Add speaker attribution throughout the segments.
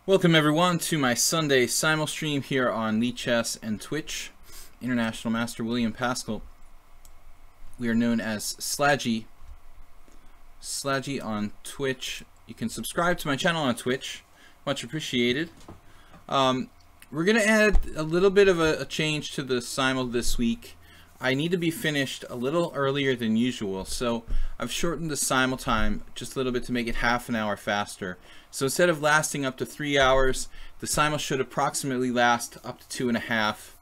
Speaker 1: Welcome everyone to my Sunday simul stream here on lichess and Twitch. International Master William Paschall. We are known as Slaggy on Twitch. You can subscribe to my channel on Twitch. Much appreciated. We're going to add a little bit of a change to the simul this week. I need to be finished a little earlier than usual, so I've shortened the simul time just a little bit to make it half an hour faster. So instead of lasting up to 3 hours, the simul should approximately last up to 2.5.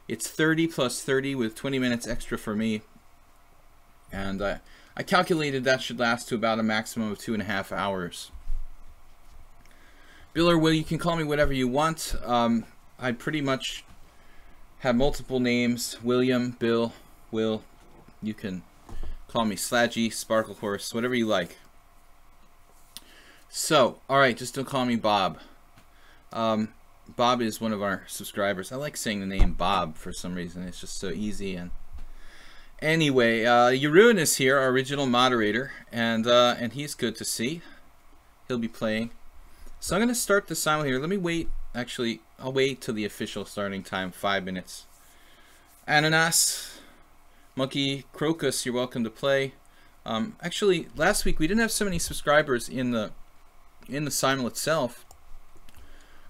Speaker 1: It's 30 plus 30 with 20 minutes extra for me. And I calculated that should last to about a maximum of 2.5 hours. Bill or Will, you can call me whatever you want. I pretty much have multiple names: William, Bill, Will. You can call me Slaggy, Sparkle Horse, whatever you like. So, alright, just don't call me Bob. Bob is one of our subscribers. I like saying the name Bob for some reason. It's just so easy. And anyway, Jeroen is here, our original moderator, and he's good to see. He'll be playing. So I'm going to start the simul here. Let me wait. Actually, I'll wait till the official starting time, 5 minutes. Ananas, Monkey, Crocus, you're welcome to play. Actually, last week we didn't have so many subscribers in the simul itself.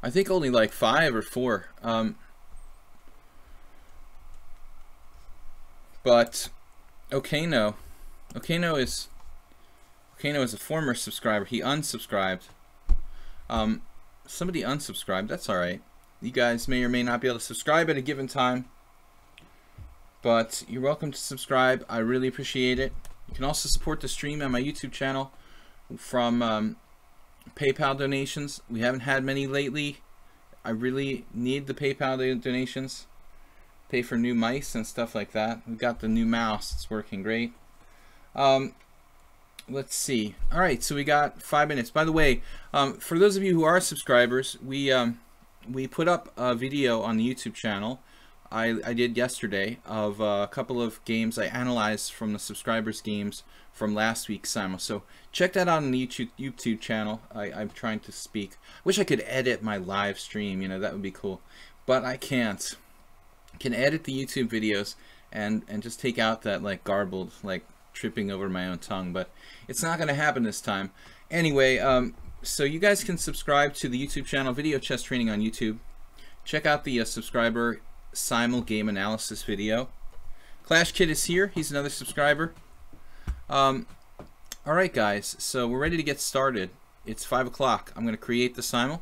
Speaker 1: I think only like 5 or 4. But Okano is a former subscriber. He unsubscribed. Somebody unsubscribed. That's alright. You guys may or may not be able to subscribe at a given time, but you're welcome to subscribe. I really appreciate it. You can also support the stream on my YouTube channel from PayPal donations. We haven't had many lately. I really need the PayPal donations. Pay for new mice and stuff like that. We've got the new mouse. It's working great. Let's see. All right, so we got 5 minutes. By the way, for those of you who are subscribers, we put up a video on the YouTube channel I did yesterday of a couple of games I analyzed from the subscribers' games from last week's simul. So check that out on the YouTube channel. I'm trying to speak. Wish I could edit my live stream. You know, that would be cool, but I can't. I can edit the YouTube videos and just take out that like garbled, like tripping over my own tongue, but it's not going to happen this time. Anyway, so you guys can subscribe to the YouTube channel Video Chess Training on YouTube. Check out the subscriber simul game analysis video. Clash Kid is here. He's another subscriber. Alright guys, so we're ready to get started. It's 5 o'clock. I'm going to create the simul.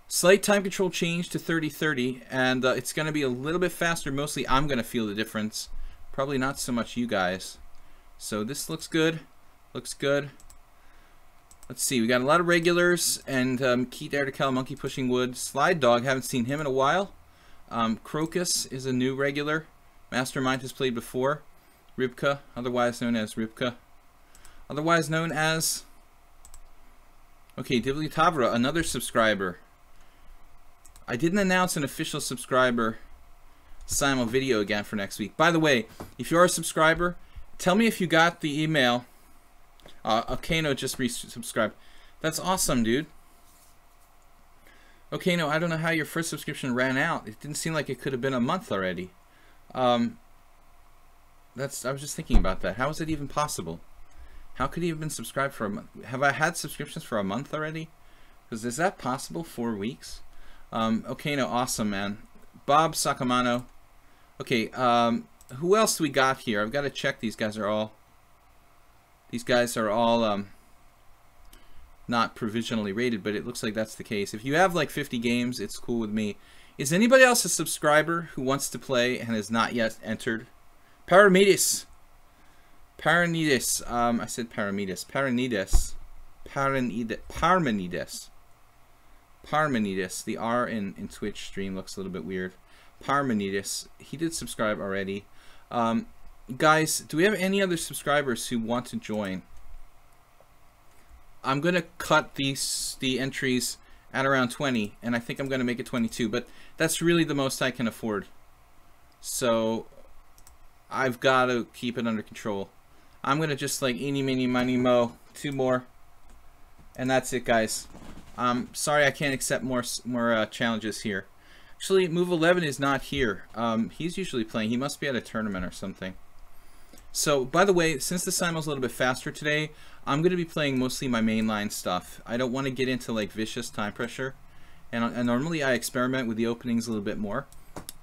Speaker 1: Slight time control change to 30-30, and it's going to be a little bit faster. Mostly I'm going to feel the difference. Probably not so much you guys. So this looks good. Looks good. Let's see. We got a lot of regulars and Keith Erdekel, Monkey Pushing Wood. Slide Dog, haven't seen him in a while. Crocus is a new regular. Mastermind has played before. Ribka, otherwise known as Ribka. Otherwise known as... Okay, Divly Tavra, another subscriber. I didn't announce an official subscriber simul video again for next week. By the way, if you are a subscriber, tell me if you got the email. Okano just resubscribed. That's awesome, dude. Okano, I don't know how your first subscription ran out. It didn't seem like it could have been a month already. I was just thinking about that. How is it even possible? How could he have been subscribed for a month? Have I had subscriptions for a month already? Because is that possible? 4 weeks? Okano, awesome, man. Bob Sakamano. Okay, who else we got here? I've got to check. These guys are all not provisionally rated, but it looks like that's the case. If you have like 50 games, it's cool with me. Is anybody else a subscriber who wants to play and has not yet entered? Paramides. I said Paramides. Parmenides. The R in Twitch stream looks a little bit weird. Parmenides. He did subscribe already. Guys, do we have any other subscribers who want to join? I'm going to cut the entries at around 20, and I think I'm going to make it 22, but that's really the most I can afford. So I've got to keep it under control. I'm going to just like eeny, meeny, miny, mo, 2 more, and that's it, guys. Sorry, I can't accept more challenges here. Actually, Move 11 is not here. He's usually playing. He must be at a tournament or something. So, by the way, since the simul's a little bit faster today, I'm going to be playing mostly my mainline stuff. I don't want to get into like vicious time pressure. And normally I experiment with the openings a little bit more.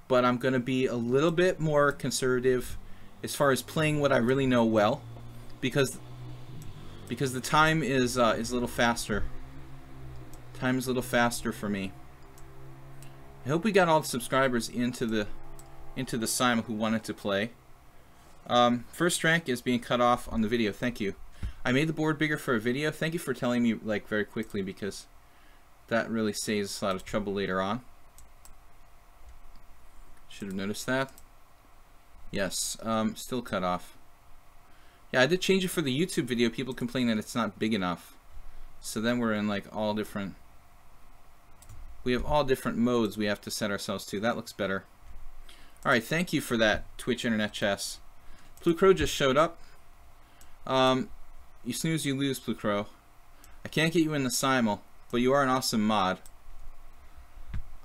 Speaker 1: But I'm going to be a little bit more conservative as far as playing what I really know well. Because the time is a little faster. Time is a little faster for me. I hope we got all the subscribers into the simul who wanted to play. First rank is being cut off on the video. Thank you. I made the board bigger for a video. Thank you for telling me like very quickly, because that really saves us a lot of trouble later on. Should have noticed that. Yes, still cut off. Yeah, I did change it for the YouTube video. People complain that it's not big enough. So then we're in like all different... We have all different modes we have to set ourselves to. That looks better. Alright, thank you for that, Twitch Internet Chess. Blue Crow just showed up. You snooze, you lose, Blue Crow. I can't get you in the simul, but you are an awesome mod.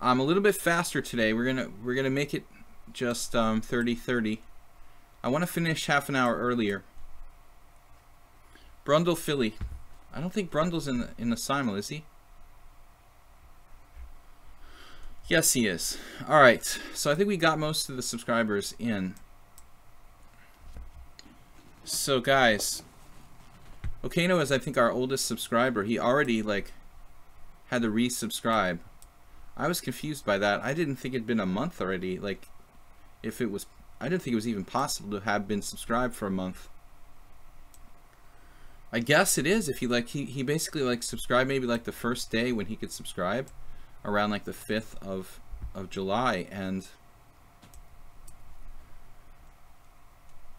Speaker 1: I'm a little bit faster today. We're gonna make it just 30-30. I want to finish half an hour earlier. Brundle Philly. I don't think Brundle's in the simul, is he? Yes, he is. All right. So I think we got most of the subscribers in. So guys, Okano is I think our oldest subscriber. He already like had to resubscribe. I was confused by that. I didn't think it'd been a month already. Like, if it was, I didn't think it was even possible to have been subscribed for a month. I guess it is if he like he basically like subscribed maybe like the first day when he could subscribe, around like the 5th of July. And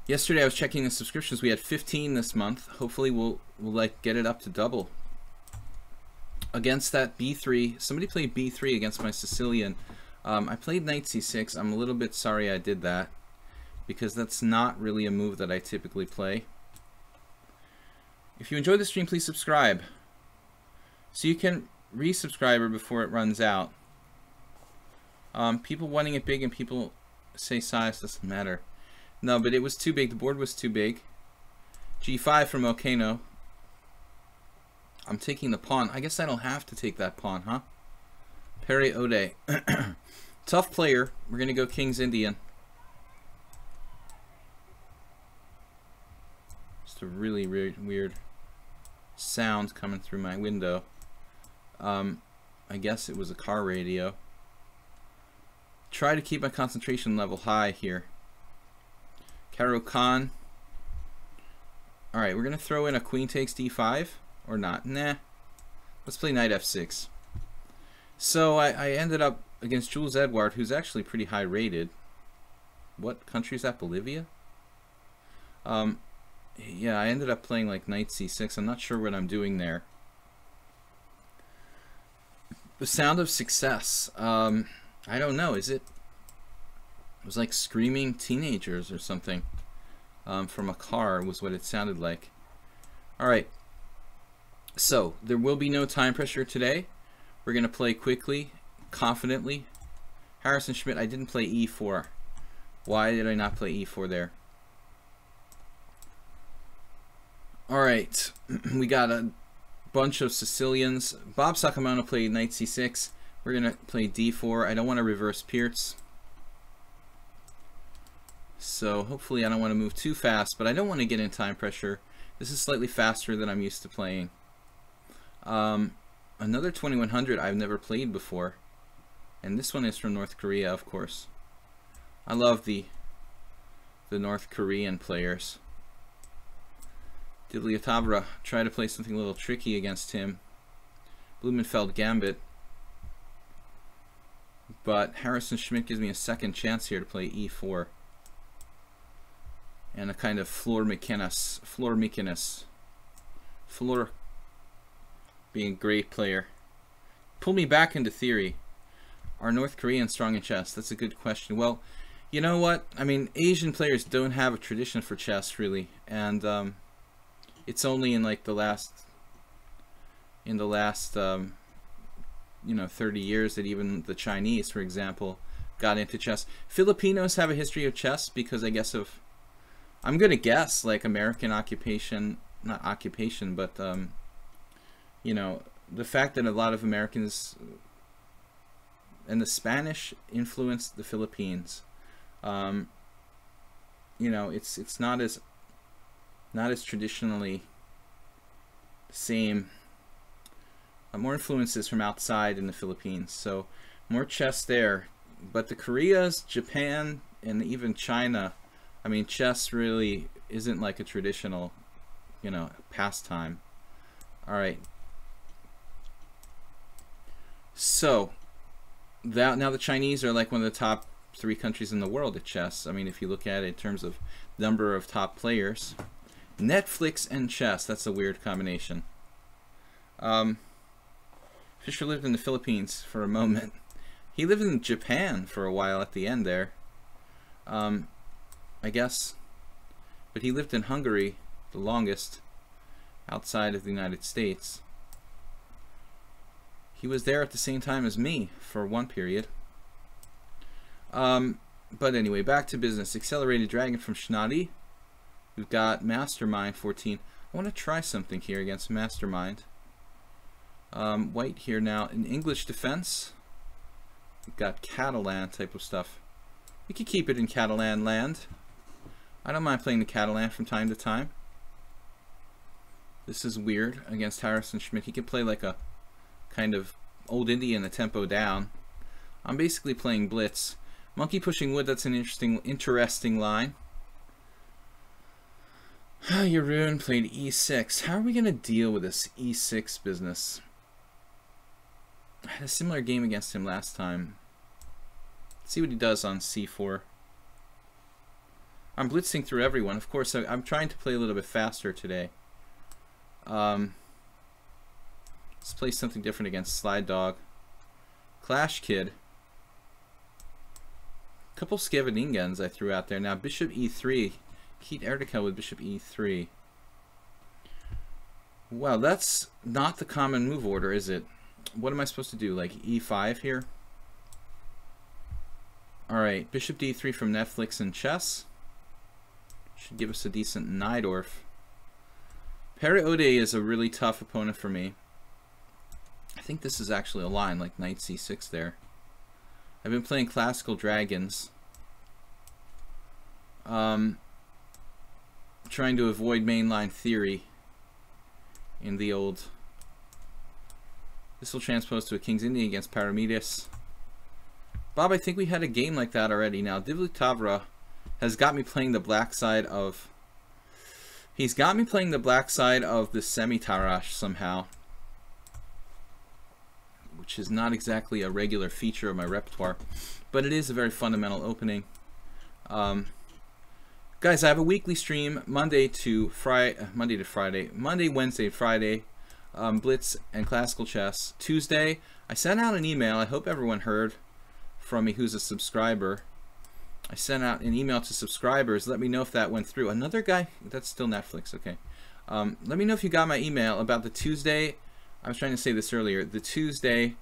Speaker 1: yesterday I was checking the subscriptions. We had 15 this month. Hopefully we'll like get it up to double. Against that b3, somebody played b3 against my Sicilian. I played knight c6. I'm a little bit sorry I did that, because that's not really a move that I typically play. If you enjoyed the stream, please subscribe, so you can resubscribe before it runs out. People wanting it big and people say size doesn't matter. No, but it was too big. The board was too big. g5 from Okano. I'm taking the pawn. I guess I don't have to take that pawn, huh? Perry Ode. Tough player. We're going to go King's Indian. Just a really weird sound coming through my window. I guess it was a car radio. Try to keep my concentration level high here. Caro Khan. Alright, we're going to throw in a queen takes d5. Or not. Nah. Let's play knight f6. So I ended up against Jules Edward, who's actually pretty high rated. What country is that? Bolivia? Yeah, I ended up playing like knight c6. I'm not sure what I'm doing there. The sound of success. I don't know. Is it? It was like screaming teenagers or something from a car was what it sounded like. All right. So there will be no time pressure today. We're going to play quickly, confidently. Harrison Schmidt, I didn't play e4. Why did I not play e4 there? All right. We got a bunch of Sicilians. Bob Sacamano played knight c6. We're going to play d4. I don't want to reverse Pierce. So hopefully I don't want to move too fast, but I don't want to get in time pressure. This is slightly faster than I'm used to playing. Another 2100 I've never played before. And this one is from North Korea, of course. I love the North Korean players. Diddley try to play something a little tricky against him. Blumenfeld Gambit. But Harrison Schmidt gives me a second chance here to play e4. And a kind of Flor being a great player. Pull me back into theory. Are North Koreans strong in chess? That's a good question. Well, you know what? I mean, Asian players don't have a tradition for chess, really. And it's only in like the last 30 years that even the Chinese, for example, got into chess. Filipinos have a history of chess because I guess of, I'm gonna guess, like American occupation, not occupation, but you know, the fact that a lot of Americans and the Spanish influenced the Philippines. You know, it's not as traditionally the same. More influences from outside in the Philippines, so more chess there. But the Koreas, Japan, and even China, I mean, chess really isn't like a traditional, you know, pastime. All right. So now the Chinese are like one of the top 3 countries in the world at chess. I mean, if you look at it in terms of number of top players. Netflix and chess, that's a weird combination. Fischer lived in the Philippines for a moment. He lived in Japan for a while at the end there, I guess. But he lived in Hungary the longest outside of the United States. He was there at the same time as me for one period. But anyway, back to business. Accelerated Dragon from Schnadi. We've got Mastermind 14. I want to try something here against Mastermind. White here now in English defense. We've got Catalan type of stuff. We could keep it in Catalan land. I don't mind playing the Catalan from time to time. This is weird against Harrison Schmidt. He can play like a kind of old Indian, a tempo down. I'm basically playing blitz. Monkey pushing wood, that's an interesting line. Jeroen played e6. How are we going to deal with this e6 business? I had a similar game against him last time. Let's see what he does on c4. I'm blitzing through everyone. Of course, I'm trying to play a little bit faster today. Let's play something different against Slide Dog. Clash Kid. A couple Scheveningens I threw out there. Now Bishop e3. Keat Erdika with Bishop e3. Wow, that's not the common move order, is it? What am I supposed to do? Like e5 here? Alright, Bishop d3 from Netflix and chess. Should give us a decent Najdorf. Pere Ode is a really tough opponent for me. I think this is actually a line, like knight c6 there. I've been playing classical dragons. Trying to avoid mainline theory in the old. This will transpose to a King's Indian against Paramedes. Bob, I think we had a game like that already. Now, Divli Tavra has got me playing the black side of... He's got me playing the black side of the semi-Tarash somehow. Which is not exactly a regular feature of my repertoire. But it is a very fundamental opening. Guys, I have a weekly stream Monday, Wednesday, Friday. Blitz and classical chess. Tuesday, I sent out an email. I hope everyone heard from me who's a subscriber. I sent out an email to subscribers. Let me know if that went through. Another guy, that's still Netflix, okay. Let me know if you got my email about the Tuesday, I was trying to say this earlier, the Tuesday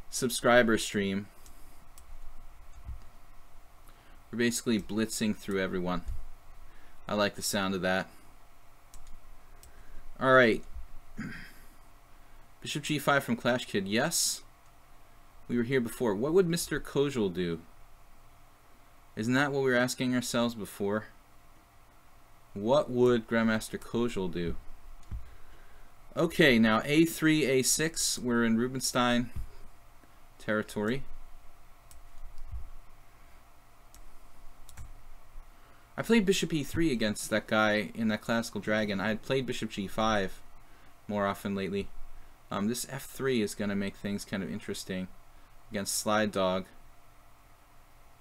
Speaker 1: subscriber stream. We're basically blitzing through everyone. I like the sound of that. Alright. Bishop g5 from Clash Kid, yes. We were here before. What would Mr. Kojal do? Isn't that what we were asking ourselves before? What would Grandmaster Kojal do? Okay, now a3, a6. We're in Rubinstein territory. I played Bishop e3 against that guy in that classical dragon. I had played Bishop g5 more often lately. This f3 is going to make things kind of interesting against Slide Dog.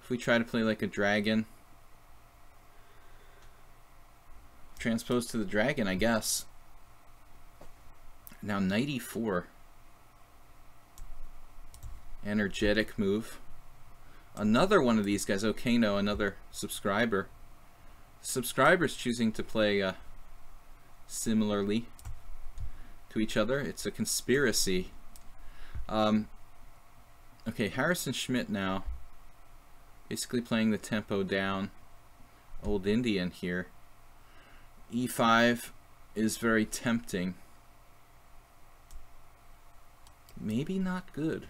Speaker 1: If we try to play like a dragon, transpose to the dragon, I guess. Now knight e4. Energetic move. Another one of these guys. Okay, no, another subscriber. Subscribers choosing to play similarly to each other. It's a conspiracy. Okay, Harrison Schmidt now. Basically playing the tempo down. Old Indian here. E5 is very tempting. Maybe not good.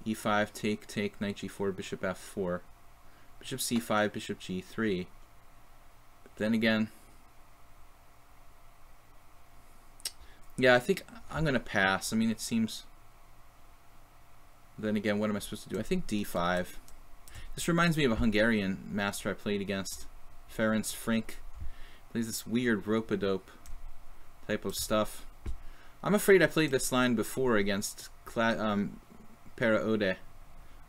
Speaker 1: E5, take, knight g4, bishop f4. Bishop c5, bishop g3. But then again, yeah, I think I'm going to pass. I mean, it seems... Then again, what am I supposed to do? I think d5. This reminds me of a Hungarian master I played against. Ferenc Frink. Plays this weird rope-a-dope type of stuff. I'm afraid I played this line before against Para Ode,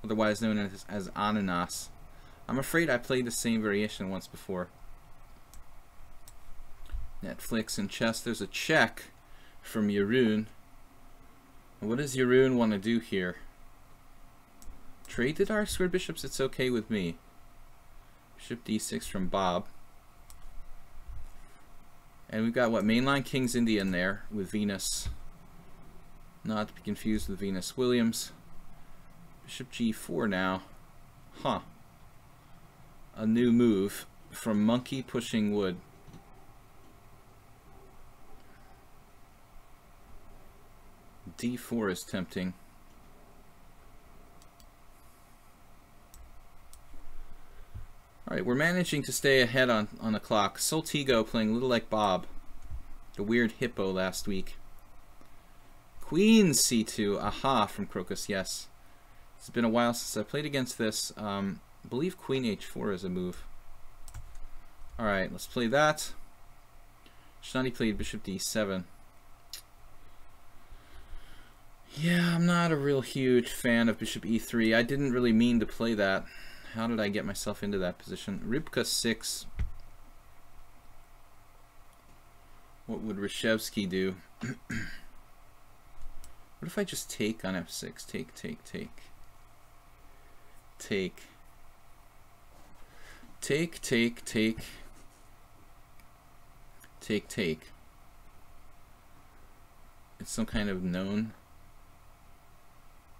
Speaker 1: otherwise known as Ananas. I'm afraid I played the same variation once before. Netflix and chess. There's a check from Jeroen. What does Jeroen want to do here? Trade the dark squared bishops, it's okay with me. Bishop d6 from Bob. And we've got, what, mainline King's Indian there with Venus. Not to be confused with Venus Williams. Bishop g4 now. Huh. A new move from Monkey pushing wood. d4 is tempting. Alright, we're managing to stay ahead on the clock. Soltigo playing Little Like Bob. The weird hippo last week. Queen c2. Aha from Crocus, yes. It's been a while since I played against this. I believe Queen h4 is a move. Alright, let's play that. Shnani played Bishop d7. Yeah, I'm not a real huge fan of Bishop e3. I didn't really mean to play that. How did I get myself into that position? Rybka 6. What would Reshevsky do? What if I just take on f6? Take. Take. It's some kind of known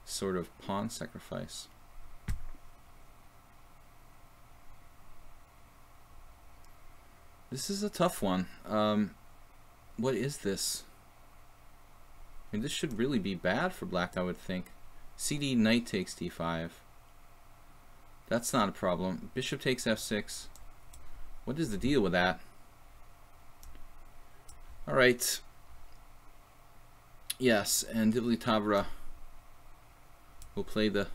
Speaker 1: sort of pawn sacrifice. This is a tough one. What is this? I mean, this should really be bad for black, I would think. CD knight takes d5. That's not a problem. Bishop takes f6. What is the deal with that? Alright. Yes, and Dibli Tabra will play the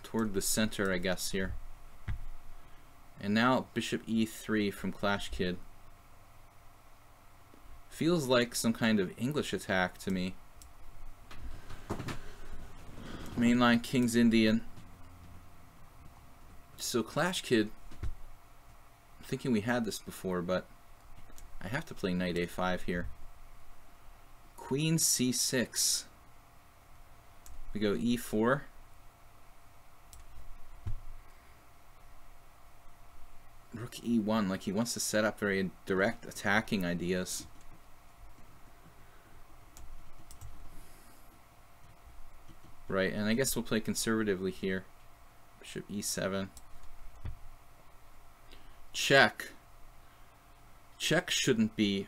Speaker 1: toward the center, I guess, here. And now Bishop e3 from Clash Kid. Feels like some kind of English attack to me. Mainline King's Indian. So Clash Kid, I'm thinking we had this before, but I have to play knight a5 here. Queen c6. We go e4. Rook e1, like he wants to set up very direct attacking ideas. Right, and I guess we'll play conservatively here. Bishop e7. Check. Check shouldn't be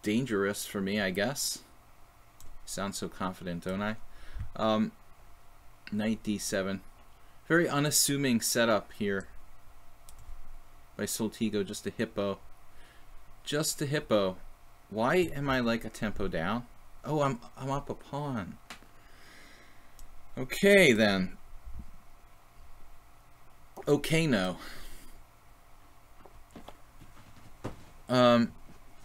Speaker 1: dangerous for me, I guess. Sound so confident, don't I? Knight d7. Very unassuming setup here by Soltigo, just a hippo. Just a hippo. Why am I like a tempo down? Oh, I'm up a pawn. Okay then. Okay, no.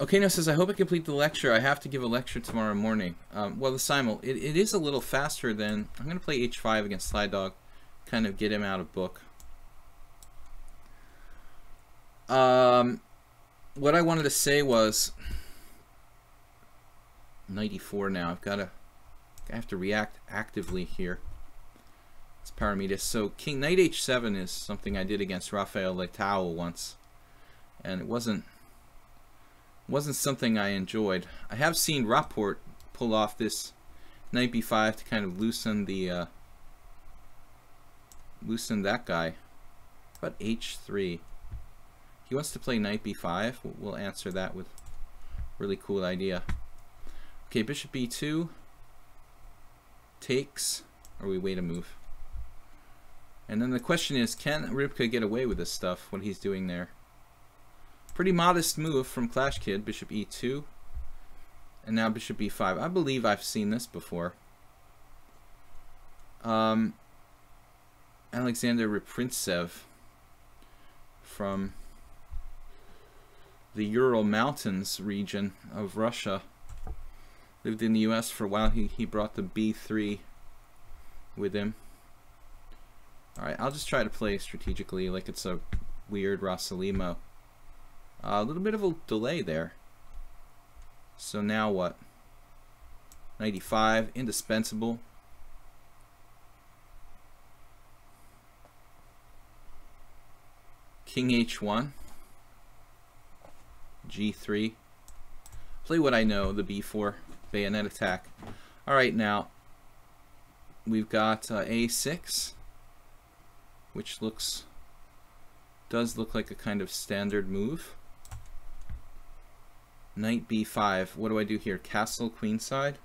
Speaker 1: Okay, no says, I hope I complete the lecture. I have to give a lecture tomorrow morning. Well, the simul, it is a little faster than... I'm going to play h5 against Sly Dog. Kind of get him out of book. What I wanted to say was... Knight e4 now. I have to react actively here. It's Paramedes. So King Knight h7 is something I did against Rafael Leitao once. And it wasn't something I enjoyed. I have seen Rapport pull off this knight b5 to kind of loosen the loosen that guy. How about h3? He wants to play knight b5. We'll answer that with a really cool idea. Okay, bishop b2 takes, or we wait a move. And then the question is, can Rybka get away with this stuff, what he's doing there? Pretty modest move from Clash Kid, bishop e2, and now bishop b5. I believe I've seen this before. Alexander Ripintsev from the Ural Mountains region of Russia lived in the US for a while. He brought the b3 with him. Alright, I'll just try to play strategically like it's a weird Rasalimo. A little bit of a delay there. So now what? 95, indispensable. King h1. g3. Play what I know, the b4 bayonet attack. Alright, now we've got a6, which does look like a kind of standard move. Knight b5. What do I do here? Castle queenside?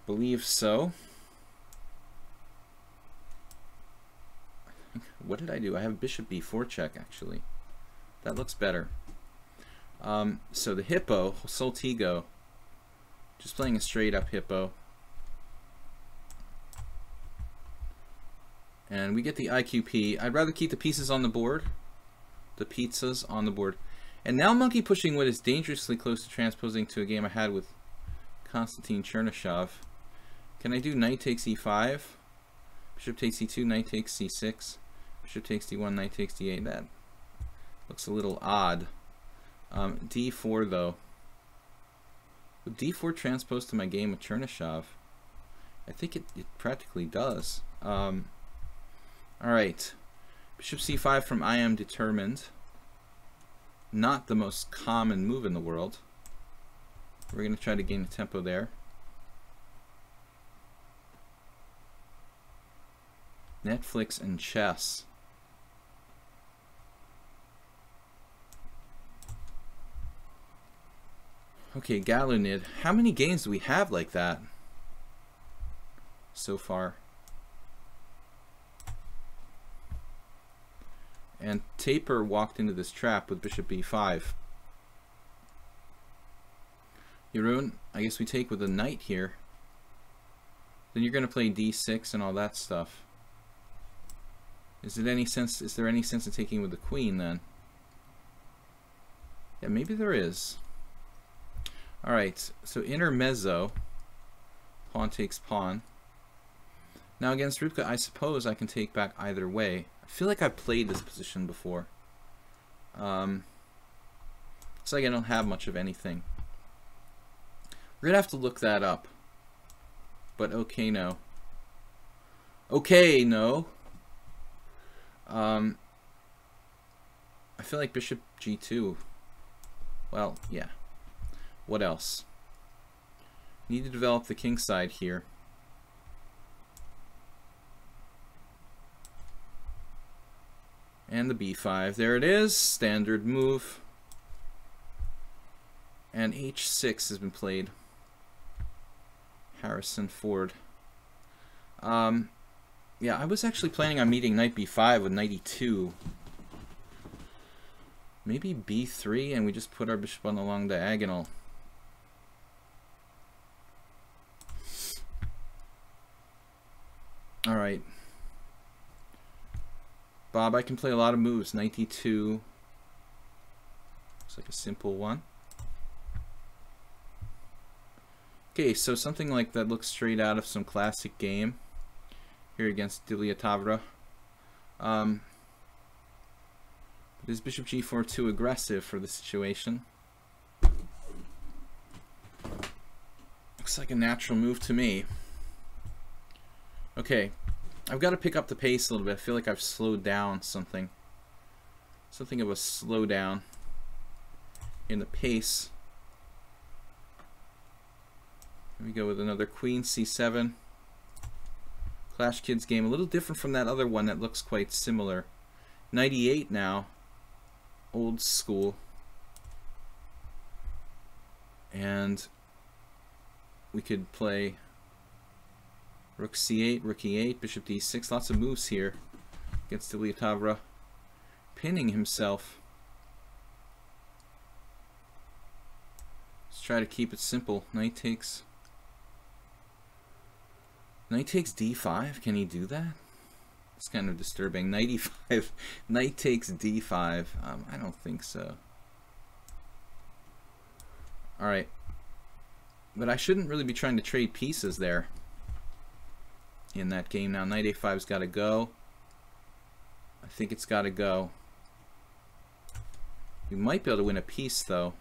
Speaker 1: Believe so. What did I do? I have bishop b4 check, actually. That looks better. So the hippo, Soltigo, just playing a straight up hippo. And we get the IQP. I'd rather keep the pieces on the board. The pizzas on the board. And now monkey pushing what is dangerously close to transposing to a game I had with Konstantin Chernyshov. Can I do knight takes e5? Bishop takes e2, knight takes c6. Bishop takes d1, knight takes d8. That looks a little odd. d4 though. Would d4 transpose to my game with Chernyshov? I think it practically does. Alright. Bishop c5 from I am determined. Not the most common move in the world. We're going to try to gain the tempo there. Netflix and chess. Okay, Galunid. How many games do we have like that so far? And Taper walked into this trap with bishop b5. Jeroen, I guess we take with a knight here. Then you're going to play d6 and all that stuff. Is there any sense in taking with the queen then? Yeah, maybe there is. Alright, so intermezzo. Pawn takes pawn. Now against Rybka, I suppose I can take back either way. I feel like I've played this position before. Looks like I don't have much of anything. We're going to have to look that up. But okay, no. Okay, no. I feel like bishop g2. Well, yeah. What else? Need to develop the king side here. And the b5. There it is. Standard move. And h6 has been played. Harrison Ford. Yeah, I was actually planning on meeting knight b5 with knight e2. Maybe b3 and we just put our bishop on the long diagonal. Alright. Bob, I can play a lot of moves. Knight e2. Looks like a simple one. Okay, so something like that looks straight out of some classic game here against Dilia Tavra. Is bishop g4 too aggressive for the situation? Looks like a natural move to me. Okay, I've got to pick up the pace a little bit. I feel like I've slowed down something. Something of a slowdown in the pace. Here we go with another queen c7. Clash Kids game, a little different from that other one that looks quite similar. Knight e8 now, old school. And we could play rook c8, rook e8, bishop d6, lots of moves here against Ilyatavra, pinning himself. Let's try to keep it simple. Knight takes d5. Can he do that? It's kind of disturbing. Knight e5. Knight takes d5. I don't think so. Alright. But I shouldn't really be trying to trade pieces there in that game. Now knight a5's got to go. I think it's got to go. We might be able to win a piece though.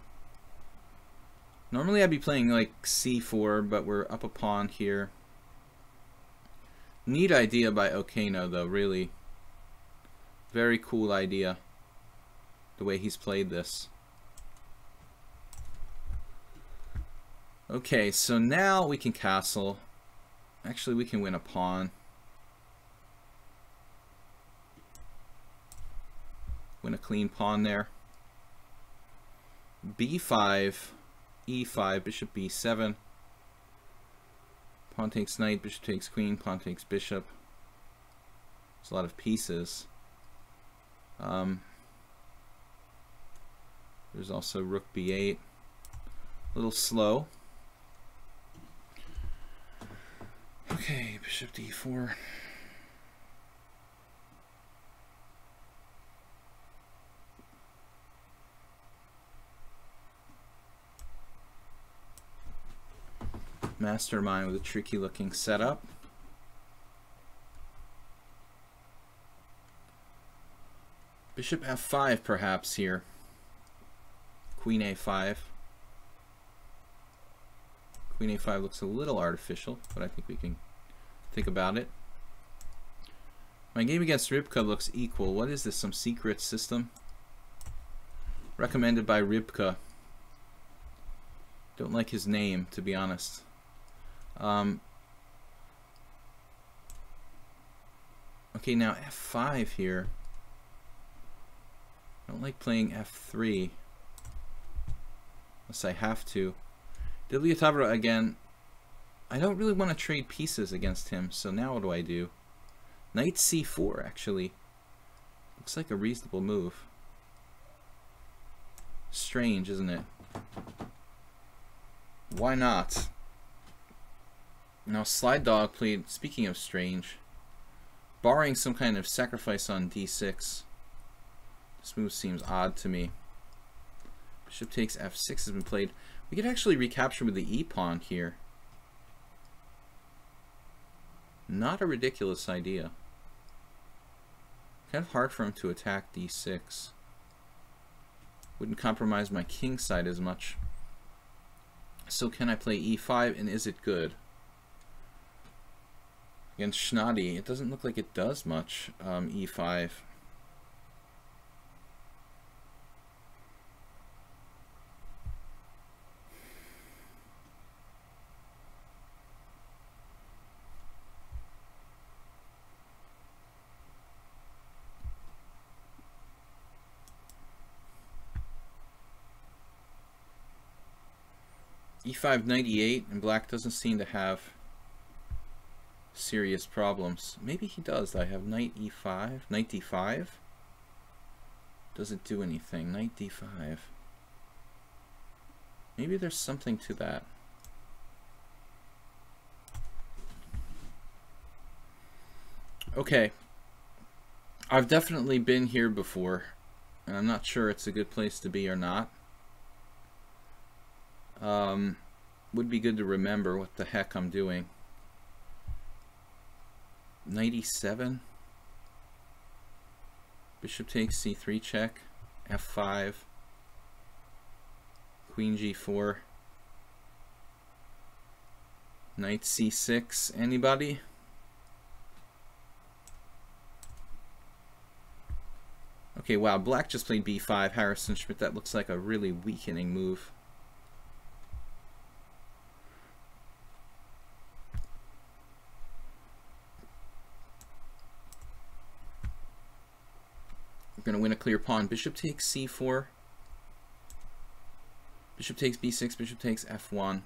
Speaker 1: Normally I'd be playing like c4, but we're up a pawn here. Neat idea by Okano though, really. Very cool idea, the way he's played this. Okay, so now we can castle. Actually, we can win a pawn. Win a clean pawn there. b5, e5, bishop b7. Pawn takes knight, bishop takes queen, pawn takes bishop. There's a lot of pieces. There's also rook b8. A little slow. Okay, bishop d4. Mastermind with a tricky looking setup. Bishop f5 perhaps here. Queen a5. Queen a5 looks a little artificial, but I think we can think about it. My game against Rybka looks equal. What is this, some secret system? Recommended by Rybka. Don't like his name, to be honest. Okay, now f5 here. I don't like playing f3 unless I have to. Ilyatavra again. I don't really want to trade pieces against him, so now what do I do? Knight c4 actually looks like a reasonable move. Strange, isn't it? Why not? Now Slide Dog played, speaking of strange, barring some kind of sacrifice on d6. This move seems odd to me. Bishop takes f6 has been played. We could actually recapture with the e-pawn here. Not a ridiculous idea. Kind of hard for him to attack d6. Wouldn't compromise my king side as much. So can I play e5, and is it good? Against Schnoddy, it doesn't look like it does much, e5. e5, knight e8, and black doesn't seem to have serious problems. Maybe he does. I have knight e5, knight d5. Doesn't do anything. Knight d5. Maybe there's something to that. Okay. I've definitely been here before, and I'm not sure it's a good place to be or not. Would be good to remember what the heck I'm doing. Knight e7. Bishop takes c3 check. f5. Queen g4. Knight c6. Anybody? Okay, wow, black just played b5. Harrison Schmidt, that looks like a really weakening move. going to win a clear pawn. Bishop takes c4. Bishop takes b6. Bishop takes f1.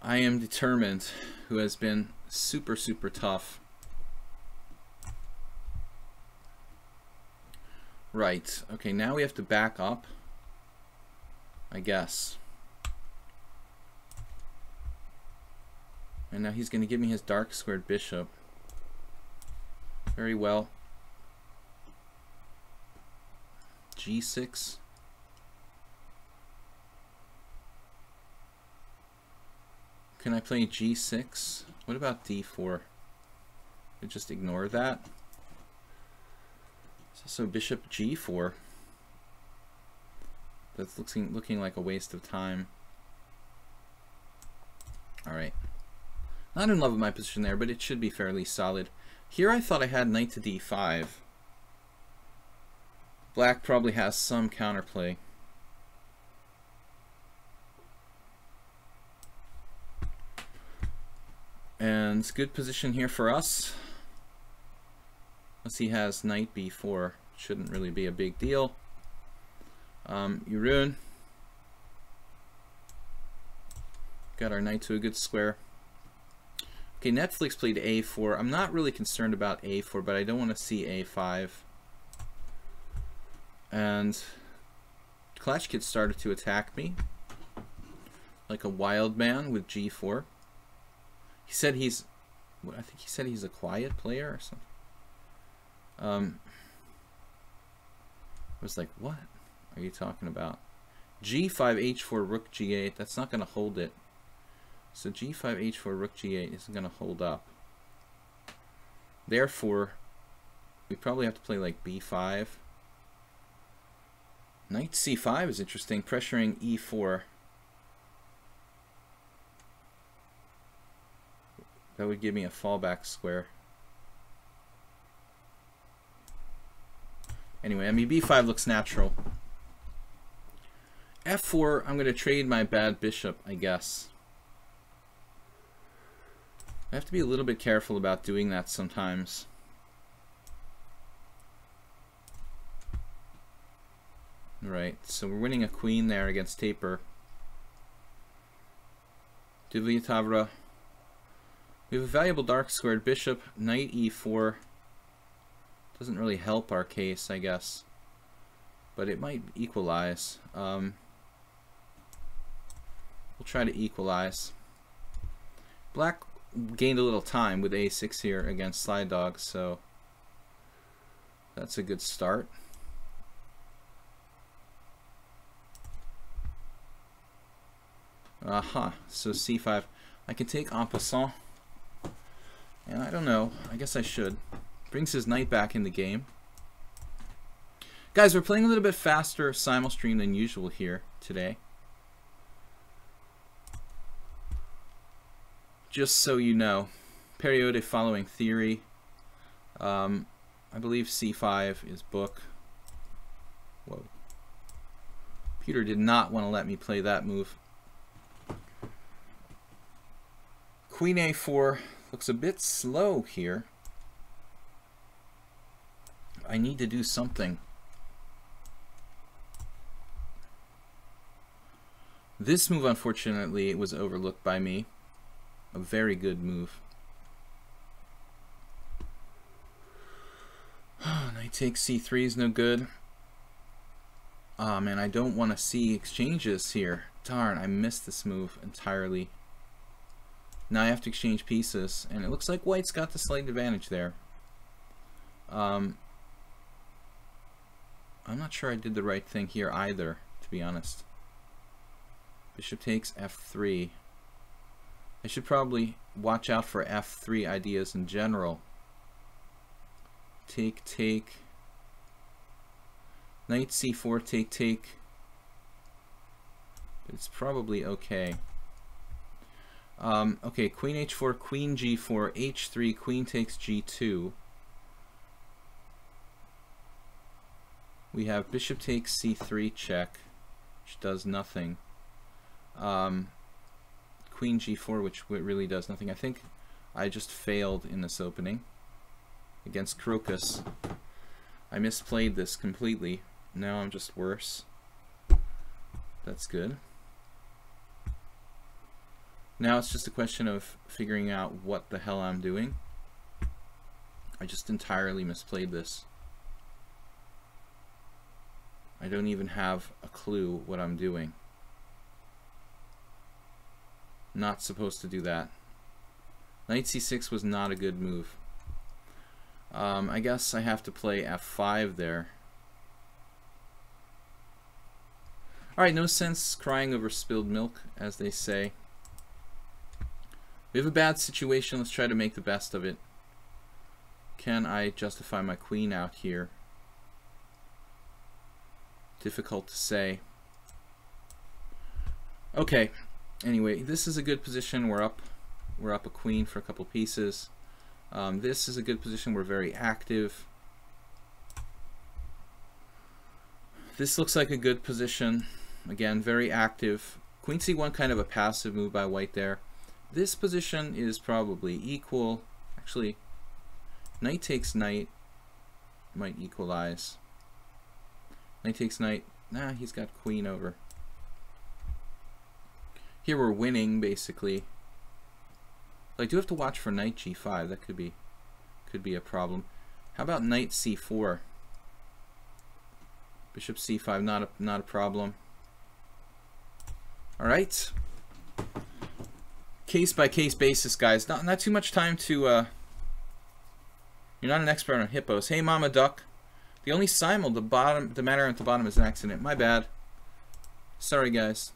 Speaker 1: I am determined, who has been super, super tough. Right. Okay, now we have to back up, I guess. And now he's going to give me his dark squared bishop. Very well. G6. Can I play G6? What about D4? I just ignore that. It's also bishop G4. That's looking like a waste of time. All right. Not in love with my position there, but it should be fairly solid. Here I thought I had knight to D5. Black probably has some counterplay. And it's a good position here for us. Unless he has knight b4. Shouldn't really be a big deal. Jeroen. Got our knight to a good square. Okay, Netflix played a4. I'm not really concerned about a4, but I don't want to see a5. And Klatchkit started to attack me like a wild man with g4. He said he's, I think he said he's a quiet player or something. I was like, what are you talking about? G5, H4, Rook G8. That's not going to hold it. So G5, H4, Rook G8 isn't going to hold up. Therefore, we probably have to play like B5. Knight C5 is interesting, pressuring E4. That would give me a fallback square. Anyway, I mean, B5 looks natural. F4, I'm going to trade my bad bishop, I guess. I have to be a little bit careful about doing that sometimes. Right, so we're winning a queen there against Taper. Divya Tavra. We have a valuable dark squared bishop, knight e4. Doesn't really help our case, I guess. But it might equalize. We'll try to equalize. Black gained a little time with a6 here against Slide Dog, so that's a good start. Aha, so c5. I can take en passant. And I don't know, I guess I should. Brings his knight back in the game. Guys, we're playing a little bit faster simul stream than usual here today. Just so you know, periodic following theory. I believe c5 is book. Whoa. Peter did not want to let me play that move. Queen a4 looks a bit slow here. I need to do something. This move, unfortunately, was overlooked by me. A very good move. Knight takes c3 is no good. Oh man, I don't want to see exchanges here. Darn, I missed this move entirely. Now I have to exchange pieces, and it looks like white's got the slight advantage there. I'm not sure I did the right thing here either, to be honest. Bishop takes f3. I should probably watch out for f3 ideas in general. Take, take. Knight c4, take, take. It's probably okay. Okay, queen h4, queen g4, h3, queen takes g2. We have bishop takes c3 check, which does nothing. Queen g4, which really does nothing. I think I just failed in this opening against Crocus. I misplayed this completely. Now I'm just worse. That's good. Now it's just a question of figuring out what the hell I'm doing. I just entirely misplayed this. I don't even have a clue what I'm doing. Not supposed to do that. Knight c6 was not a good move. I guess I have to play f5 there. Alright, no sense crying over spilled milk, as they say. We have a bad situation. Let's try to make the best of it. Can I justify my queen out here? Difficult to say. Okay. Anyway, this is a good position. We're up a queen for a couple pieces. This is a good position. We're very active. This looks like a good position. Again, very active. Queen c1, kind of a passive move by white there. This position is probably equal. Actually, knight takes knight might equalize. Knight takes knight. Nah, he's got queen over. Here we're winning, basically. But I do have to watch for knight g5. That could be a problem. How about knight c4? Bishop c5, not a problem. All right. Case by case basis, guys. Not too much time to. You're not an expert on hippos. Hey, Mama Duck. The only simul, the matter at the bottom is an accident. My bad. Sorry, guys.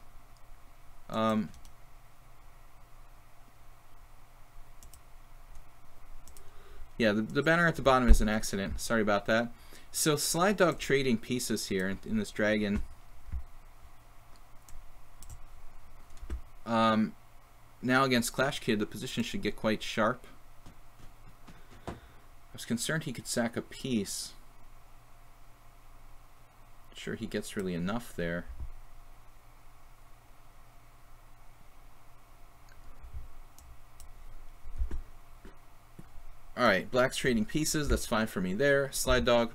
Speaker 1: Yeah, the banner at the bottom is an accident. Sorry about that. So Slide Dog trading pieces here in this dragon. Now against Clash Kid, the position should get quite sharp. I was concerned he could sack a piece. Not sure he gets really enough there. Alright, Black's trading pieces. That's fine for me there. Slide Dog.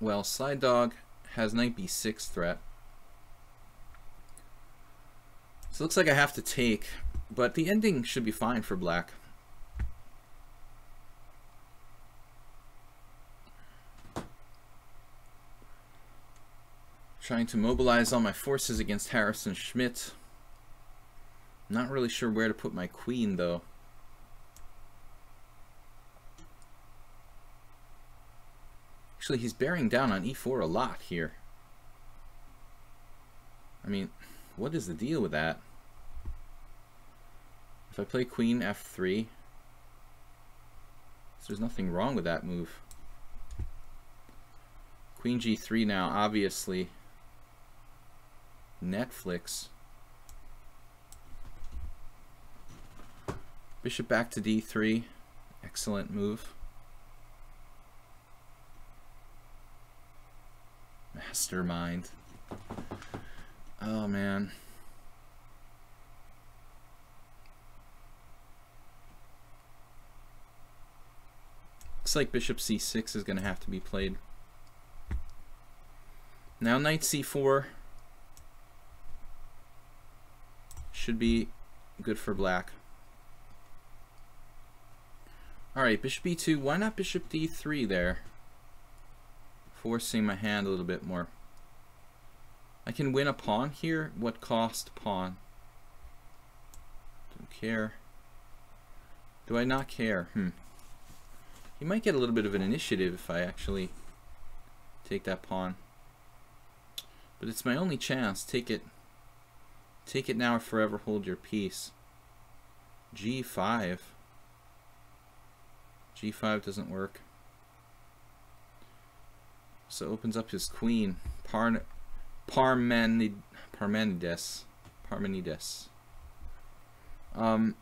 Speaker 1: Well, Slide Dog has knight b6 threat. So it looks like I have to take, but the ending should be fine for Black. Trying to mobilize all my forces against Harrison Schmidt. Not really sure where to put my queen, though. Actually, he's bearing down on e4 a lot here. I mean, what is the deal with that? If I play queen f3, so there's nothing wrong with that move. Queen g3 now, obviously. Netflix. Bishop back to d3. Excellent move. Mastermind. Oh man. Looks like bishop c6 is going to have to be played. Now knight c4 should be good for Black. Alright, bishop e2. Why not bishop d3 there? Forcing my hand a little bit more. I can win a pawn here. What cost pawn? Don't care. Do I not care? He might get a little bit of an initiative if I actually take that pawn. But it's my only chance. Take it. Take it now or forever hold your peace. g5. g5 doesn't work. So opens up his queen. Parmenides. I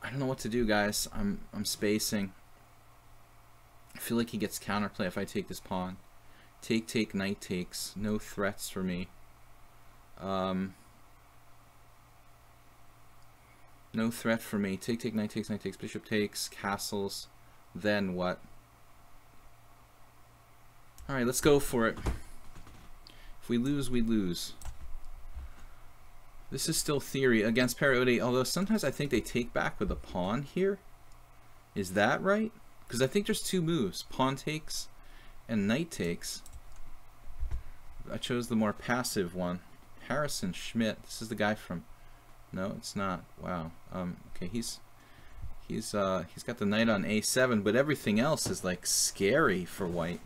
Speaker 1: don't know what to do, guys. I'm spacing. I feel like he gets counterplay if I take this pawn. Take, knight takes. No threats for me. No threat for me. Take, take, knight takes, bishop takes, castles. Then what? Alright, let's go for it. If we lose, we lose. This is still theory against Parody, although sometimes I think they take back with a pawn here. Is that right? Because I think there's two moves. Pawn takes and knight takes. I chose the more passive one. Harrison Schmidt. This is the guy from... No, it's not. Wow. Okay, he's got the knight on a7, but everything else is like scary for white.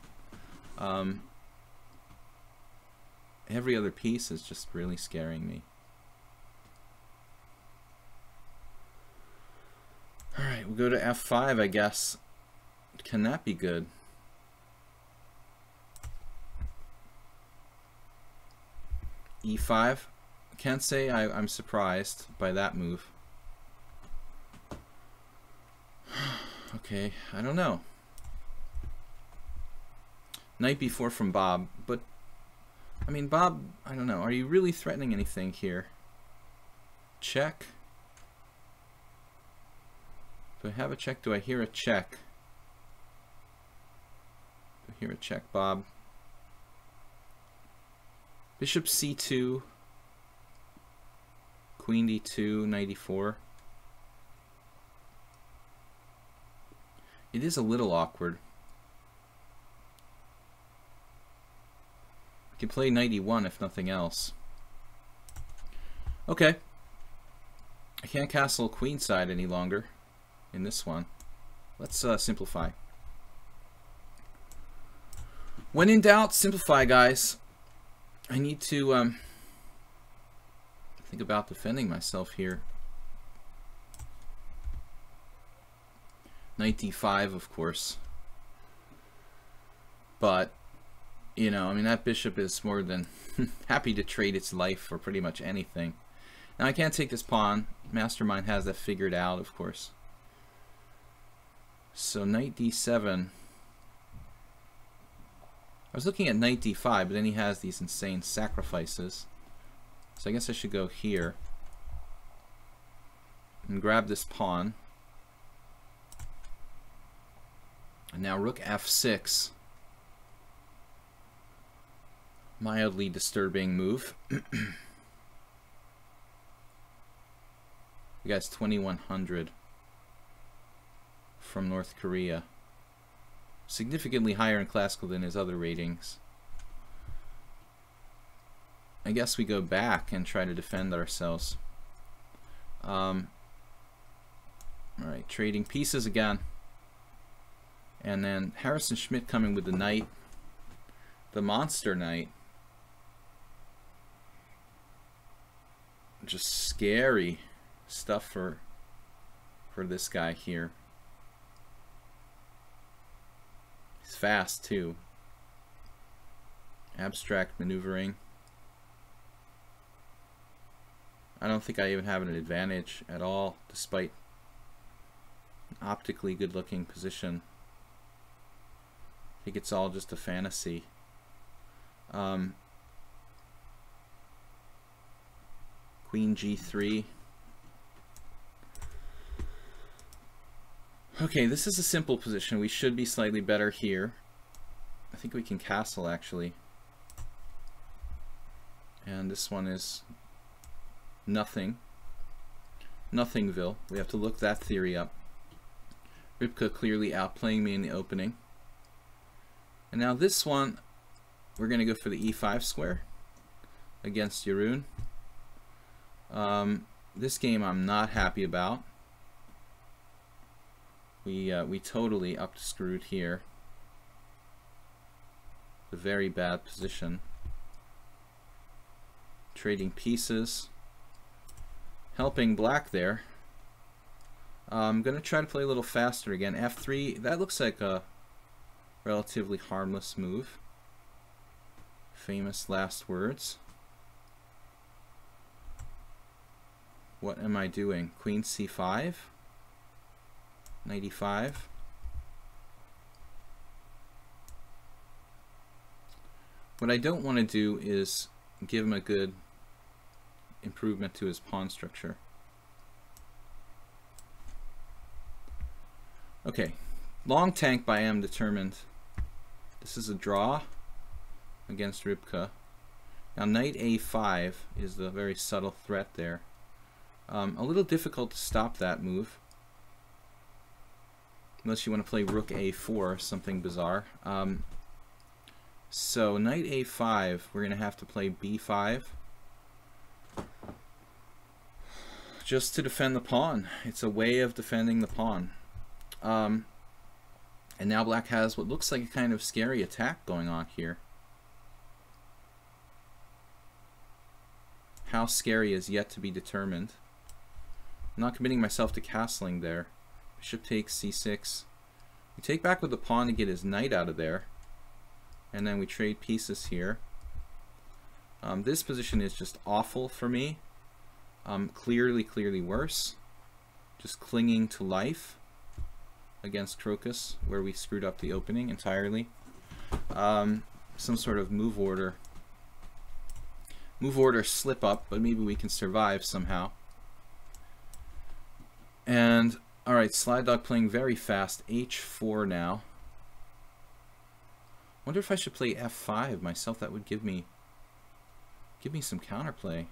Speaker 1: Every other piece is just really scaring me. Alright, we'll go to f5, I guess. Can that be good? e5. Can't say I'm surprised by that move. Okay, I don't know. Knight b4 from Bob, but I mean, Bob, I don't know. Are you really threatening anything here? Check. Do I have a check? Do I hear a check? Do I hear a check, Bob? Bishop c2. Queen d2, knight e4. It is a little awkward. I can play knight e1 if nothing else. Okay. I can't castle queenside any longer in this one. Let's simplify. When in doubt, simplify, guys. I need to think about defending myself here. Knight d5, of course. But, you know, I mean, that bishop is more than happy to trade its life for pretty much anything. Now, I can't take this pawn. Mastermind has that figured out, of course. So, knight d7. I was looking at knight d5, but then he has these insane sacrifices. So I guess I should go here and grab this pawn. And now rook f6. Mildly disturbing move. You guys, 2100 from North Korea. Significantly higher in classical than his other ratings. I guess we go back and try to defend ourselves. Alright, trading pieces again. And then Harrison Schmidt coming with the knight. The monster knight. Just scary stuff for this guy here. He's fast too. Abstract maneuvering. I don't think I even have an advantage at all, despite an optically good-looking position. I think it's all just a fantasy. Queen g3. Okay, this is a simple position. We should be slightly better here. I think we can castle, actually. And this one is nothing. Nothingville. We have to look that theory up. Rybka clearly outplaying me in the opening. And now this one, we're going to go for the e5 square against Jeroen. This game I'm not happy about. We totally up-screwed here. A very bad position. Trading pieces. Helping black there. I'm going to try to play a little faster again. f3, that looks like a relatively harmless move. Famous last words. What am I doing? Queen c5. Knight e5. What I don't want to do is give him a good improvement to his pawn structure. Okay, long tank by M determined. This is a draw against Rybka. Now knight a5 is the very subtle threat there. A little difficult to stop that move. Unless you want to play rook a4, something bizarre. So knight a5, we're going to have to play b5. Just to defend the pawn. It's a way of defending the pawn. And now black has what looks like a kind of scary attack going on here. How scary is yet to be determined. I'm not committing myself to castling there. Bishop takes c6. We take back with the pawn to get his knight out of there. And then we trade pieces here. This position is just awful for me. Clearly worse. Just clinging to life against Crocus, where we screwed up the opening entirely. Some sort of move order slip up, but maybe we can survive somehow. And alright, Slide Dog playing very fast, h4 now. Wonder if I should play f5 myself. That would give me some counterplay.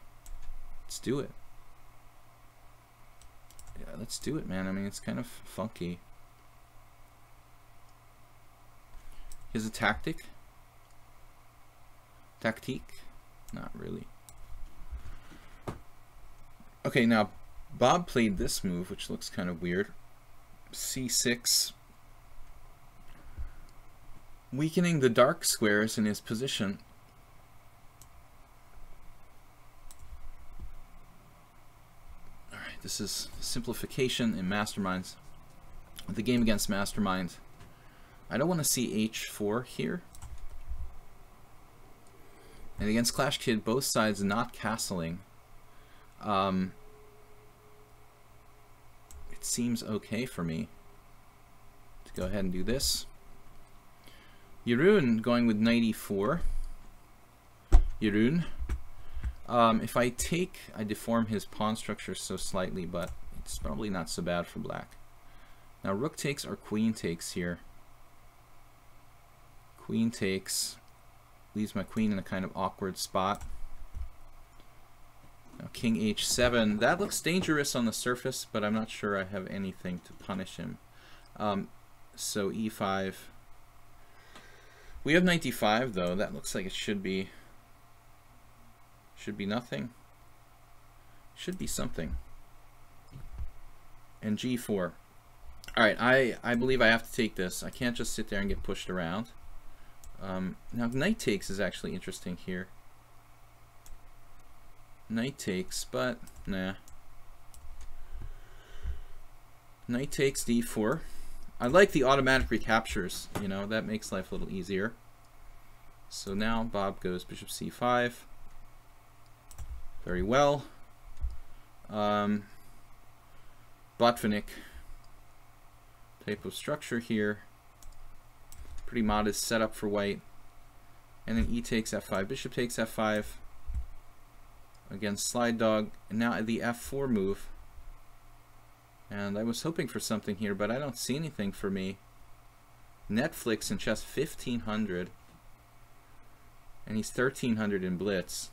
Speaker 1: Let's do it. Yeah, let's do it, man. I mean, it's kind of funky. Is a tactic? Tactique? Not really. Okay, now Bob played this move, which looks kind of weird. c6. Weakening the dark squares in his position. Alright, this is simplification in Masterminds. The game against Mastermind. I don't want to see h4 here. And against Clash Kid, both sides not castling. It seems okay for me to go ahead and do this. Jeroen going with knight e4. Jeroen. If I take, I deform his pawn structure so slightly, but it's probably not so bad for black. Now rook takes or queen takes here. Queen takes. Leaves my queen in a kind of awkward spot. Now king h7. That looks dangerous on the surface, but I'm not sure I have anything to punish him. So e5. We have knight d5 though. That looks like it should be nothing. Should be something. And g4. Alright, I believe I have to take this. I can't just sit there and get pushed around. Now knight takes is actually interesting here. Knight takes, but nah. Knight takes d4. I like the automatic recaptures, you know, that makes life a little easier. So now Bob goes bishop c5. Very well. Botvinnik type of structure here. Pretty modest setup for white. And then e takes f5. Bishop takes f5 against Slide Dog. And now the f4 move. And I was hoping for something here, but I don't see anything for me. Netflix in chess 1500. And he's 1300 in blitz.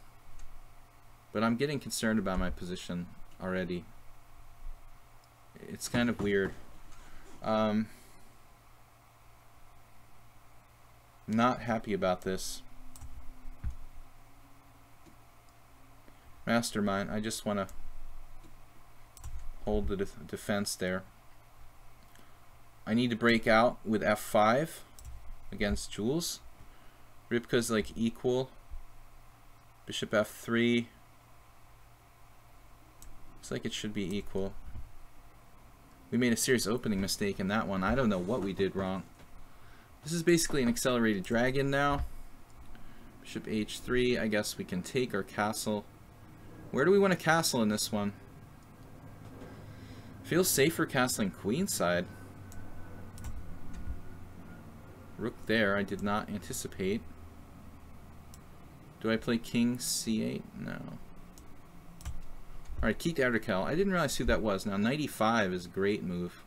Speaker 1: But I'm getting concerned about my position already. It's kind of weird. Not happy about this. Mastermind, I just want to hold the defense there. I need to break out with f5 against Jules. Rybka's like equal. Bishop f3. Looks like it should be equal. We made a serious opening mistake in that one. I don't know what we did wrong. This is basically an accelerated dragon now. Bishop h3. I guess we can take our castle. Where do we want to castle in this one? Feels safer castling queenside. Rook there, I did not anticipate. Do I play king c8? No. Alright, Keith Erdekel. I didn't realize who that was. Now, knight e5 is a great move.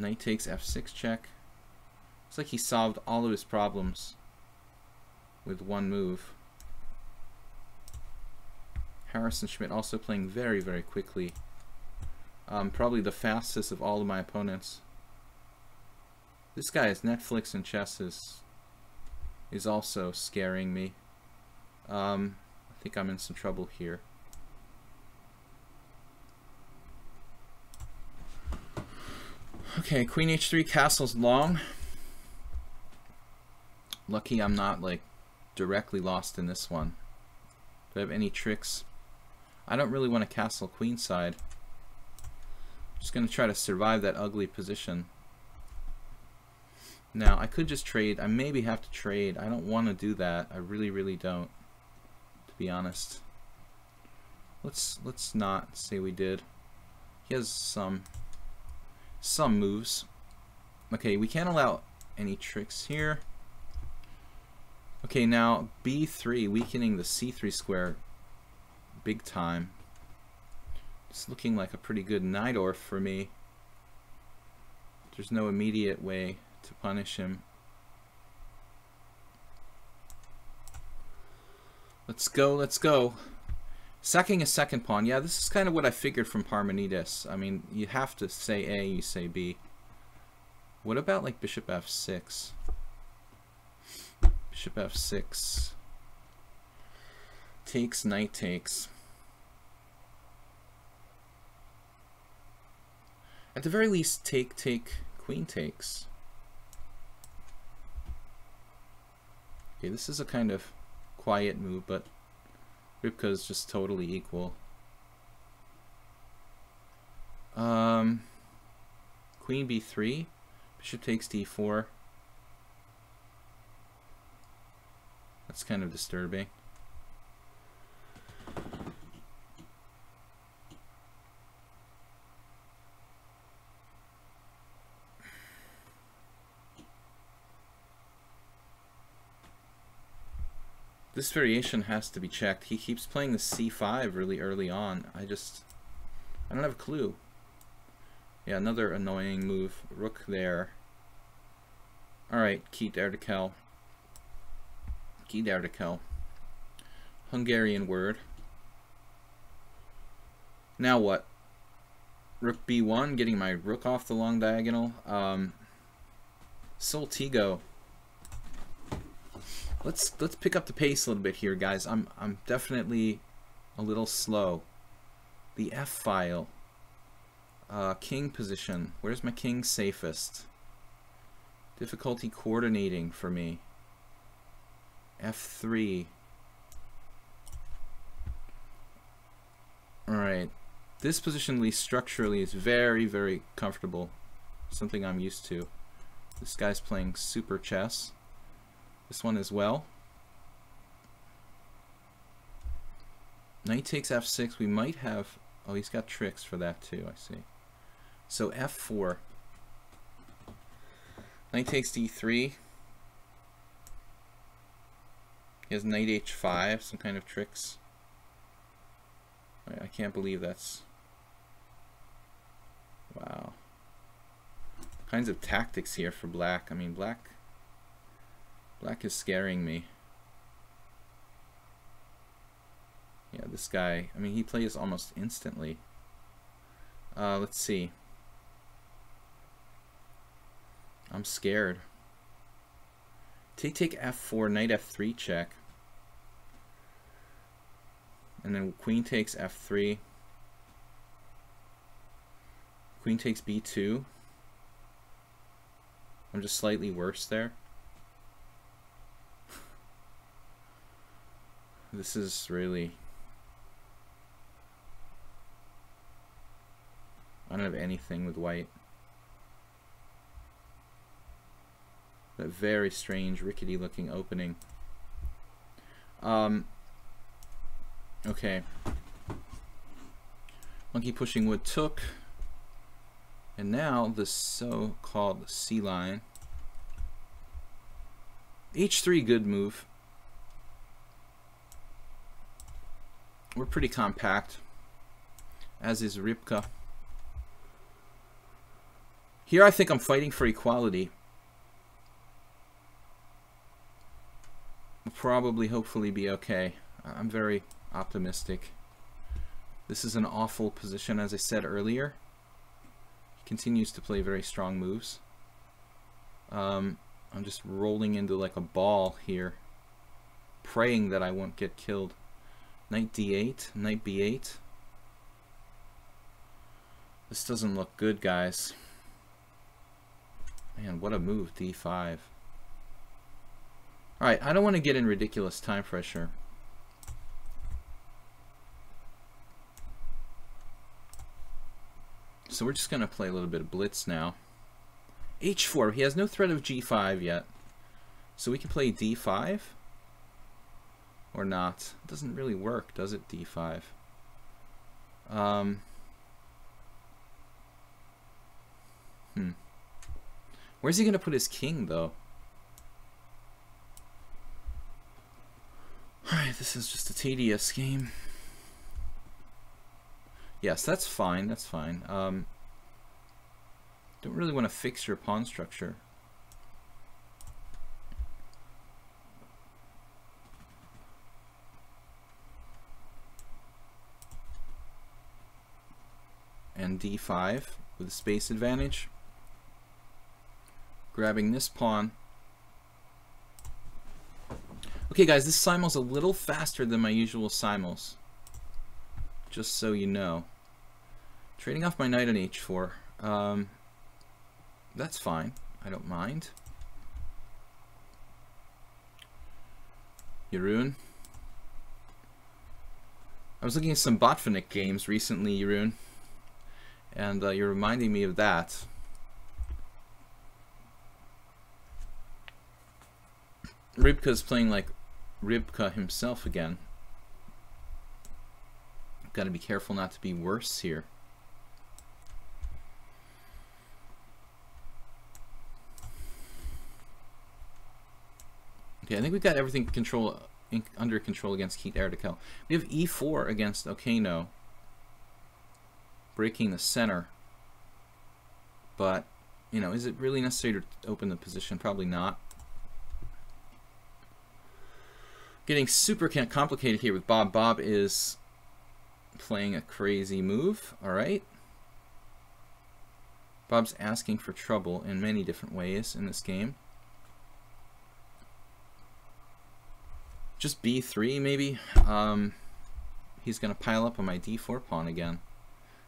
Speaker 1: Knight takes f6 check. Looks like he solved all of his problems with one move. Harrison Schmidt also playing very, very quickly. Probably the fastest of all of my opponents. This guy's Netflix and chess is also scaring me. I think I'm in some trouble here. Okay, Queen h3, castle's long. Lucky I'm not like directly lost in this one. Do I have any tricks? I don't really want to castle queenside. Just gonna try to survive that ugly position. Now I could just trade. I maybe have to trade. I don't want to do that. I really don't, to be honest. Let's not say we did. He has some moves. Okay, we can't allow any tricks here. Okay, now b3, weakening the c3 square big time. It's looking like a pretty good Najdorf for me. There's no immediate way to punish him. Let's go, let's go. Sacking a second pawn. Yeah, this is kind of what I figured from Parmenides. I mean, you have to say A, you say B. What about like bishop f6? Bishop f6. Takes, knight takes. At the very least, take, queen takes. Okay, this is a kind of quiet move, but Rybka is just totally equal. Queen b3, bishop takes d4. That's kind of disturbing. This variation has to be checked. He keeps playing the c5 really early on. I don't have a clue. Yeah, another annoying move. Rook there. Alright, Keet Erdekel. Keet Erdekel. Hungarian word. Now what? Rook b1, getting my rook off the long diagonal. Soltigo. Let's pick up the pace a little bit here, guys. I'm definitely a little slow. The F file. King position. Where's my king safest? Difficulty coordinating for me. F3. Alright. This position, at least structurally, is very, very comfortable. Something I'm used to. This guy's playing super chess. This one as well. Knight takes f6. We might have... Oh, he's got tricks for that too, I see. So f4. Knight takes d3. He has knight h5, some kind of tricks. I can't believe that's... Wow. Kinds of tactics here for black. I mean, black is scaring me. Yeah, this guy, I mean, he plays almost instantly. Let's see. I'm scared. Take f4, knight f3 check. And then queen takes f3. Queen takes b2. I'm just slightly worse there. This is really... I don't have anything with white. That very strange, rickety looking opening. Okay. Monkey pushing wood took. And now the so-called C line. H3, good move. We're pretty compact, as is Rybka. Here I think I'm fighting for equality. We'll probably, hopefully be okay. I'm very optimistic. This is an awful position, as I said earlier. He continues to play very strong moves. I'm just rolling into like a ball here, praying that I won't get killed. Knight d8, knight b8. This doesn't look good, guys. Man, what a move, d5. Alright, I don't want to get in ridiculous time pressure. So we're just going to play a little bit of blitz now. h4, he has no threat of g5 yet. So we can play d5? Or not. It doesn't really work, does it, d5? Where's he going to put his king, though? Alright, this is just a tedious game. Yes, that's fine, that's fine. Don't really want to fix your pawn structure. And d5 with a space advantage. Grabbing this pawn. Okay guys, this simul's a little faster than my usual simuls. Just so you know. Trading off my knight on h4. That's fine. I don't mind. Jeroen. I was looking at some Botvinnik games recently, Jeroen. And you're reminding me of that. Rybka's playing like Rybka himself again. Got to be careful not to be worse here. Okay, I think we've got everything under control against Keith Erdekel. We have e4 against Okeno, breaking the center. But, you know, is it really necessary to open the position? Probably not. Getting super complicated here with Bob. Bob is playing a crazy move. Alright. Bob's asking for trouble in many different ways in this game. Just b3 maybe. He's going to pile up on my d4 pawn again.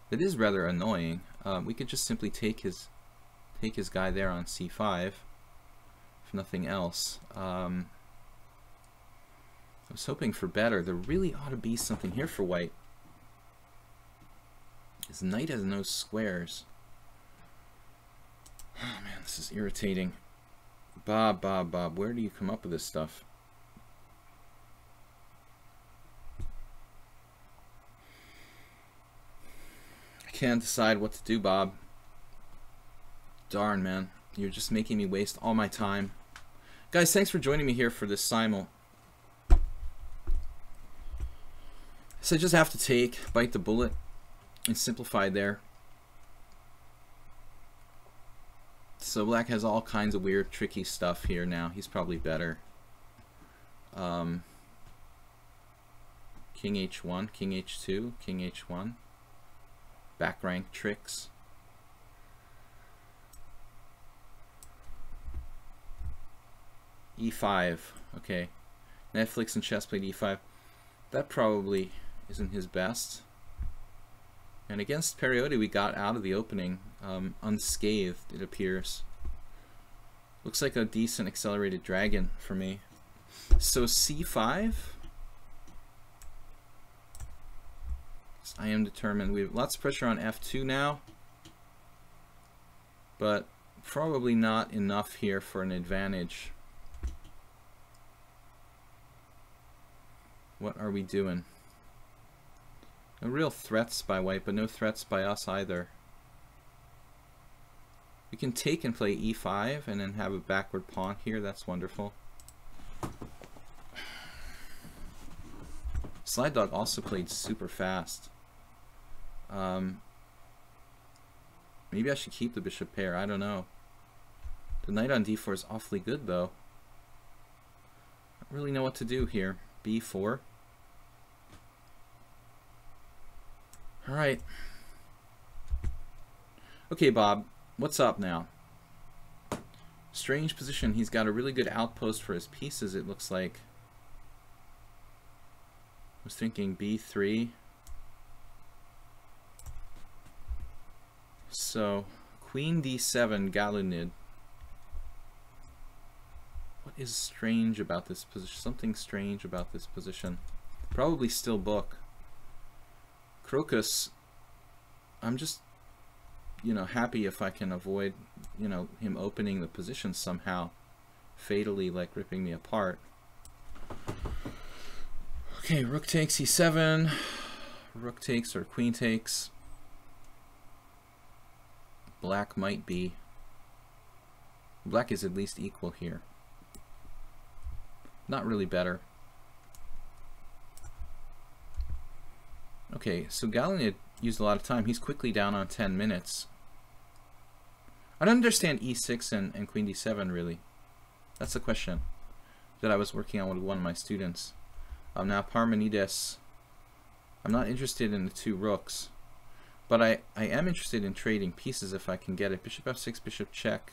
Speaker 1: That is rather annoying. We could just simply take his guy there on c5, if nothing else. I was hoping for better. There really ought to be something here for white. His knight has no squares. Oh man, this is irritating. Bob, where do you come up with this stuff? I can't decide what to do, Bob. Darn, man. You're just making me waste all my time. Guys, thanks for joining me here for this simul. So I just have to bite the bullet, and simplify there. So black has all kinds of weird, tricky stuff here now. He's probably better. King h1, king h2, king h1. Back rank tricks. e5. Okay. Netflix and chess played e5. That probably isn't his best. And against Periotti, we got out of the opening unscathed, it appears. Looks like a decent accelerated dragon for me. So c5. I am determined. We have lots of pressure on f2 now, but probably not enough here for an advantage. What are we doing? No real threats by white, but no threats by us either. We can take and play e5 and then have a backward pawn here. That's wonderful. Slide Dog also played super fast. Maybe I should keep the bishop pair. I don't know. The knight on d4 is awfully good, though. I don't really know what to do here. b4. All right. Okay, Bob. What's up now? Strange position. He's got a really good outpost for his pieces, it looks like. I was thinking b3. So, queen d7, Galunid. What is strange about this position? Something strange about this position. Probably still book. Crocus, I'm just, you know, happy if I can avoid, you know, him opening the position somehow, fatally, like ripping me apart. Okay, rook takes e7, rook takes or queen takes. Black might be. Black is at least equal here. Not really better. Okay, so Galunid used a lot of time. He's quickly down on 10 minutes. I don't understand e6 and queen d7, really. That's the question that I was working on with one of my students. Now Parmenides, I'm not interested in the two rooks, but I am interested in trading pieces if I can get it. Bishop f6, bishop check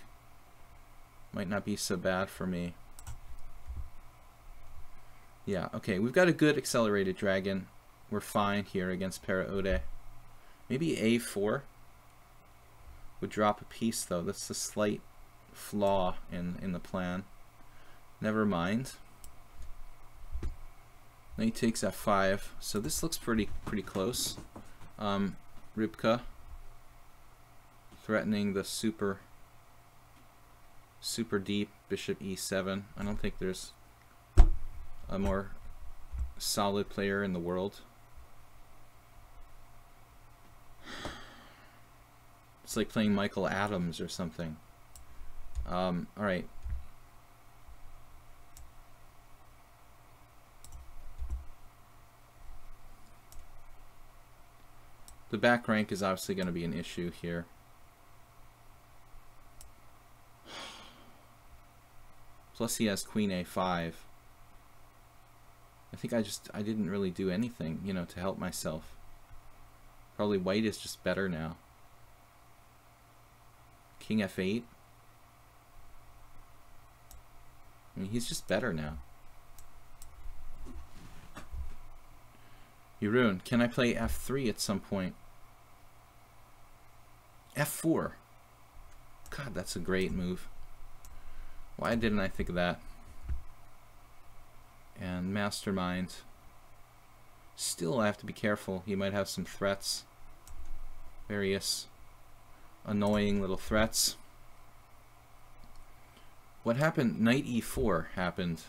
Speaker 1: might not be so bad for me. Yeah, okay, we've got a good accelerated dragon. We're fine here against Para Ode. Maybe a4 would drop a piece, though. That's a slight flaw in the plan. Never mind. Knight takes f5. So this looks pretty close. Rybka threatening the super deep bishop e7. I don't think there's a more solid player in the world. It's like playing Michael Adams or something. All right. The back rank is obviously going to be an issue here. Plus he has queen a5. I think I didn't really do anything, you know, to help myself. Probably white is just better now. King f8. I mean, he's just better now. Jeroen, can I play f3 at some point? f4. God, that's a great move. Why didn't I think of that? And mastermind. Still, I have to be careful. He might have some threats. Various annoying little threats. What happened? Knight e4 happened.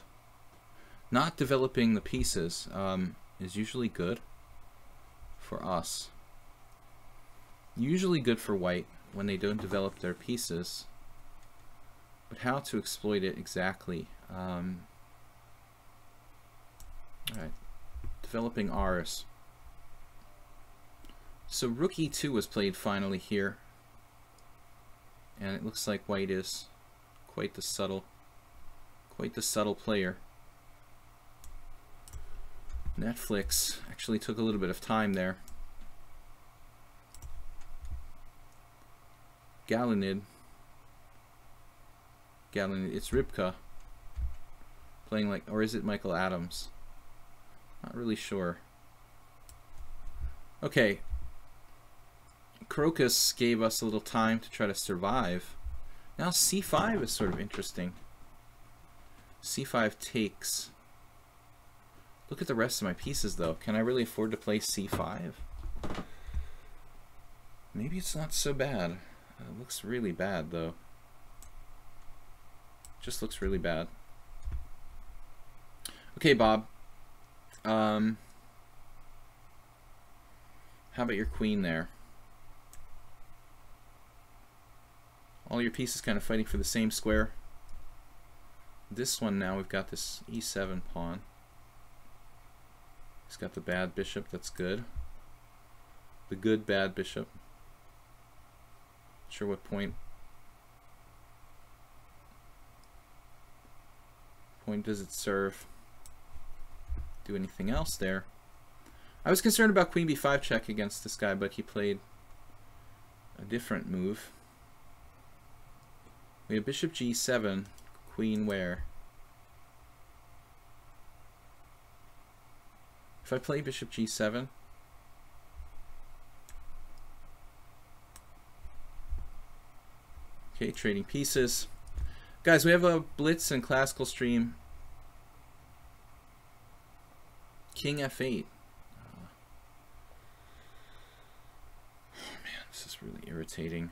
Speaker 1: Not developing the pieces is usually good for us. Usually good for white when they don't develop their pieces. But how to exploit it exactly? Alright. Developing ours. So rook e2 was played finally here. And it looks like white is quite the subtle player. Netflix actually took a little bit of time there. Galunid, it's Rybka playing like, or is it Michael Adams? Not really sure. Okay. Crocus gave us a little time to try to survive. Now c5 is sort of interesting. c5 takes. Look at the rest of my pieces, though. Can I really afford to play c5? Maybe it's not so bad. It looks really bad, though. Just looks really bad. Okay, Bob. How about your queen there? All your pieces kind of fighting for the same square. This one now, we've got this e7 pawn. He's got the bad bishop, that's good. The good bad bishop. Sure what point does it serve? Do anything else there? I was concerned about queen b5 check against this guy, but he played a different move. We have bishop g7, queen where? If I play bishop g7, okay, trading pieces. Guys, we have a blitz and classical stream. King f8. Oh man, this is really irritating.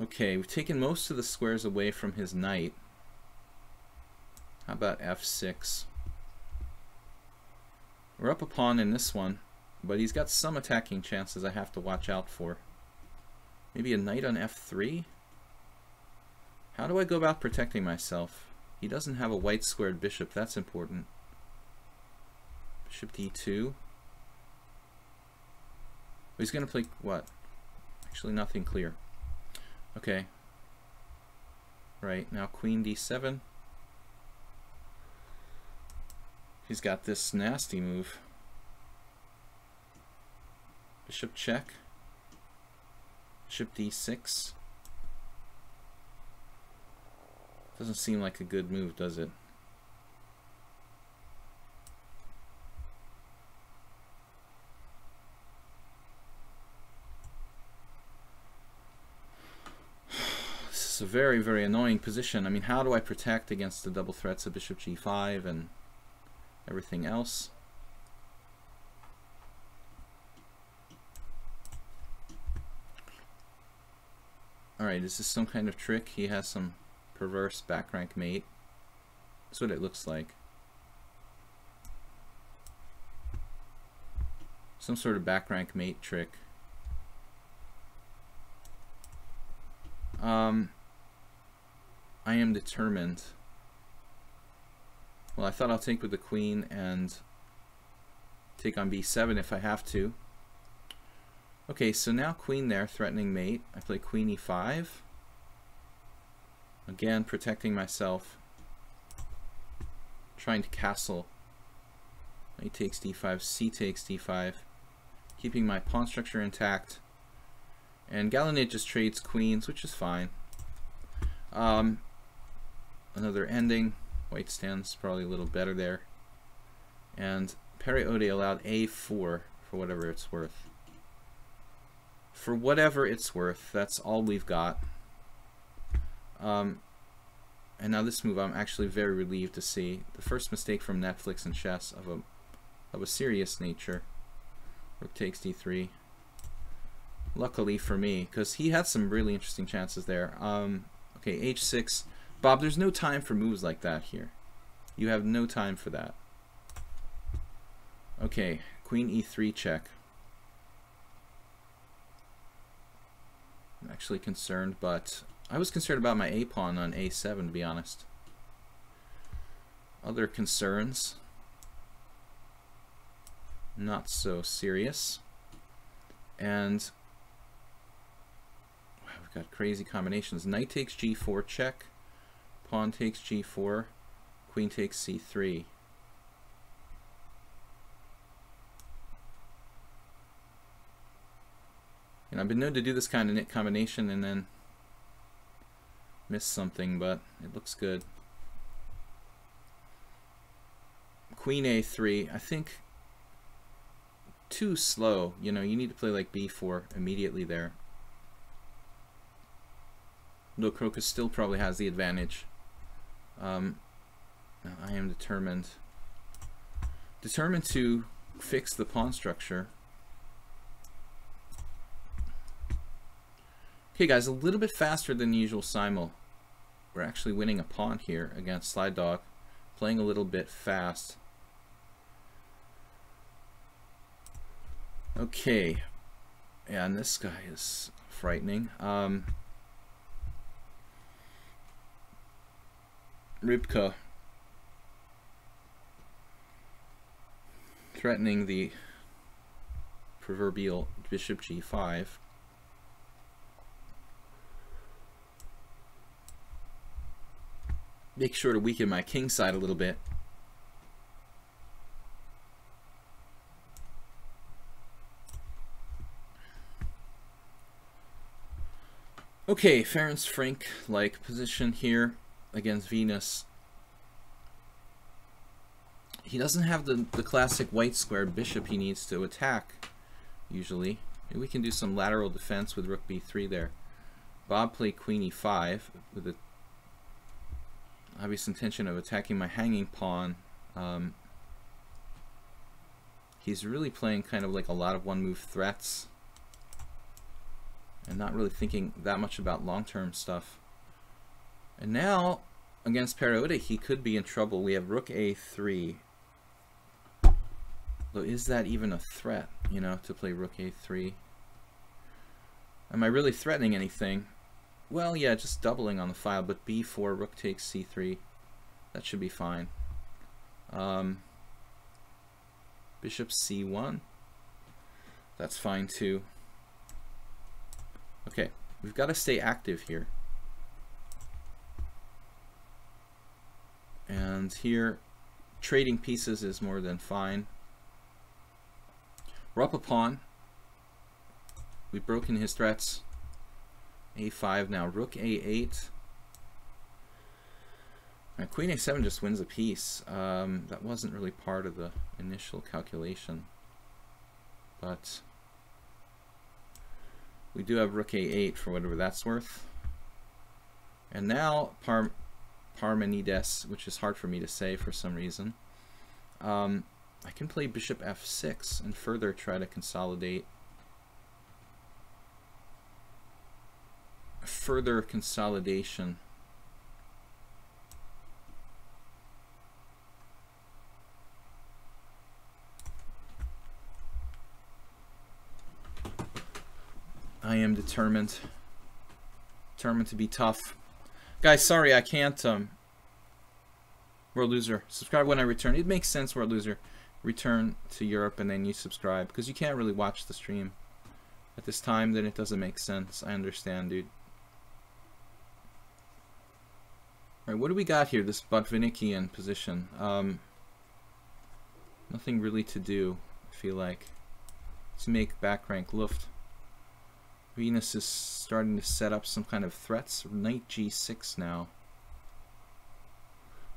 Speaker 1: Okay, we've taken most of the squares away from his knight. How about f6? We're up a pawn in this one, but he's got some attacking chances I have to watch out for. Maybe a knight on f3? How do I go about protecting myself? He doesn't have a white squared bishop, that's important. Bishop d2. He's going to play what? Actually, nothing clear. Okay. Right, now queen d7. He's got this nasty move. Bishop check. Bishop d6. Doesn't seem like a good move, does it? This is a very, very annoying position. I mean, how do I protect against the double threats of bishop g5 and everything else? Alright, is this some kind of trick? He has some perverse back rank mate. That's what it looks like. Some sort of back rank mate trick. I am determined. Well, I thought I'll take with the queen and take on b7 if I have to. Okay, so now queen there, threatening mate. I play queen e5. Again, protecting myself. Trying to castle. Knight takes d5, c takes d5. Keeping my pawn structure intact. And Galinid just trades queens, which is fine. Another ending. White stands probably a little better there. And Pere Ode allowed a4 for whatever it's worth. For whatever it's worth, that's all we've got. And now this move I'm actually very relieved to see. The first mistake from Netflix and chess of a serious nature. Rook takes d3. Luckily for me, because he had some really interesting chances there. Okay, h6. Bob, there's no time for moves like that here. You have no time for that. Okay, queen e3 check. I'm actually concerned, but I was concerned about my a-pawn on a7, to be honest. Other concerns, not so serious. And wow, we've got crazy combinations. Knight takes g4 check, pawn takes g4, queen takes c3. And I've been known to do this kind of combination and then miss something, but it looks good. Queen a3, I think too slow. You know, you need to play like b4 immediately there. Though Crocus still probably has the advantage. I am determined to fix the pawn structure. Okay guys, a little bit faster than the usual simul. We're actually winning a pawn here against Slide Dog, playing a little bit fast. Okay, yeah, and this guy is frightening. Rybka threatening the proverbial bishop g5. Make sure to weaken my king side a little bit. Okay, Ferenc Frank-like position here against Venus. He doesn't have the classic white squared bishop he needs to attack, usually. Maybe we can do some lateral defense with rook b3 there. Bob played queen e5 with the obvious intention of attacking my hanging pawn. He's really playing kind of like a lot of one-move threats and not really thinking that much about long-term stuff. And now, against Perotta, he could be in trouble. We have rook a3. Though, is that even a threat, you know, to play rook a3? Am I really threatening anything? Well, yeah, just doubling on the file, but b4, rook takes c3. That should be fine. Bishop c1. That's fine too. Okay, we've got to stay active here. And here, trading pieces is more than fine. We're up a pawn. We've broken his threats. a5 now, rook a8. And queen a7 just wins a piece. That wasn't really part of the initial calculation. But we do have rook a8 for whatever that's worth. And now Parmenides, which is hard for me to say for some reason. I can play bishop f6 and further try to consolidate. Further consolidation. I am determined to be tough. Guys, sorry I can't World Loser, subscribe when I return. It makes sense, World Loser. Return to Europe and then you subscribe, because you can't really watch the stream at this time. Then it doesn't make sense. I understand, dude. Alright, what do we got here? This Botvinikian position. Nothing really to do, I feel like. Let's make back rank Luft. Venus is starting to set up some kind of threats. Knight g6 now.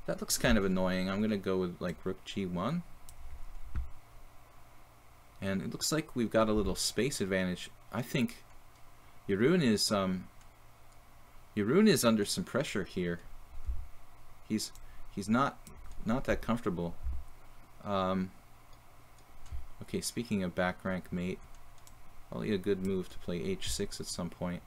Speaker 1: That looks kind of annoying. I'm going to go with like rook g1. And it looks like we've got a little space advantage. I think Jeroen is under some pressure here. He's not that comfortable. Okay, speaking of back rank mate, probably a good move to play h6 at some point.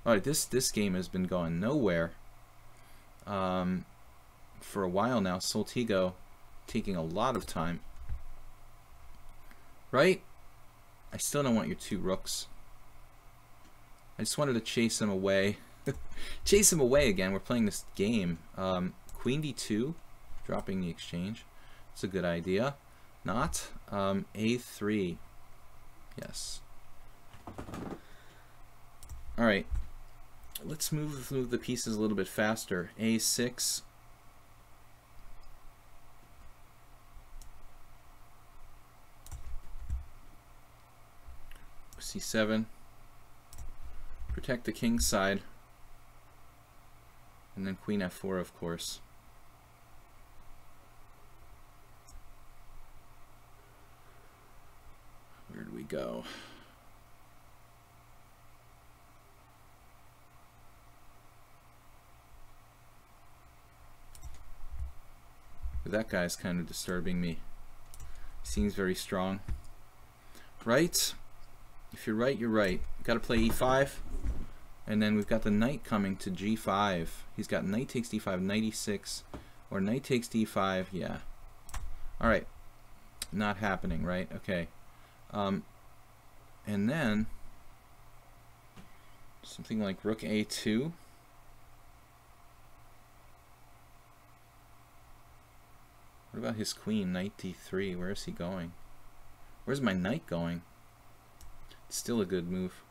Speaker 1: Alright, this game has been going nowhere for a while now. Soltigo taking a lot of time. Right? I still don't want your two rooks. I just wanted to chase him away. Chase him away again. We're playing this game. Queen d2, dropping the exchange. It's a good idea. Not. A3. Yes. Alright. Let's move the pieces a little bit faster. A6. C7. Protect the king side. And then queen f4, of course. Where do we go? That guy's kind of disturbing me. Seems very strong. Right? If you're right, you're right. Got to play e5. And then we've got the knight coming to g5. He's got knight takes d5, knight e6, or knight takes d5. Yeah. Alright. Not happening, right? Okay. And then Something like rook a2. What about his queen, knight d3? Where is he going? Where's my knight going? It's still a good move.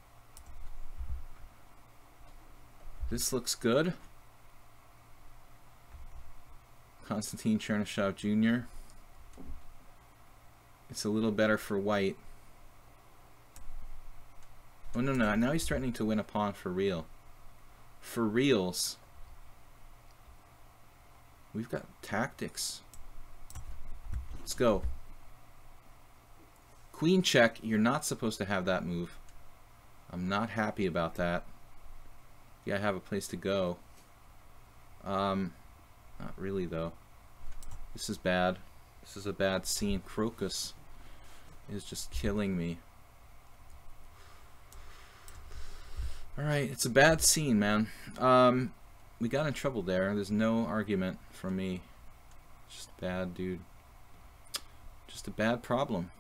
Speaker 1: This looks good. Konstantin Chernyshov Jr. It's a little better for white. Oh no, now he's threatening to win a pawn for real. For reals. We've got tactics. Let's go. Queen check. You're not supposed to have that move. I'm not happy about that. Yeah, I have a place to go. Not really though. This is bad. This is a bad scene. Crocus is just killing me. Alright, it's a bad scene, man. We got in trouble there. There's no argument from me. It's just bad, dude. Just a bad problem.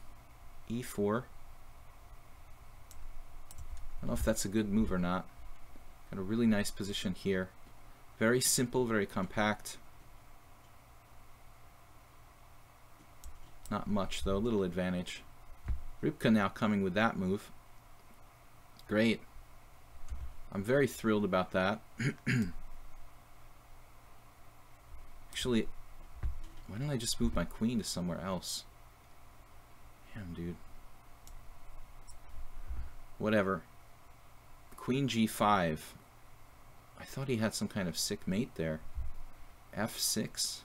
Speaker 1: E4. I don't know if that's a good move or not. Got a really nice position here. Very simple, very compact. Not much though, little advantage. Rybka now coming with that move. Great. I'm very thrilled about that. Actually, why don't I just move my queen to somewhere else? Damn, dude. Whatever. Queen g5. I thought he had some kind of sick mate there. f6.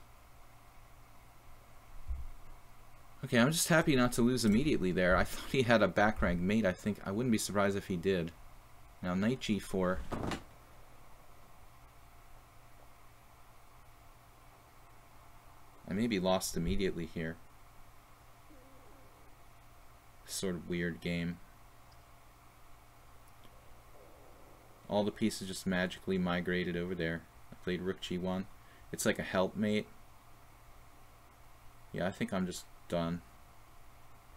Speaker 1: Okay, I'm just happy not to lose immediately there. I thought he had a back rank mate. I wouldn't be surprised if he did. Now knight g4. I may be lost immediately here. Sort of weird game. All the pieces just magically migrated over there. I played rook g1. It's like a helpmate. Yeah, I think I'm just done.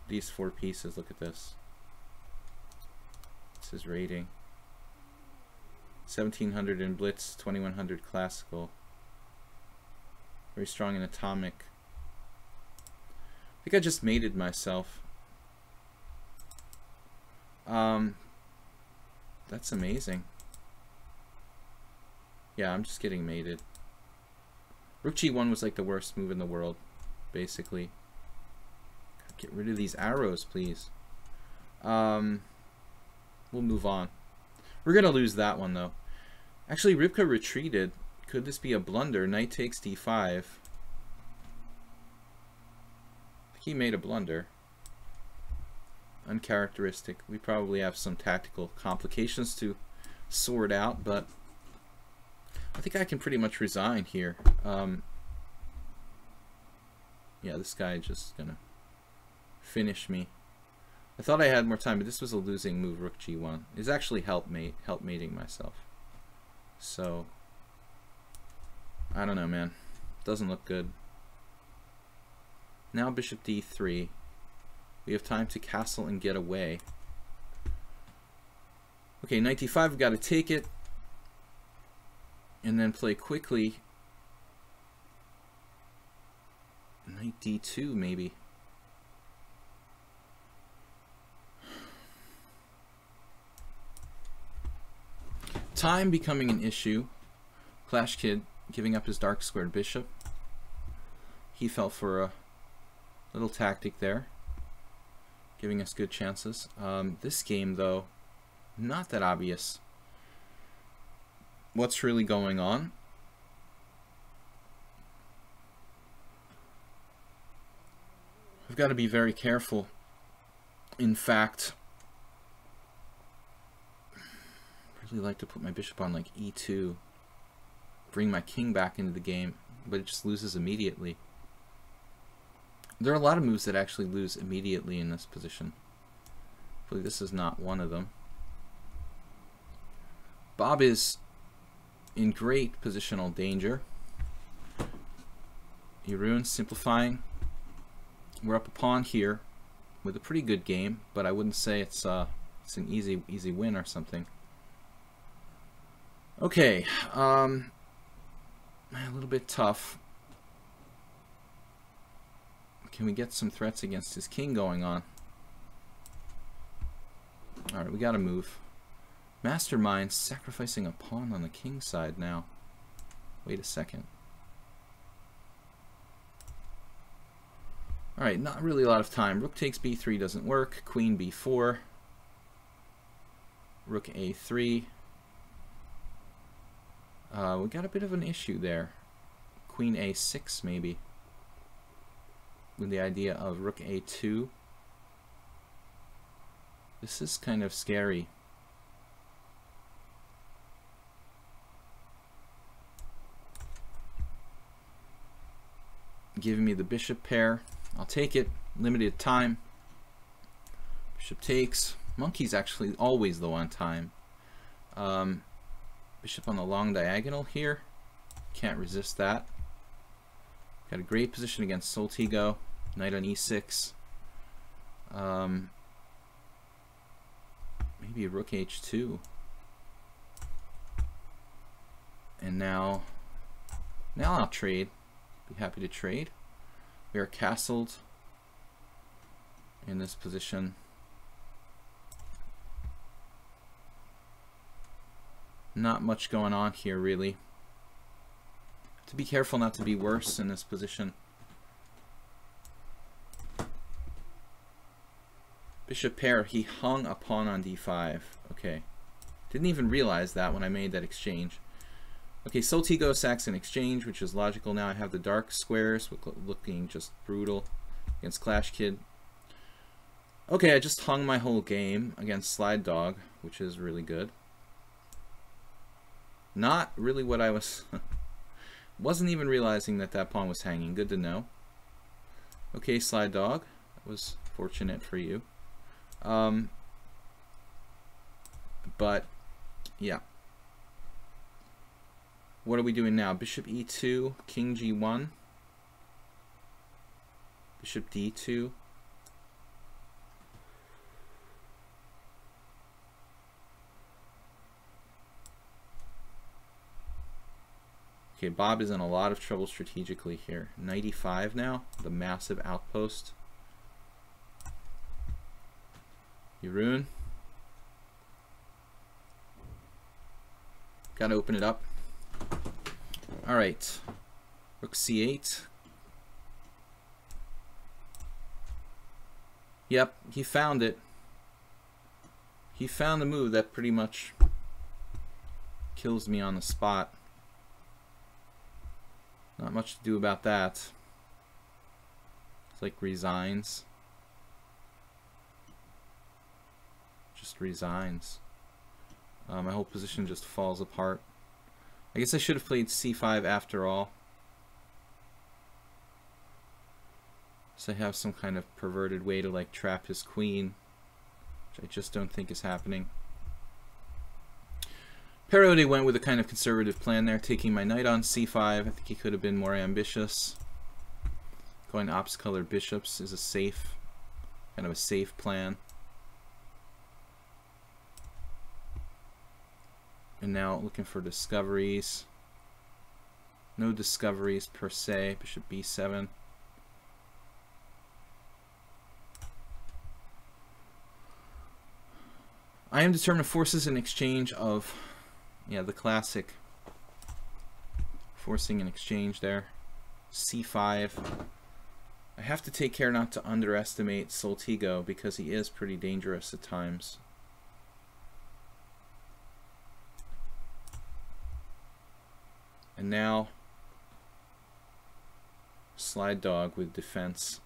Speaker 1: These 4 pieces, look at this. It's his rating. 1700 in Blitz, 2100 Classical. Very strong in Atomic. I think I just mated myself. That's amazing. Yeah, I'm just getting mated. Rook g1 was like the worst move in the world, basically. Get rid of these arrows, please. We'll move on. We're gonna lose that one though. Actually, Rybka retreated. Could this be a blunder? Knight takes d5. I think he made a blunder. Uncharacteristic. We probably have some tactical complications to sort out, but I think I can pretty much resign here. Yeah, this guy just gonna finish me. I thought I had more time, but this was a losing move, rook g1. It's actually helpmating myself. So, I don't know, man. Doesn't look good. Now bishop d3. We have time to castle and get away. Okay, knight d5, we've got to take it. And then play quickly. Knight d2, maybe. Time becoming an issue. Clash Kid giving up his dark squared bishop. He fell for a little tactic there, giving us good chances. This game, though, not that obvious what's really going on. I've got to be very careful. In fact, I'd really like to put my bishop on like e2, bring my king back into the game, but it just loses immediately. There are a lot of moves that actually lose immediately in this position. Hopefully this is not one of them. Bob is in great positional danger. He ruins simplifying. We're up a pawn here with a pretty good game, but I wouldn't say it's an easy win or something. Okay, a little bit tough. Can we get some threats against his king going on? Alright, we gotta move. Mastermind sacrificing a pawn on the king side now. Wait a second. Alright, not really a lot of time. Rook takes b3 doesn't work. Queen b4. Rook a3. We got a bit of an issue there. Queen a6 maybe. With the idea of rook a2. This is kind of scary. Giving me the bishop pair. I'll take it. Limited time. Bishop takes. Monkey's actually always low on time. Bishop on the long diagonal here. Can't resist that. Got a great position against Soltigo. Knight on e6. Maybe rook h2. And now I'll trade. Be happy to trade. We are castled in this position. Not much going on here really. Have to be careful not to be worse in this position. Bishop pair, he hung a pawn on d5. Okay. Didn't even realize that when I made that exchange. Okay, Soltigo sacks an exchange, which is logical now. I have the dark squares looking just brutal against Clash Kid. Okay, I just hung my whole game against Slide Dog, which is really good. Not really what I was... wasn't even realizing that that pawn was hanging. Good to know. Okay, Slide Dog. That was fortunate for you. But, yeah. What are we doing now? Bishop e2, king g1, bishop d2. Okay, Bob is in a lot of trouble strategically here. Knight e5 now, the massive outpost. Yeroon. Gotta open it up. Alright. Rook c8. Yep, he found it. He found the move that pretty much kills me on the spot. Not much to do about that. It's like resigns. Just resigns. My whole position just falls apart. I guess I should have played c5 after all. So I have some kind of perverted way to like trap his queen, which I just don't think is happening. Perode went with a kind of conservative plan there, taking my knight on c5. I think he could have been more ambitious. Going opposite colored bishops is a safe, kind of a safe plan. And now looking for discoveries. No discoveries per se. Bishop b7. I am determined forces an exchange of, yeah, the classic forcing an exchange there. c5. I have to take care not to underestimate Soltigo because he is pretty dangerous at times. And now, Slide Dog with defense.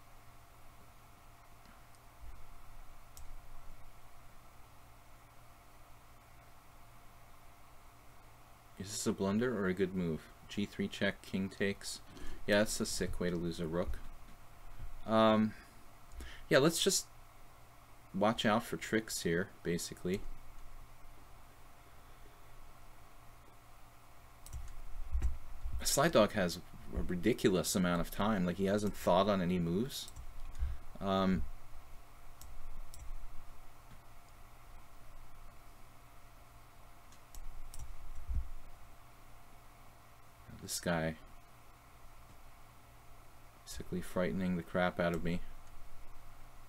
Speaker 1: Is this a blunder or a good move? G3 check, king takes. Yeah, that's a sick way to lose a rook. Yeah, let's just watch out for tricks here, basically. Slide Dog has a ridiculous amount of time. Like, he hasn't thought on any moves. This guy basically frightening the crap out of me.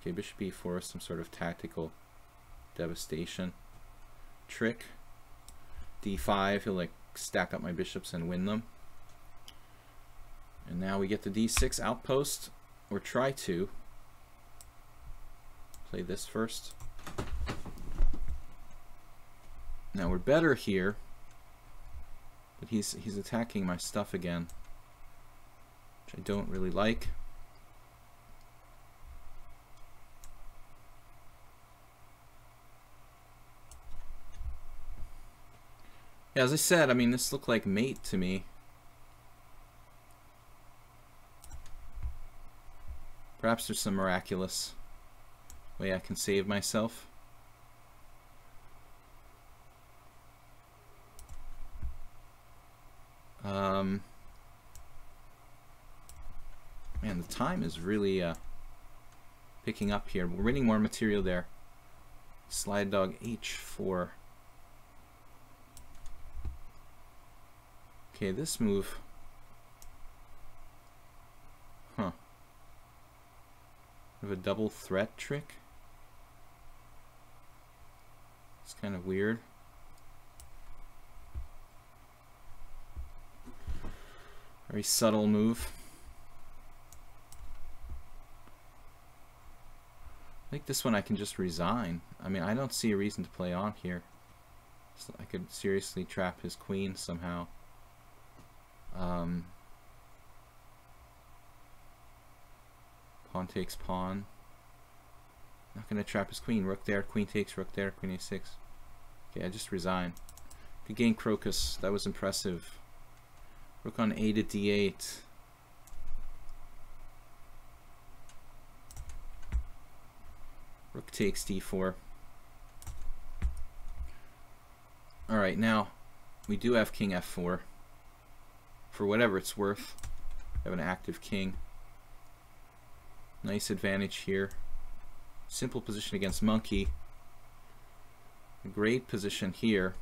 Speaker 1: Okay, bishop e4, some sort of tactical devastation. Trick. d5, he'll like stack up my bishops and win them. And now we get the d6 outpost, or try to. Play this first. Now we're better here, but he's attacking my stuff again, which I don't really like. Yeah, as I said, I mean, this looked like mate to me. Perhaps there's some miraculous way I can save myself. Man, the time is really picking up here. We're winning more material there. Slide dog h4. Okay, this move. Huh. We have a double threat trick. It's kind of weird. Very subtle move. I think this one I can just resign. I mean, I don't see a reason to play on here. So I could seriously trap his queen somehow. Pawn takes pawn. Not going to trap his queen. Rook there, queen takes, rook there, queen a6. Okay, I just resign. Good game, Crocus. That was impressive. Rook on a to d8. Rook takes d4. Alright, now we do have king f4. For whatever it's worth, I have an active king. Nice advantage here. Simple position against monkey. A great position here.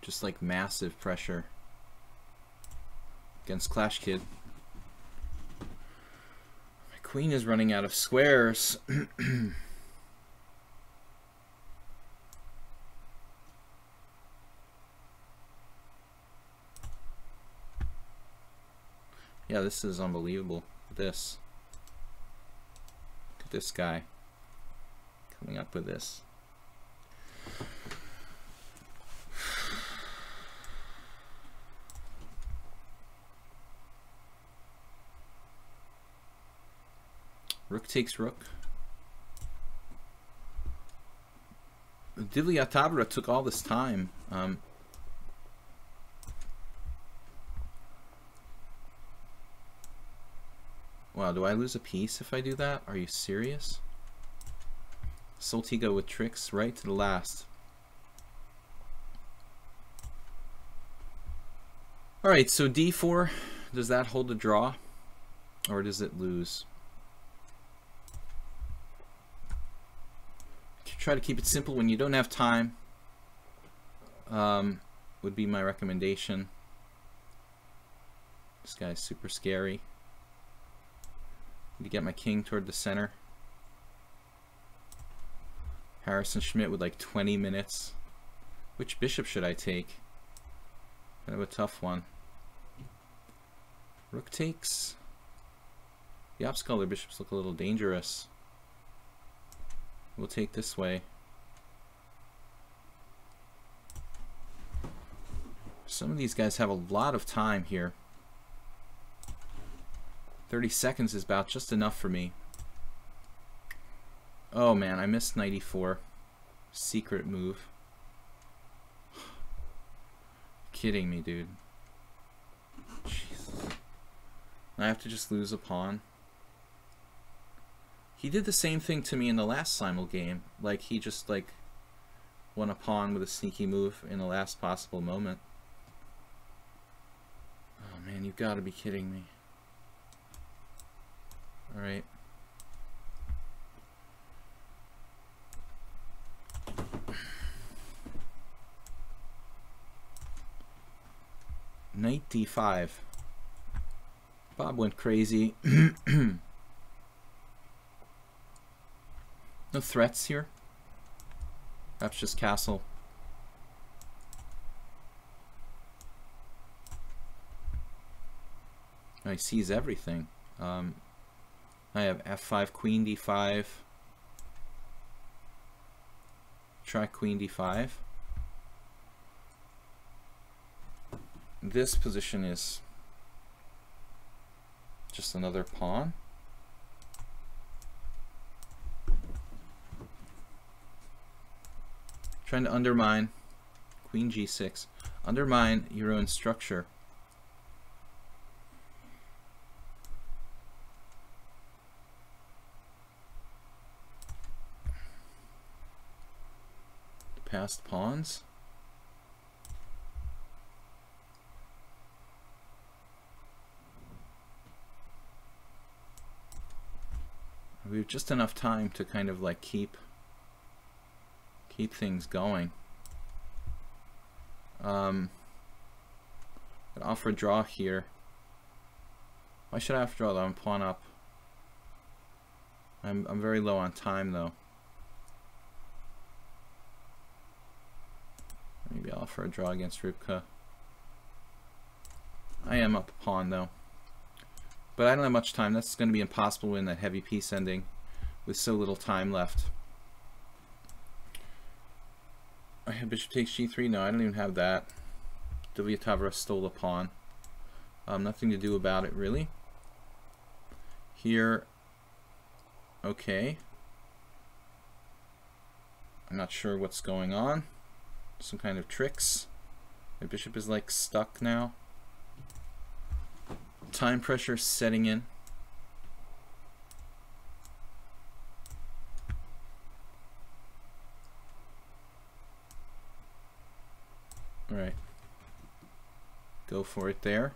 Speaker 1: Just like massive pressure against Clash Kid. My queen is running out of squares. Yeah, this is unbelievable. This. Look at this guy coming up with this. Rook takes rook. Divyatabra took all this time. Wow, do I lose a piece if I do that? Are you serious? Soltigo with tricks right to the last. Alright, so d4, does that hold a draw? Or does it lose? Try to keep it simple when you don't have time. Would be my recommendation. This guy's super scary. Need to get my king toward the center. Harrison Schmidt with like 20 minutes. Which bishop should I take? Kind of a tough one. Rook takes. The opposite color bishops look a little dangerous. We'll take this way. Some of these guys have a lot of time here. 30 seconds is about just enough for me. Oh man, I missed knight e4. Secret move. Kidding me, dude. Jesus. I have to just lose a pawn. He did the same thing to me in the last simul game. Like, he just, like, won a pawn with a sneaky move in the last possible moment. Oh, man, you've got to be kidding me. Alright. Knight d5. Bob went crazy. No threats here. Perhaps just castle. Oh, he sees everything. I have f5, queen d5. Try queen d5. This position is just another pawn. Trying to undermine queen g6. Undermine your own structure. Passed pawns. We have just enough time to kind of like keep things going. I'd offer a draw here. Why should I offer a draw though? I'm pawn up. I'm very low on time though. Maybe I'll offer a draw against Rybka. I am up a pawn though. But I don't have much time. That's going to be impossible in that heavy piece ending with so little time left. I have bishop takes g3. No, I don't even have that. Vyacheslav stole a pawn. Nothing to do about it really. Here, okay. I'm not sure what's going on. Some kind of tricks. My bishop is like stuck now. Time pressure setting in. All right. Go for it there.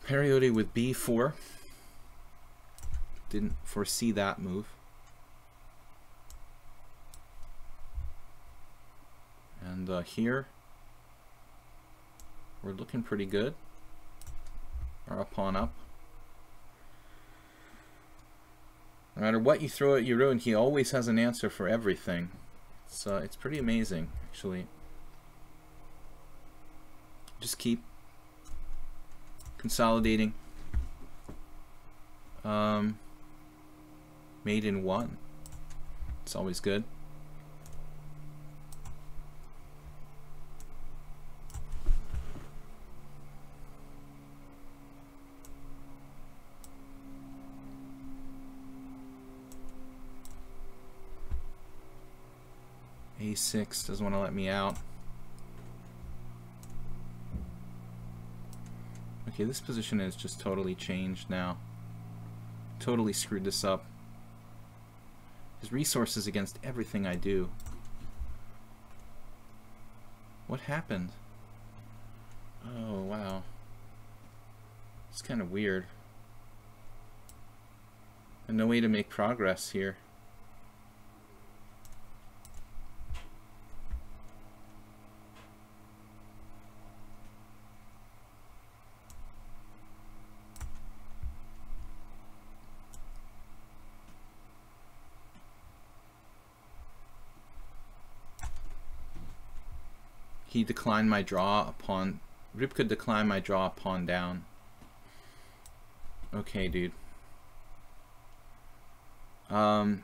Speaker 1: Peyote with b4. Didn't foresee that move. And here we're looking pretty good. Or a pawn up. No matter what you throw at Jeroen, he always has an answer for everything. It's pretty amazing, actually. Just keep consolidating. Made in one. It's always good. A6 doesn't want to let me out. Okay, this position is just totally changed now. Totally screwed this up. His resources against everything I do. What happened? Oh, wow. It's kind of weird. And no way to make progress here. He declined my draw upon... Rybka declined my draw pawn down. Okay, dude. Alright,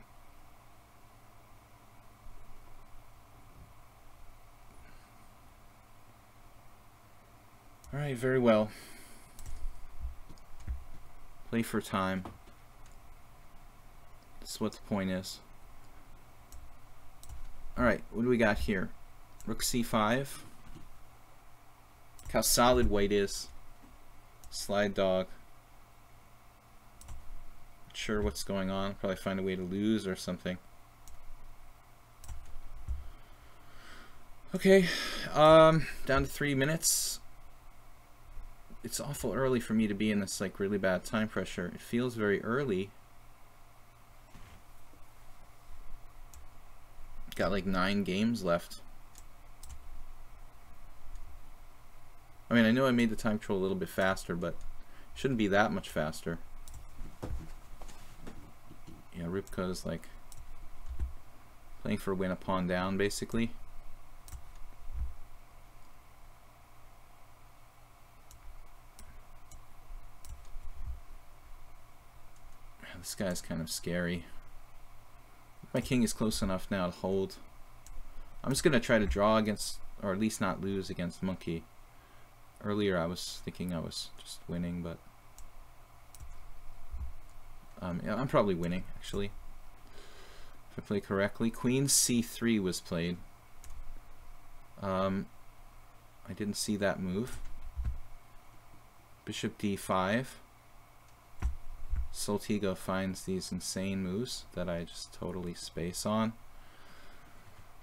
Speaker 1: very well. Play for time. That's what the point is. Alright, what do we got here? Rook c5. Look how solid white is. Slide dog. Not sure what's going on. Probably find a way to lose or something. Okay, down to 3 minutes. it's awful early for me to be in this like really bad time pressure. It feels very early. Got like 9 games left. I mean, I know I made the time control a little bit faster, but it shouldn't be that much faster. Yeah, Rybka's like playing for a win a pawn down, basically. This guy's kind of scary. My king is close enough now to hold. I'm just going to try to draw against, or at least not lose against monkey. Earlier I was thinking I was just winning, but yeah, I'm probably winning, actually. If I play correctly. Queen c3 was played. I didn't see that move. Bishop d5. Soltigo finds these insane moves that I just totally space on.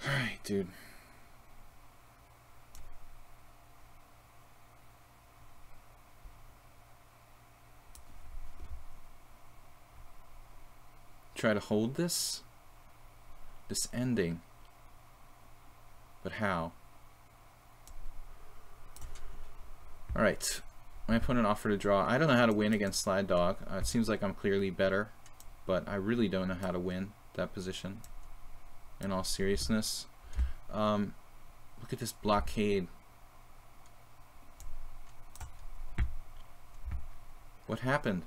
Speaker 1: Alright, dude. Try to hold this ending. But how? Alright. My opponent offered a draw. I don't know how to win against Slide Dog. It seems like I'm clearly better, but I really don't know how to win that position, in all seriousness. Look at this blockade. What happened?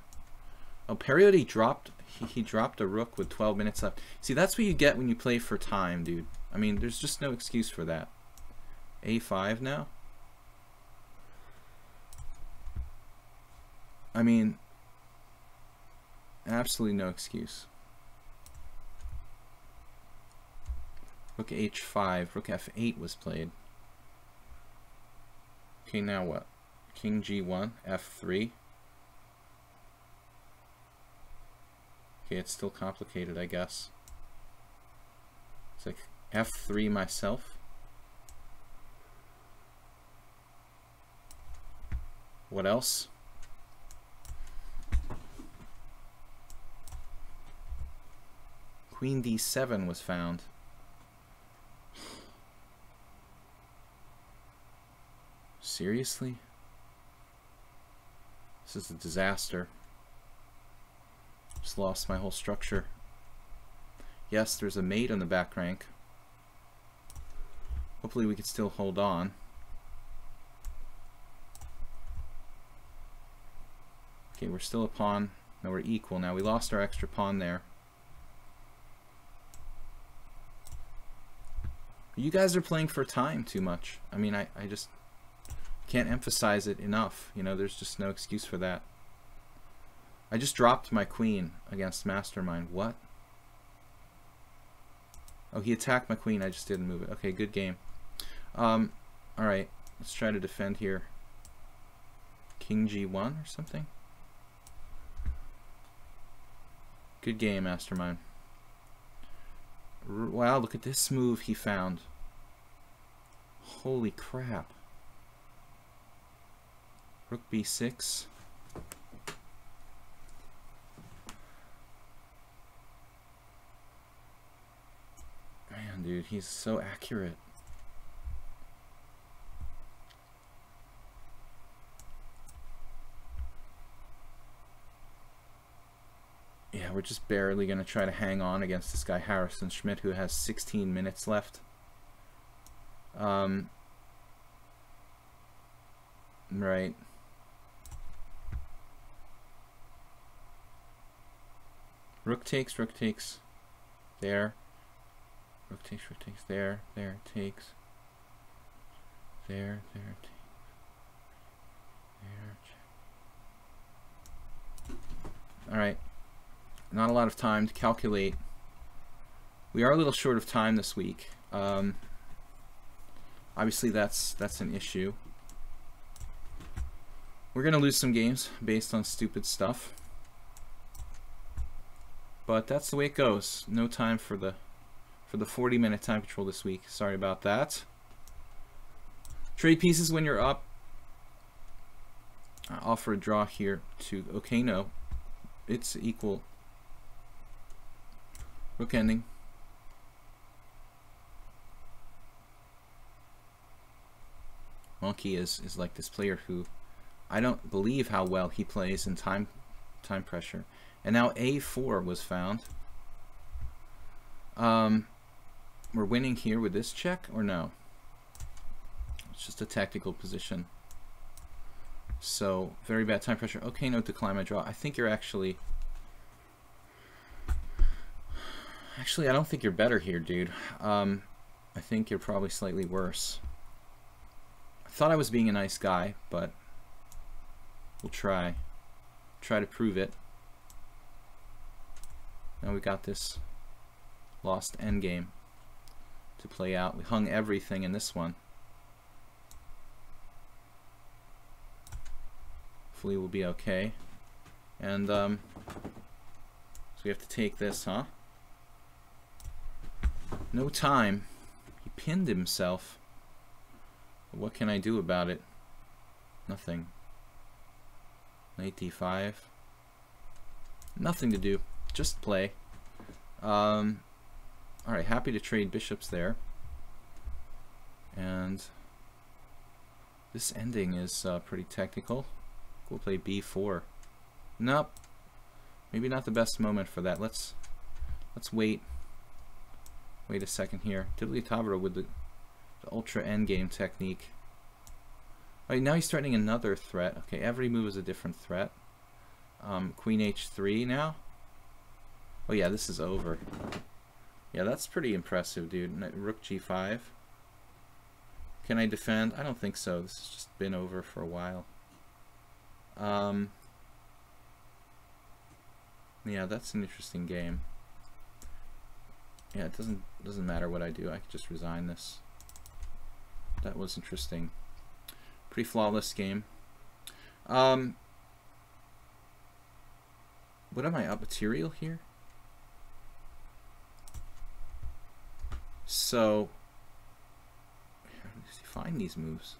Speaker 1: Oh, Perotti dropped. He dropped a rook with 12 minutes left. See, that's what you get when you play for time, dude. I mean, there's just no excuse for that. A5 now? I mean, absolutely no excuse. Rook h5, rook f8 was played. Okay, now what? King g1, f3. Okay, it's still complicated, I guess. It's like f3 myself. What else? Queen d7 was found. Seriously? This is a disaster. Just lost my whole structure. Yes, there's a mate on the back rank. Hopefully we can still hold on. Okay, we're still a pawn. No, we're equal now. We lost our extra pawn there. You guys are playing for time too much. I mean, I just can't emphasize it enough. You know, there's just no excuse for that. I just dropped my queen against Mastermind. What? Oh, he attacked my queen. I just didn't move it. Okay, good game. Alright, let's try to defend here. King g1 or something? Good game, Mastermind. Wow, look at this move he found. Holy crap. Rook b6. Man, dude, he's so accurate. Yeah, we're just barely going to try to hang on against this guy Harrison Schmidt, who has 16 minutes left. Right. Rook takes there. Rook takes there, takes. There, takes. There. Alright. Not a lot of time to calculate. We are a little short of time this week. Obviously that's an issue. We're gonna lose some games based on stupid stuff. But that's the way it goes. No time for the 40-minute time control this week. Sorry about that. Trade pieces when you're up. I offer a draw here to, okay, no, it's equal. Rook ending. Monkey is like this player who I don't believe how well he plays in time pressure. And now A4 was found. We're winning here with this check or no? It's just a tactical position. So very bad time pressure. Okay, no, decline my draw. I think you're actually I don't think you're better here, dude. I think you're probably slightly worse. I thought I was being a nice guy, but we'll try to prove it. Now we got this lost endgame to play out. We hung everything in this one. Hopefully we'll be okay. And so we have to take this, huh? No time. He pinned himself. What can I do about it? Nothing. Knight d5. Nothing to do. Just play. Alright, happy to trade bishops there. And this ending is pretty technical. We'll play b4. Nope. Maybe not the best moment for that. Let's wait. Wait a second here. Diddly Tavra with the ultra endgame technique. Alright, now he's threatening another threat. Okay, every move is a different threat. Queen h3 now. Oh yeah, this is over. Yeah, that's pretty impressive, dude. Rook g5. Can I defend? I don't think so. This has just been over for a while. Yeah, that's an interesting game. Yeah, it doesn't matter what I do. I can just resign this. That was interesting. Pretty flawless game. What am I up material here? So how does he find these moves?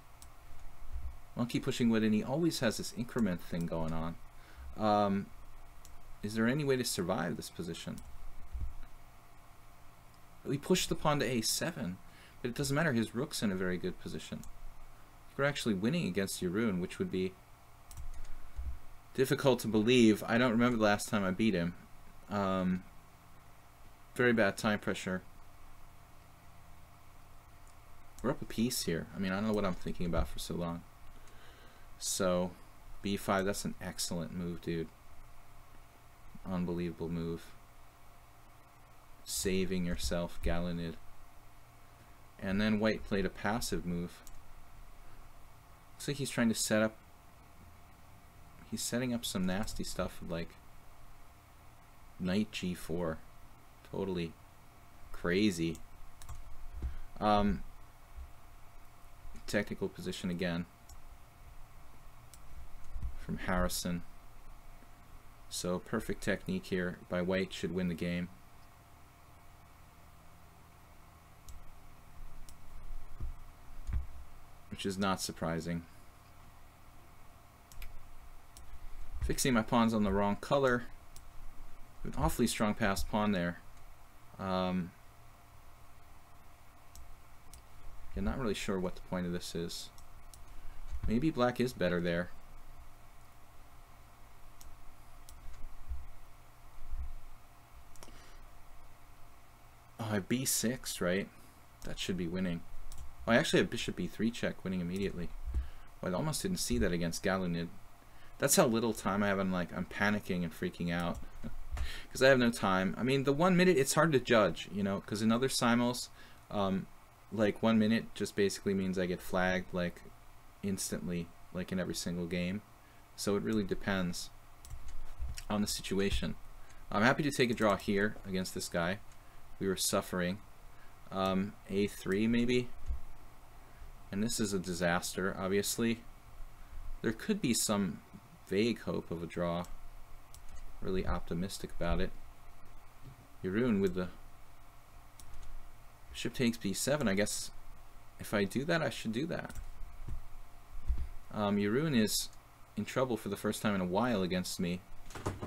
Speaker 1: Monkey pushing wood, and he always has this increment thing going on. Is there any way to survive this position? We pushed the pawn to a7, but it doesn't matter. His rook's in a very good position. We're actually winning against Jeroen, which would be difficult to believe. I don't remember the last time I beat him. Very bad time pressure. We're up a piece here. I mean, I don't know what I'm thinking about for so long. So, b5, that's an excellent move, dude. Unbelievable move. Saving yourself, Galanid. And then white played a passive move. Looks like he's trying to set up... He's setting up some nasty stuff like knight g4. Totally crazy. Technical position again from Harrison. So perfect technique here by white should win the game. Which is not surprising. Fixing my pawns on the wrong color. An awfully strong passed pawn there. Yeah, not really sure what the point of this is. Maybe black is better there. Oh, I have b6, right? That should be winning. Oh, I actually have bishop b3 check winning immediately. Well, I almost didn't see that against Galanid. That's how little time I have. I'm panicking and freaking out because I have no time. I mean, the 1 minute, it's hard to judge, you know, because in other simuls, like 1 minute just basically means I get flagged like instantly, like in every single game. So it really depends on the situation. I'm happy to take a draw here against this guy. We were suffering. A3 maybe. And this is a disaster, obviously. There could be some vague hope of a draw. Really optimistic about it. Jeroen with the bishop takes b7. I guess if I do that, I should do that. Jeroen is in trouble for the first time in a while against me.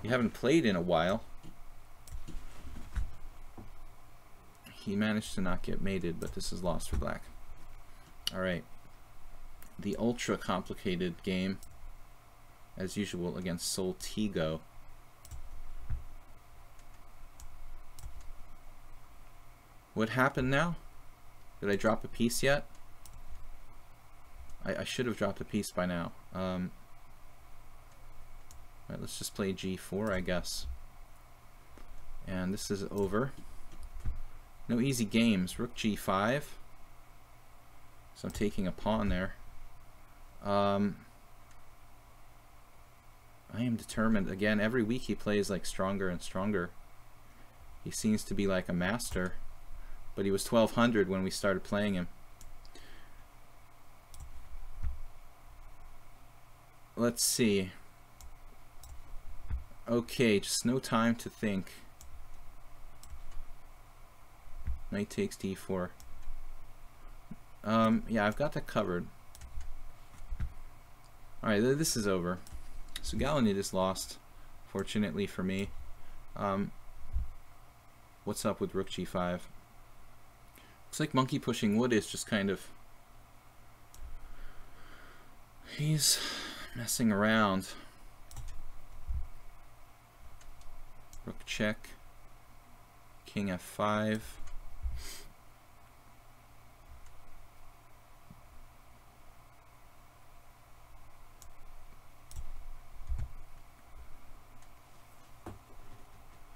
Speaker 1: You haven't played in a while. He managed to not get mated, but this is lost for black. Alright. The ultra complicated game, as usual, against Soltigo. What happened now? Did I drop a piece yet? I should have dropped a piece by now. Alright, let's just play g4, I guess. And this is over. No easy games. Rook g5. So I'm taking a pawn there. I am determined. Again, every week he plays like stronger and stronger. He seems to be like a master. But he was 1200 when we started playing him. Let's see. Okay, just no time to think. Knight takes d4. Yeah, I've got that covered. Alright, this is over. So Galanid is lost, fortunately for me. What's up with rook g5? Looks like monkey pushing wood is just kind of... he's messing around. Rook check. King f5.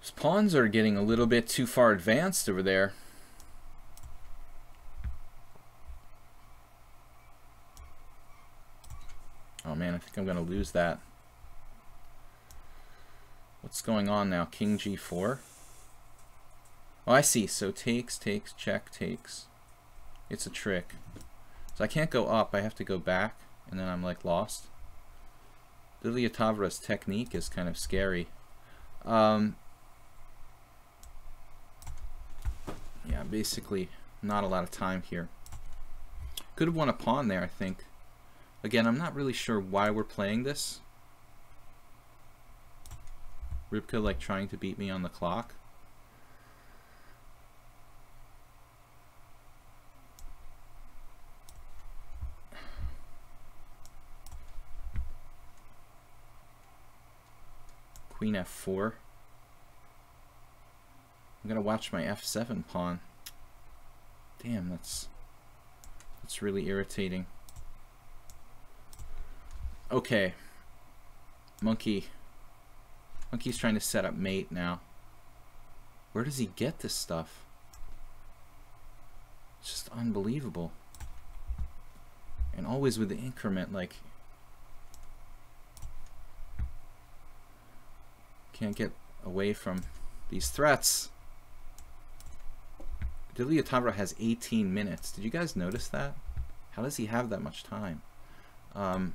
Speaker 1: His pawns are getting a little bit too far advanced over there. Oh man, I think I'm going to lose that. What's going on now? King g4? Oh, I see. So takes, takes, check, takes. It's a trick. So I can't go up. I have to go back, and then I'm like lost. Lilyatavra's technique is kind of scary. Yeah, basically not a lot of time here. Could have won a pawn there, I think. Again, I'm not really sure why we're playing this. Rybka like trying to beat me on the clock. Queen f4. I'm gonna watch my f7 pawn. Damn, that's really irritating. Okay. Monkey's trying to set up mate now. Where does he get this stuff? It's just unbelievable. And always with the increment, like... can't get away from these threats. Lilyatavra has 18 minutes. Did you guys notice that? How does he have that much time? Our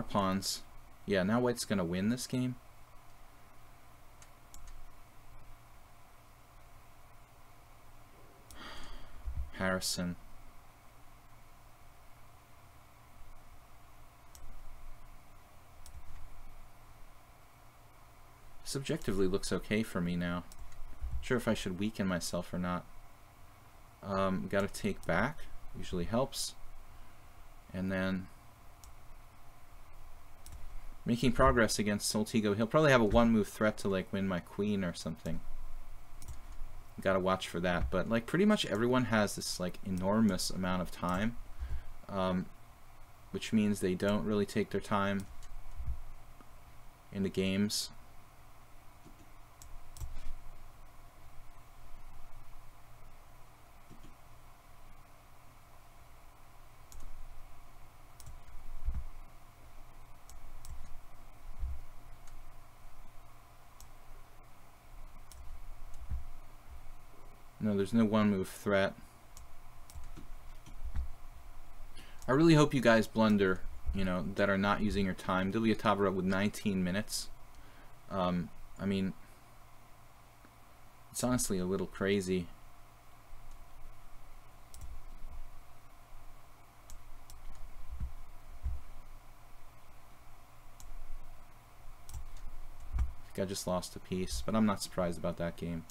Speaker 1: pawns. Yeah, now white's going to win this game. Harrison. Subjectively looks okay for me now. Not sure if I should weaken myself or not. Got to take back. Usually helps. And then making progress against Soltigo. He'll probably have a one-move threat to like win my queen or something. Got to watch for that. But like pretty much everyone has this like enormous amount of time, which means they don't really take their time in the games. No, there's no one-move threat. I really hope you guys blunder, you know, that are not using your time. Lilyatavra with 19 minutes. I mean, it's honestly a little crazy. think I just lost a piece, but I'm not surprised about that game,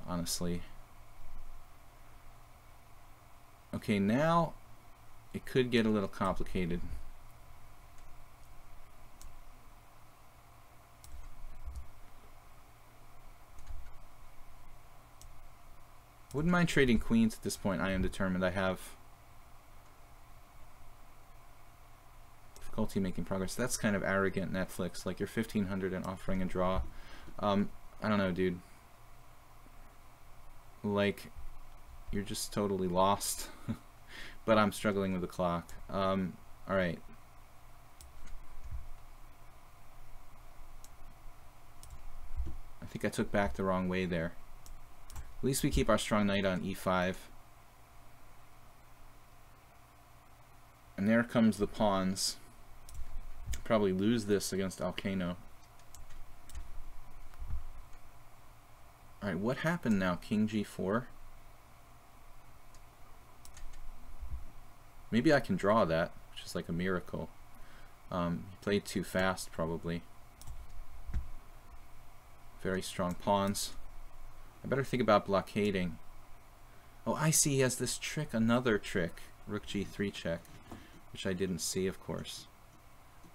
Speaker 1: honestly. Okay, now it could get a little complicated. Wouldn't mind trading queens at this point. I am determined. I have difficulty making progress. That's kind of arrogant, Netflix. Like, you're 1500 and offering a draw. I don't know, dude. Like, you're just totally lost. But I'm struggling with the clock. Alright. I think I took back the wrong way there. At least we keep our strong knight on e5. And there comes the pawns. Probably lose this against Alcano. Alright, what happened now? King g4. Maybe I can draw that, which is like a miracle. He played too fast, probably. Very strong pawns. I better think about blockading. Oh, I see he has this trick, another trick. Rook g3 check, which I didn't see, of course.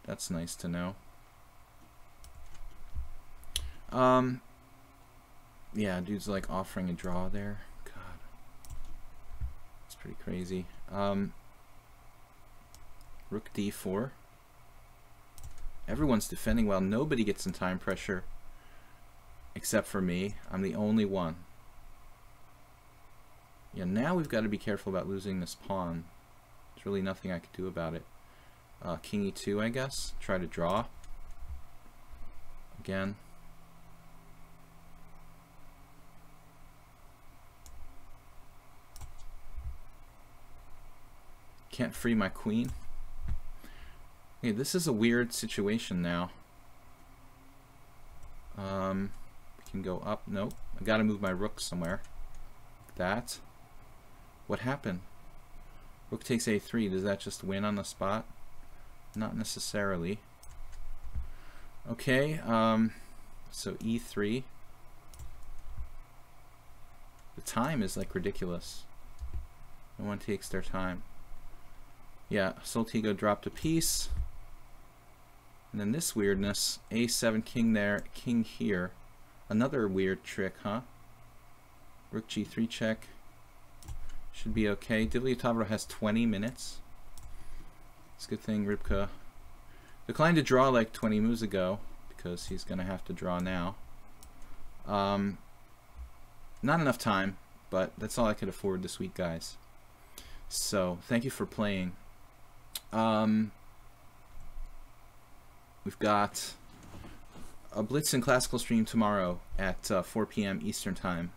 Speaker 1: That's nice to know. Yeah, dude's like offering a draw there. God. It's pretty crazy. Rook d4. Everyone's defending well. Nobody gets in time pressure. Except for me. I'm the only one. Yeah, now we've got to be careful about losing this pawn. There's really nothing I could do about it. King e2, I guess. Try to draw. Again. Can't free my queen. Okay, this is a weird situation now. We can go up. Nope. I gotta move my rook somewhere. Like that. What happened? Rook takes a3. Does that just win on the spot? Not necessarily. Okay, so e3. The time is like ridiculous. No one takes their time. Yeah, Soltigo dropped a piece. And then this weirdness, a7 king there, king here. Another weird trick, huh? Rook g3 check. Should be okay. Divlyatavro has 20 minutes. It's a good thing Rybka declined to draw like 20 moves ago, because he's going to have to draw now. Not enough time, but that's all I could afford this week, guys. So, thank you for playing. We've got a Blitz and Classical stream tomorrow at 4 p.m. Eastern Time.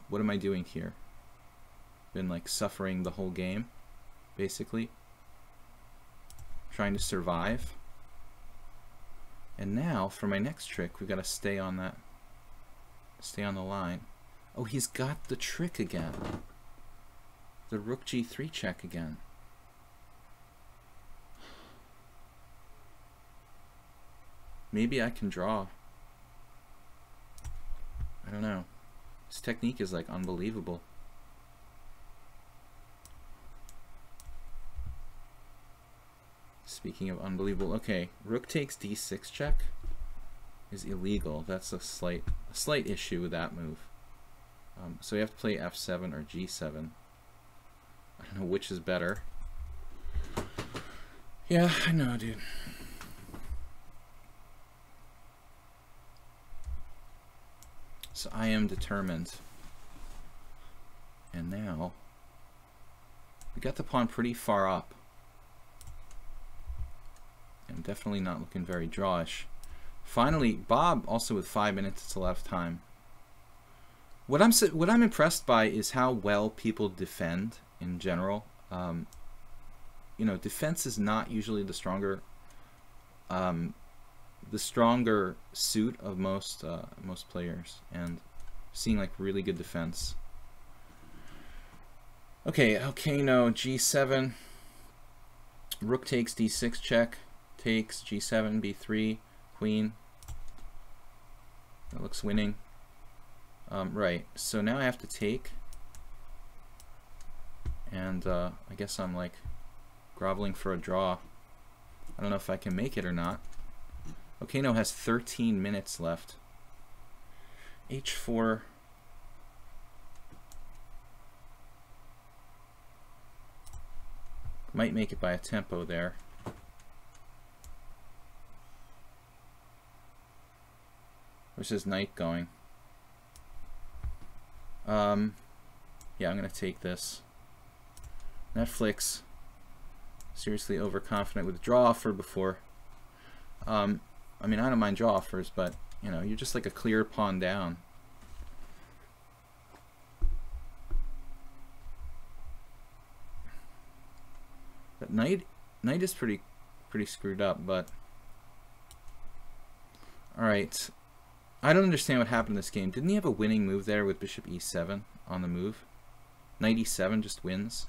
Speaker 1: What am I doing here? Been like suffering the whole game, basically. Trying to survive. And now, for my next trick, we've got to stay on that. Stay on the line. Oh, he's got the trick again. The Rook g3 check again. Maybe I can draw. I don't know. This technique is like unbelievable. Speaking of unbelievable, okay, Rook takes d6 check is illegal. That's a slight issue with that move. So you have to play f7 or g7. I don't know which is better. Yeah, I know, dude. So I am determined. And now we got the pawn pretty far up. And definitely not looking very drawish. Finally, Bob also with 5 minutes. It's a lot of time. What I'm impressed by is how well people defend in general. You know, defense is not usually the stronger suit of most players, and seeing like really good defense. Okay, no, g7. Rook takes d6 check. Takes g7, b3, queen. That looks winning. Right, so now I have to take, and I guess I'm like groveling for a draw. I don't know if I can make it or not. Okano has 13 minutes left. H4. Might make it by a tempo there. Where's his knight going? Yeah, I'm gonna take this. Netflix. Seriously overconfident with draw offer before. I mean, I don't mind draw offers, but you know, you're just like a clear pawn down. That knight is pretty screwed up, but all right. I don't understand what happened in this game. Didn't he have a winning move there with bishop e7 on the move? Knight e7 just wins.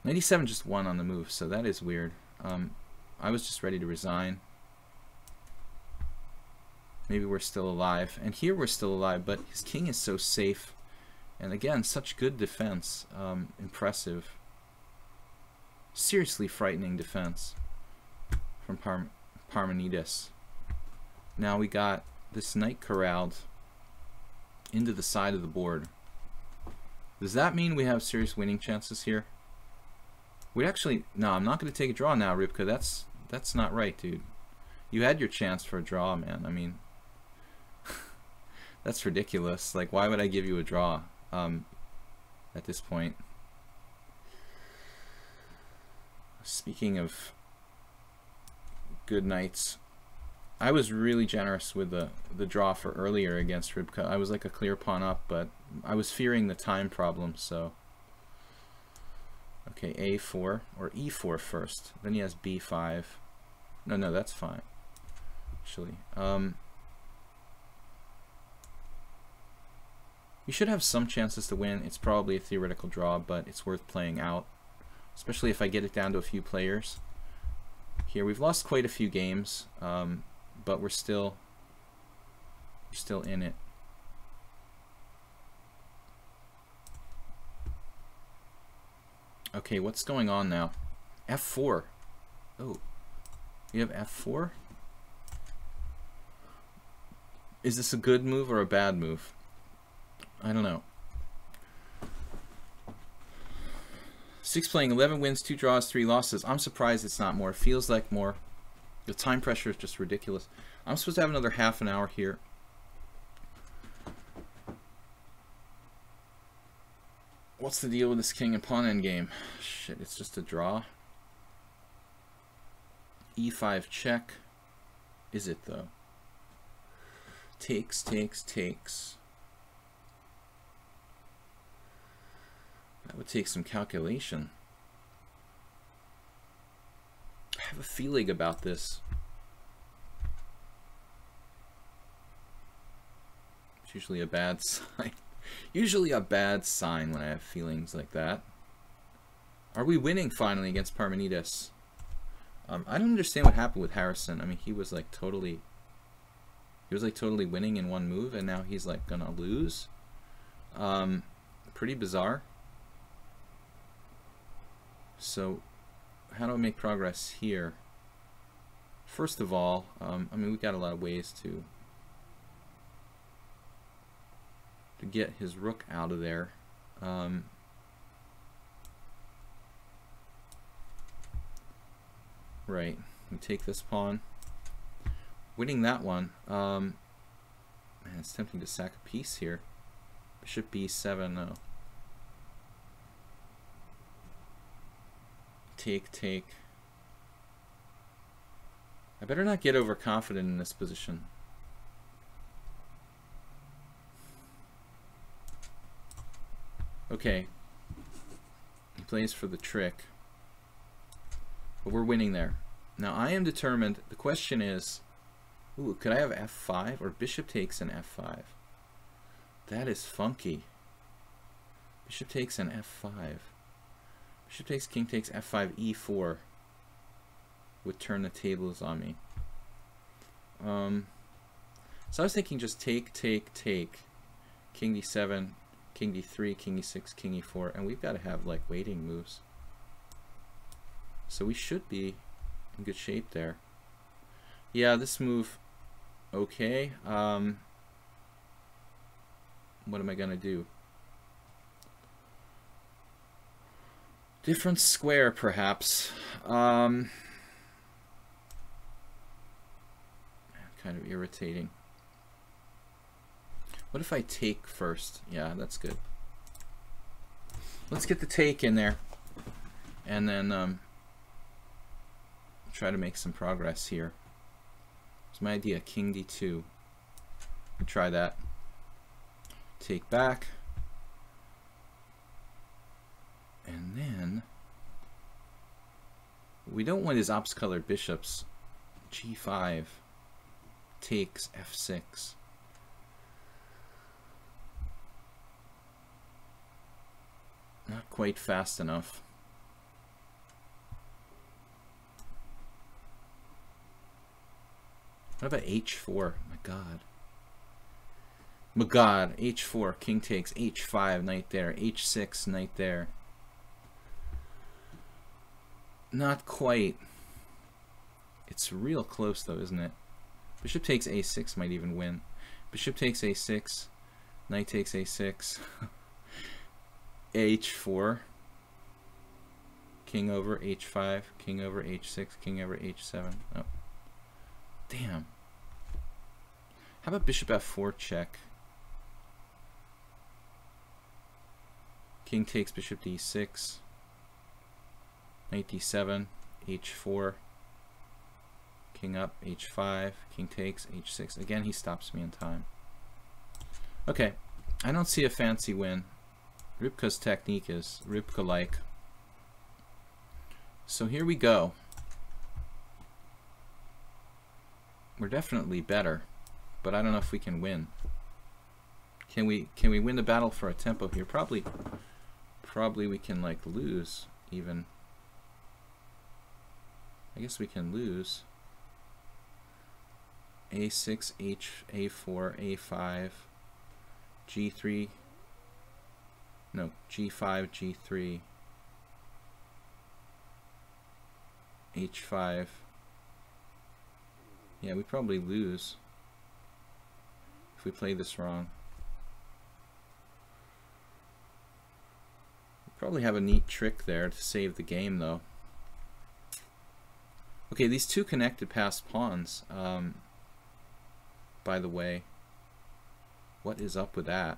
Speaker 1: Knight e7 just won on the move, so that is weird. I was just ready to resign. Maybe we're still alive. And here we're still alive, but his king is so safe. And again, such good defense. Impressive. Seriously frightening defense from Parmenides. Now we got this knight corralled into the side of the board. Does that mean we have serious winning chances here? We actually... No, I'm not going to take a draw now, Rybka. That's not right, dude. You had your chance for a draw, man. I mean... that's ridiculous. Like, why would I give you a draw at this point? Speaking of good knights, I was really generous with the draw for earlier against Rybka. I was like a clear pawn up, but I was fearing the time problem, so... Okay, a4, or e4 first. Then he has b5. No, that's fine, actually. You should have some chances to win. It's probably a theoretical draw, but it's worth playing out, especially if I get it down to a few players. Here, we've lost quite a few games, but we're still in it. Okay, what's going on now? f4. Oh, you have f4? Is this a good move or a bad move? I don't know. 6 playing, 11 wins, 2 draws, 3 losses. I'm surprised it's not more. It feels like more. The time pressure is just ridiculous. I'm supposed to have another half an hour here. What's the deal with this king and pawn endgame? Shit, it's just a draw. e5 check. Is it though? Takes. That would take some calculation. I have a feeling about this. It's usually a bad sign. Usually a bad sign when I have feelings like that. Are we winning finally against Parmenides? I don't understand what happened with Harrison. I mean, he was like totally winning in one move, and now he's like gonna lose. Pretty bizarre. So, how do I make progress here? First of all, I mean, we got a lot of ways to get his rook out of there. Right, we take this pawn. Winning that one, man, it's tempting to sack a piece here. Bishop b7, no. Take. I better not get overconfident in this position. Okay. He plays for the trick. But we're winning there. Now I am determined. The question is, ooh, could I have f5 or bishop takes an f5? That is funky. Bishop takes an f5. Bishop takes, king takes, f5, e4 would turn the tables on me. So I was thinking just take, take, take. King d7, king d3, king e6, king e4, and we've got to have like waiting moves. So we should be in good shape there. Yeah, this move, okay. What am I gonna do? Different square, perhaps. Kind of irritating. What if I take first? Yeah, that's good. Let's get the take in there, and then try to make some progress here. It's my idea. King d2. We'll try that. Take back, and then we don't want his ops-colored bishops. G5 takes f6. Not quite fast enough. What about h4? My god. My god. h4. King takes. h5. Knight there. h6. Knight there. Not quite. It's real close though, isn't it? Bishop takes a6 might even win. Bishop takes a6. Knight takes a6. h4. King over h5. King over h6. King over h7. Oh. Damn. How about bishop f4 check? King takes bishop d6. Knight d7. h4. King up, h5. King takes, h6. Again, he stops me in time. Okay. I don't see a fancy win. Rybka's technique is Rybka-like. So here we go. We're definitely better, but I don't know if we can win. Can we win the battle for a tempo here? Probably we can like lose even. I guess we can lose. A6, A4, A5, G3. No, G5, G3, H5. Yeah, we probably lose if we play this wrong. We probably have a neat trick there to save the game, though. Okay, these two connected passed pawns. By the way, what is up with that?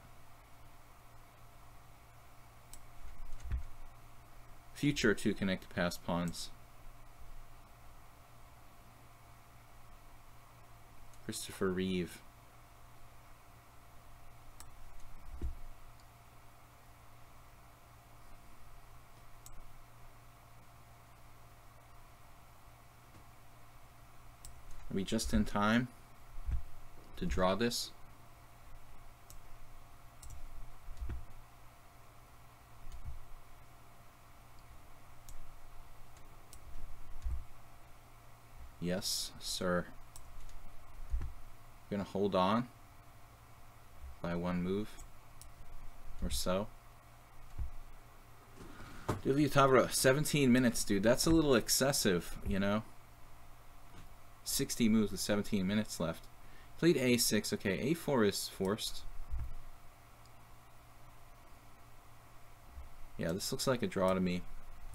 Speaker 1: Future two connected passed pawns. Christopher Reeve. Are we just in time to draw this? Yes, sir. We're gonna hold on by one move or so. Divya Tavra, 17 minutes, dude. That's a little excessive, you know. 60 moves with 17 minutes left. Played a6. Okay, a4 is forced. Yeah, this looks like a draw to me.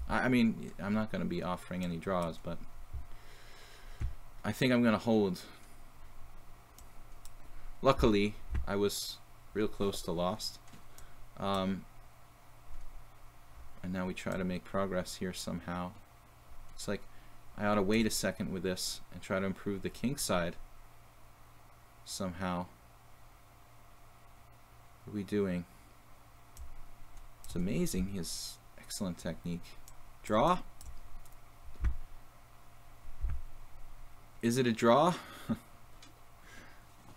Speaker 1: I mean, I'm not going to be offering any draws, but I think I'm going to hold. Luckily, I was real close to lost. And now we try to make progress here somehow. It's like I ought to wait a second with this and try to improve the king side somehow. What are we doing? It's amazing, his excellent technique. Draw? Is it a draw?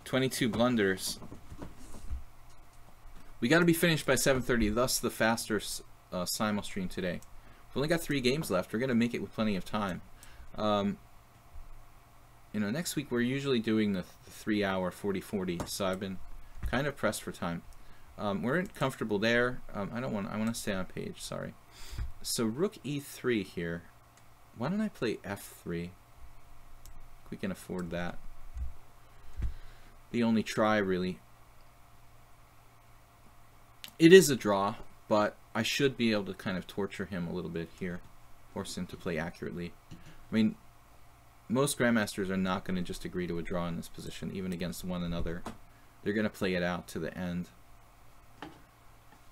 Speaker 1: 22 blunders. We got to be finished by 7:30, thus the faster simul stream today. We've only got 3 games left. We're going to make it with plenty of time. you know, next week we're usually doing the 3 hour 40-40, so I've been kind of pressed for time. We're comfortable there. I want to stay on page, sorry. So rook e3 here. Why don't I play f3? We can afford that. The only try, really. It is a draw, but I should be able to kind of torture him a little bit here. Force him to play accurately. I mean, most grandmasters are not going to just agree to a draw in this position, even against one another. They're going to play it out to the end.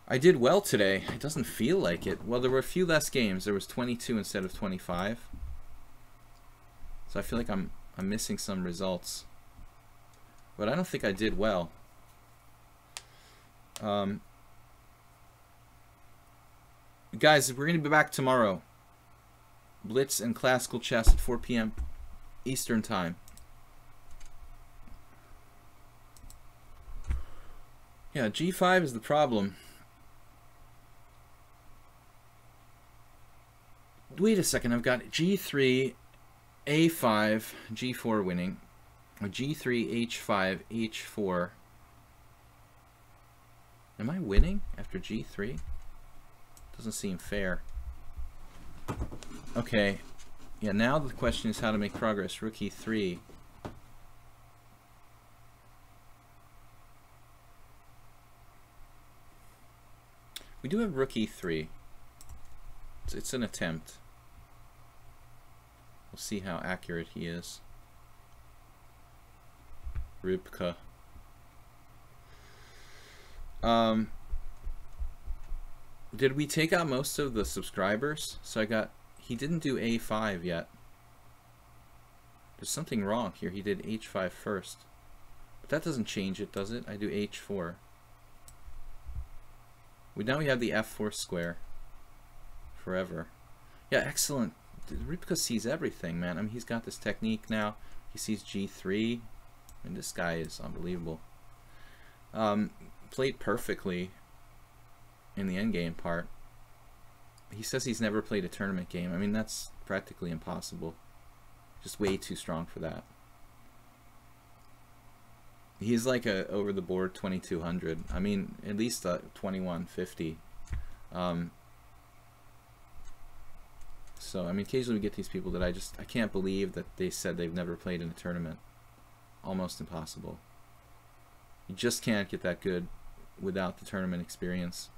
Speaker 1: I did well today. It doesn't feel like it. Well, there were a few less games. There was 22 instead of 25. So I feel like I'm missing some results. But I don't think I did well. Guys, we're going to be back tomorrow. Blitz and classical chess at 4 p.m. Eastern Time. Yeah, G5 is the problem. Wait a second, I've got G3, A5, G4 winning. Or G3, H5, H4. Am I winning after G3? Doesn't seem fair. Okay. Yeah, now the question is how to make progress. Rook e3. We do have rook e3. It's an attempt. We'll see how accurate he is. Rybka. Did we take out most of the subscribers? So he didn't do A5 yet. There's something wrong here. He did H5 first. But that doesn't change it, does it? I do H4. Now we have the F4 square. Forever. Yeah, excellent. Rybka sees everything, man. I mean, he's got this technique now. He sees G3. I mean, this guy is unbelievable. Played perfectly in the endgame part. He says he's never played a tournament game. I mean, that's practically impossible. Just way too strong for that. He's like a over-the-board 2200. I mean, at least a 2150. So, I mean, occasionally we get these people that I can't believe that they said they've never played in a tournament. Almost impossible. You just can't get that good without the tournament experience.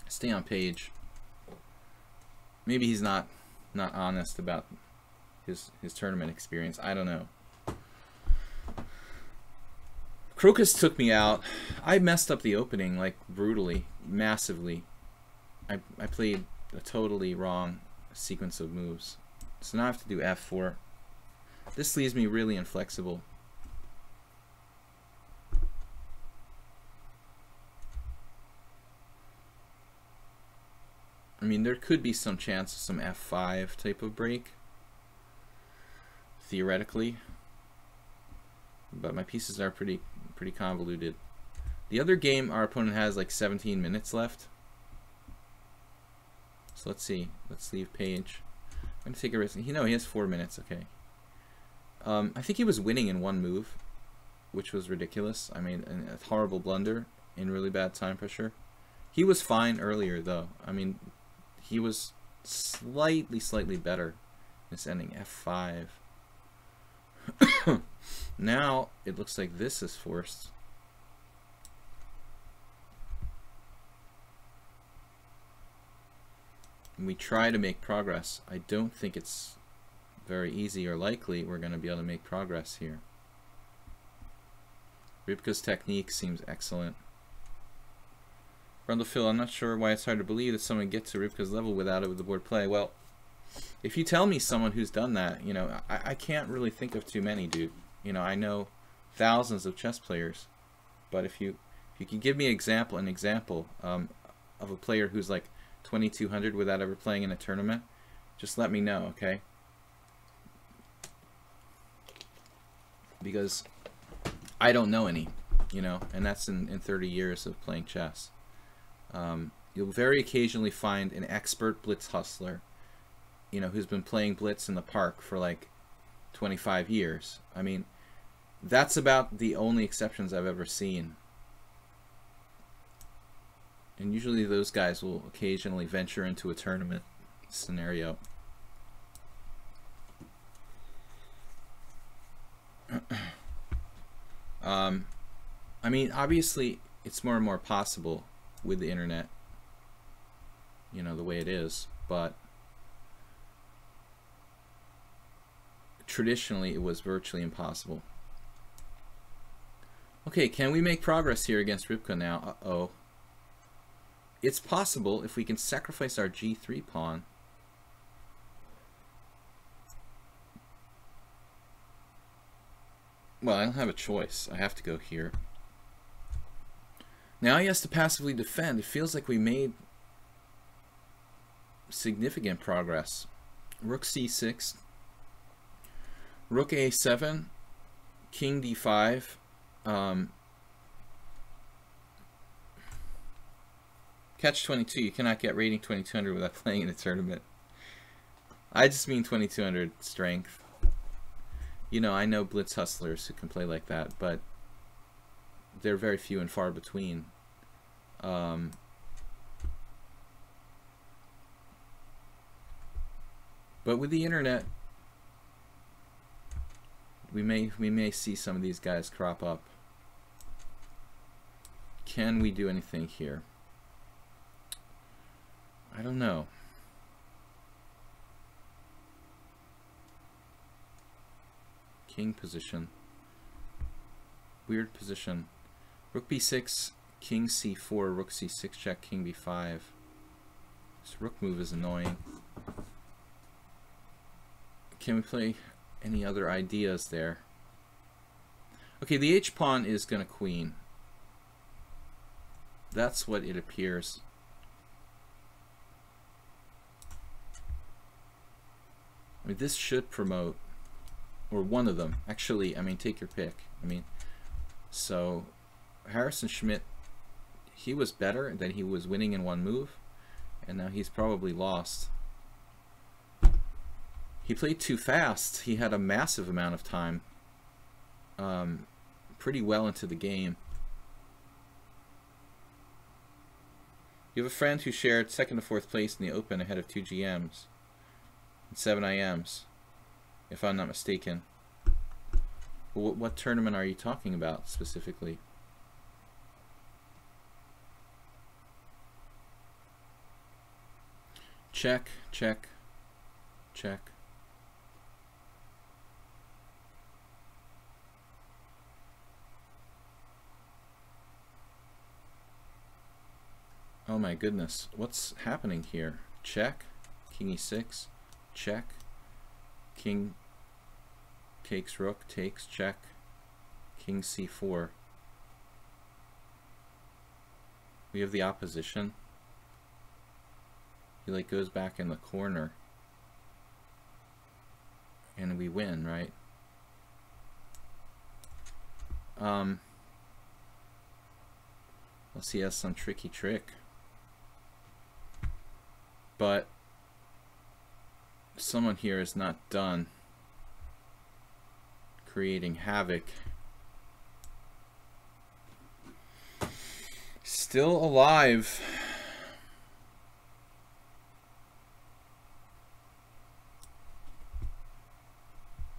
Speaker 1: Stay on page. Maybe he's not honest about his tournament experience. I don't know. Crocus took me out. I messed up the opening like brutally, massively. I played a totally wrong sequence of moves. So now I have to do F4. This leaves me really inflexible. I mean, there could be some chance of some F5 type of break, theoretically, but my pieces are pretty convoluted. The other game, our opponent has like 17 minutes left. So let's see. Let's leave page. I'm gonna take a risk. He has 4 minutes. Okay. I think he was winning in one move, which was ridiculous. I mean, a horrible blunder in really bad time pressure. He was fine earlier, though. I mean, he was slightly better. This ending F5. Now it looks like this is forced. And we try to make progress. I don't think it's very easy or likely we're going to be able to make progress here. Rybka's technique seems excellent. Brundle Phil, I'm not sure why it's hard to believe that someone gets to Rybka's level without it with the board play. Well, if you tell me someone who's done that, you know, I can't really think of too many, dude. You know, I know thousands of chess players, but if you can give me an example of a player who's like 2200 without ever playing in a tournament, just let me know, okay? Because I don't know any, you know, and that's in 30 years of playing chess. You'll very occasionally find an expert blitz hustler, you know, who's been playing blitz in the park for like 25 years. I mean, that's about the only exceptions I've ever seen. And usually those guys will occasionally venture into a tournament scenario. I mean, obviously, it's more and more possible with the internet, you know, the way it is, but traditionally it was virtually impossible. Okay, can we make progress here against Rybka now? Uh-oh. It's possible if we can sacrifice our g3 pawn. Well, I don't have a choice. I have to go here. Now he has to passively defend. It feels like we made significant progress. Rook c6, rook a7, king d5. Catch 22. You cannot get rating 2200 without playing in a tournament. I just mean 2200 strength. You know, I know blitz hustlers who can play like that, but they're very few and far between. But with the internet, we may see some of these guys crop up. Can we do anything here? I don't know. King position. Weird position. Rook b6, king c4, rook c6 check, king b5. This rook move is annoying. Can we play any other ideas there? Okay, the h-pawn is going to queen. That's what it appears. I mean, this should promote, or one of them. Actually, I mean, take your pick. I mean, so Harrison Schmidt, he was better, then he was winning in one move, and now he's probably lost. He played too fast. He had a massive amount of time, pretty well into the game. You have a friend who shared second to fourth place in the Open ahead of 2 GMs and 7 IMs, if I'm not mistaken. What tournament are you talking about specifically? Check, check, check. Oh my goodness, what's happening here? Check, king e6, check, king takes rook, takes, check, king c4. We have the opposition. He like goes back in the corner and we win, right? Let's see, he has some tricky trick. But someone here is not done creating havoc. Still alive.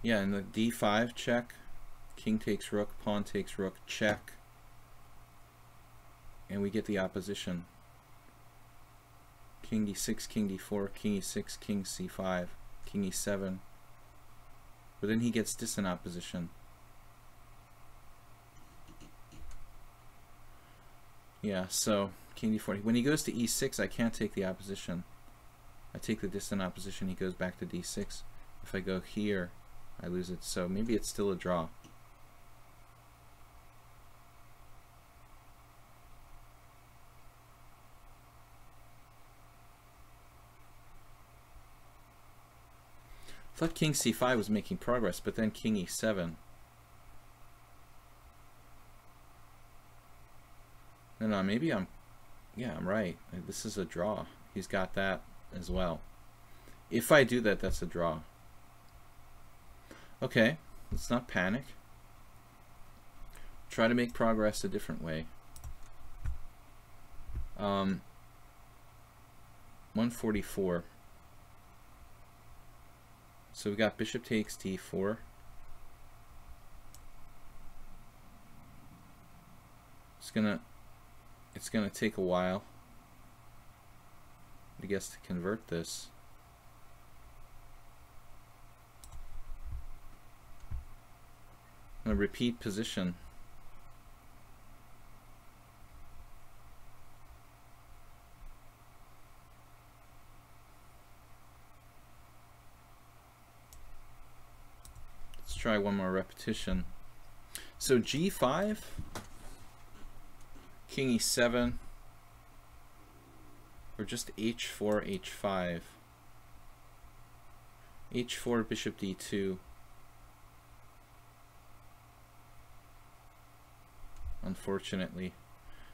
Speaker 1: Yeah, and the d5 check. King takes rook, pawn takes rook, check. And we get the opposition. King d6, king d4, king e6, king c5, king e7. But then he gets distant opposition. Yeah, so king d4. When he goes to e6, I can't take the opposition. I take the distant opposition, he goes back to d6. If I go here, I lose it. So maybe it's still a draw. I thought king c5 was making progress, but then king e7. No, maybe I'm right. This is a draw. He's got that as well. If I do that, that's a draw. Okay, let's not panic. Try to make progress a different way. 144. So we got bishop takes d4. It's gonna take a while, I guess, to convert this. I'm gonna repeat position. Let's try one more repetition. So g5, king e7, or just h4, h5, h4, bishop d2. Unfortunately,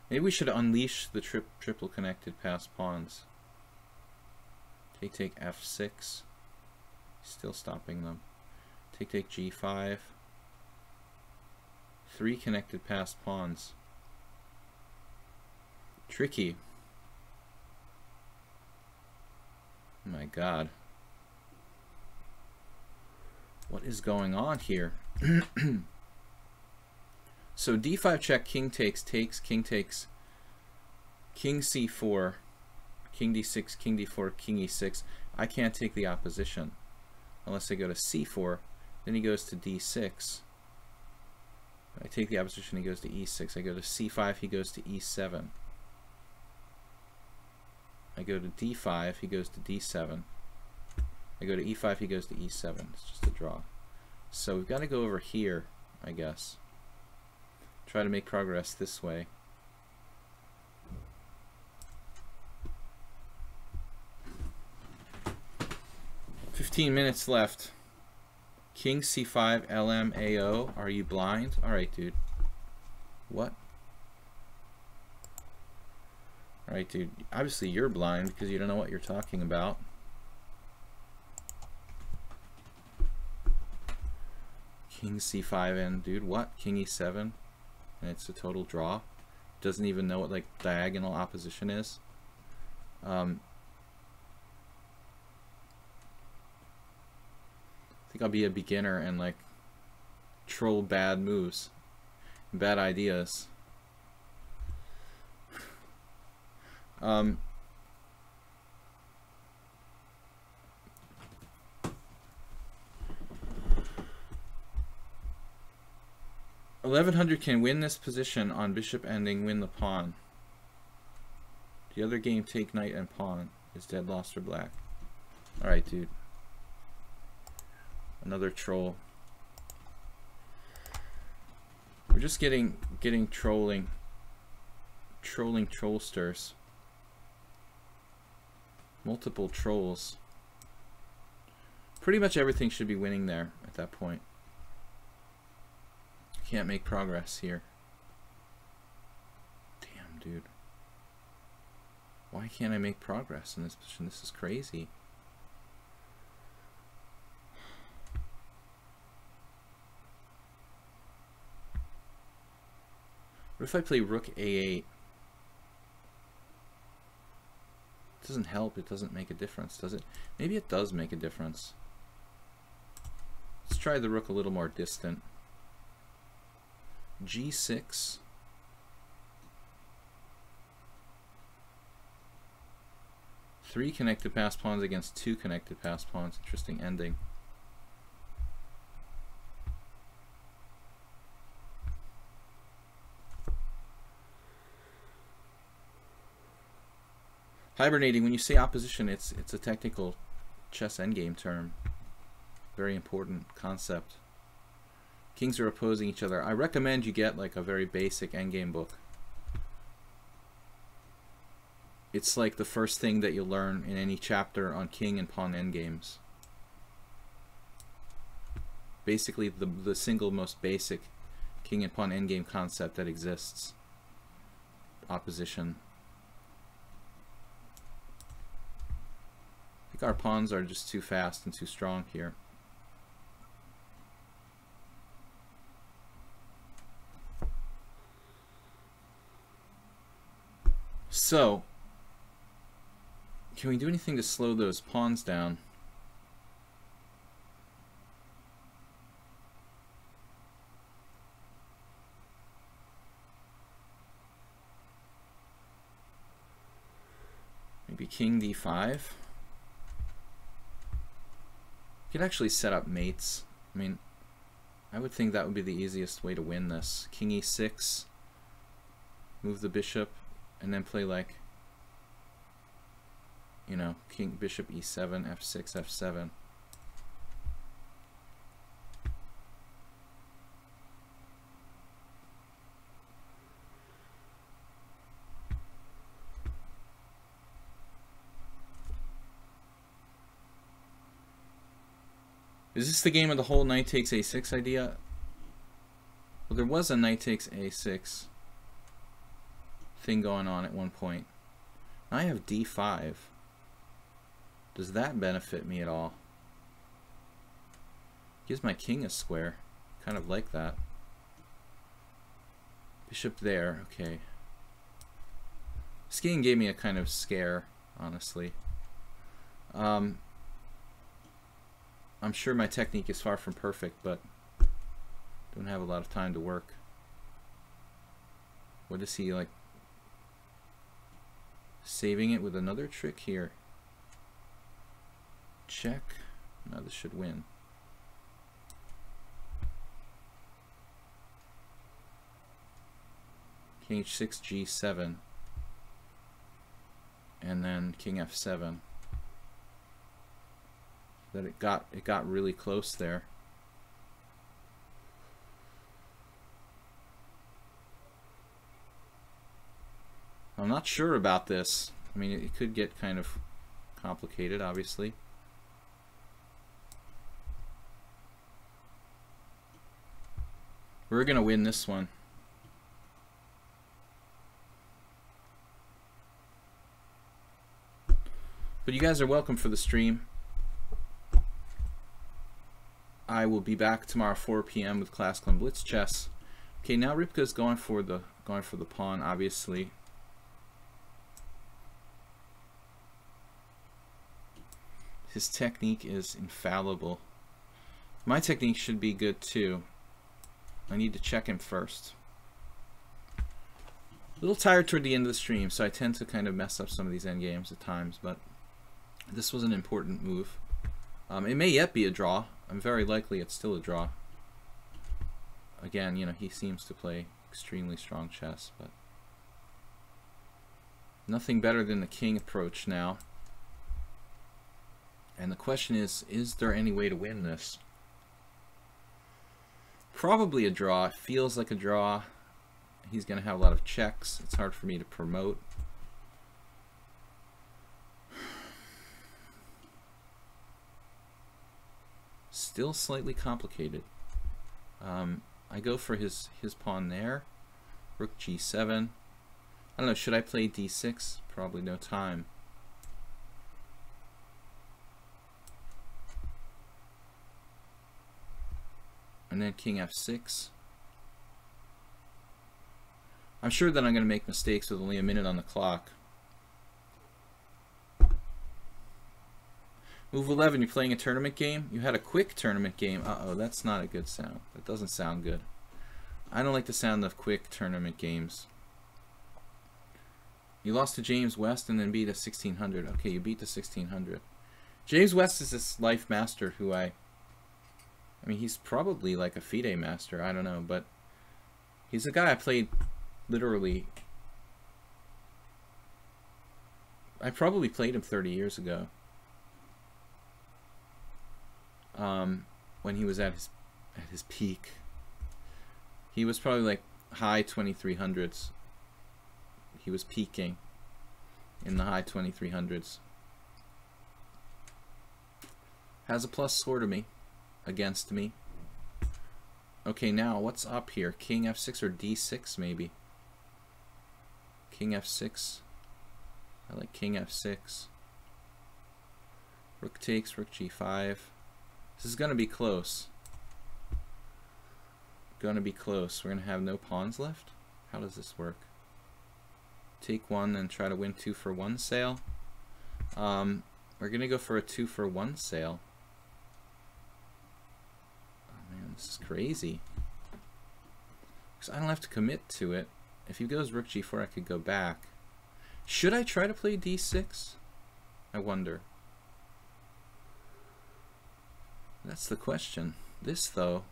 Speaker 1: maybe we should unleash the triple connected passed pawns. Take f6, still stopping them. Take g5, 3 connected passed pawns. Tricky. Oh my god. What is going on here? So d5 check, king takes, king takes, king c4, king d6, king d4, king e6. I can't take the opposition unless I go to c4. Then he goes to d6. I take the opposition, he goes to e6. I go to c5, he goes to e7. I go to d5, he goes to d7. I go to e5, he goes to e7. It's just a draw. So we've got to go over here, I guess. Try to make progress this way. "15 minutes left. King c5, LMAO. Are you blind?" Alright, dude. What? Alright, dude. Obviously you're blind because you don't know what you're talking about. King c5 dude, what? King e7? And it's a total draw. Doesn't even know what like diagonal opposition is. I think I'll be a beginner and like troll bad moves, bad ideas. 1100 can win this position on bishop ending, win the pawn. The other game, take knight and pawn, is dead, lost, or black. Alright, dude. Another troll. We're just getting trollsters. Multiple trolls. Pretty much everything should be winning there at that point. Can't make progress here. Damn, dude. Why can't I make progress in this position? This is crazy. What if I play rook a8? It doesn't help. It doesn't make a difference, does it? Maybe it does make a difference. Let's try the rook a little more distant. G6. Three connected passed pawns against 2 connected passed pawns. Interesting ending. Hibernating, when you say opposition, it's a technical chess endgame term. Very important concept. Kings are opposing each other. I recommend you get like a very basic endgame book. It's like the first thing that you'll learn in any chapter on king and pawn endgames. Basically the single most basic king and pawn endgame concept that exists. Opposition. I think our pawns are just too fast and too strong here. So, can we do anything to slow those pawns down? Maybe king d5. Could actually set up mates. I mean, I would think that would be the easiest way to win this. King e6, move the bishop, and then play like, you know, king, bishop e7, f6, f7. Is this the game of the whole knight takes a6 idea? Well, there was a knight takes a6 thing going on at one point. Now I have d5. Does that benefit me at all? Gives my king a square. Kind of like that. Bishop there, okay. This game gave me a kind of scare, honestly. I'm sure my technique is far from perfect, but don't have a lot of time to work. What is he like? Saving it with another trick here. Check. Now this should win. King h6, g7, and then king f7. That it got really close there. I'm not sure about this. I mean, it could get kind of complicated, obviously. We're gonna win this one. But you guys are welcome for the stream. I will be back tomorrow 4 p.m. with Classical and Blitz Chess. Okay, now Ripka's going for the pawn, obviously. His technique is infallible. My technique should be good too. I need to check him first. A little tired toward the end of the stream, so I tend to kind of mess up some of these endgames at times, but this was an important move. It may yet be a draw. I'm very likely it's still a draw. Again, you know, he seems to play extremely strong chess, but nothing better than the king approach now. And the question is there any way to win this? Probably a draw. It feels like a draw. He's going to have a lot of checks. It's hard for me to promote. Still slightly complicated. I go for his pawn there. Rook g7. I don't know, should I play d6? Probably no time. And then king f6. I'm sure that I'm going to make mistakes with only a minute on the clock. Move 11, you're playing a tournament game? You had a quick tournament game. Uh-oh, that's not a good sound. That doesn't sound good. I don't like the sound of quick tournament games. You lost to James West and then beat a 1600. Okay, you beat the 1600. James West is this life master who I mean, he's probably like a FIDE master. I don't know, but he's a guy I played literally. I probably played him 30 years ago. When he was at his peak. He was probably like high 2300s. He was peaking in the high 2300s. Has a plus score to me, against me. Okay, now what's up here? King f6 or d6 maybe? King f6. I like king f6. Rook takes, rook g5. This is going to be close. Going to be close. We're going to have no pawns left? How does this work? take one and try to win 2 for 1 sale. We're gonna go for a 2 for 1 sale. Oh man, this is crazy. Because I don't have to commit to it. If he goes rook g4, I could go back. Should I try to play d6? I wonder. That's the question. This, though,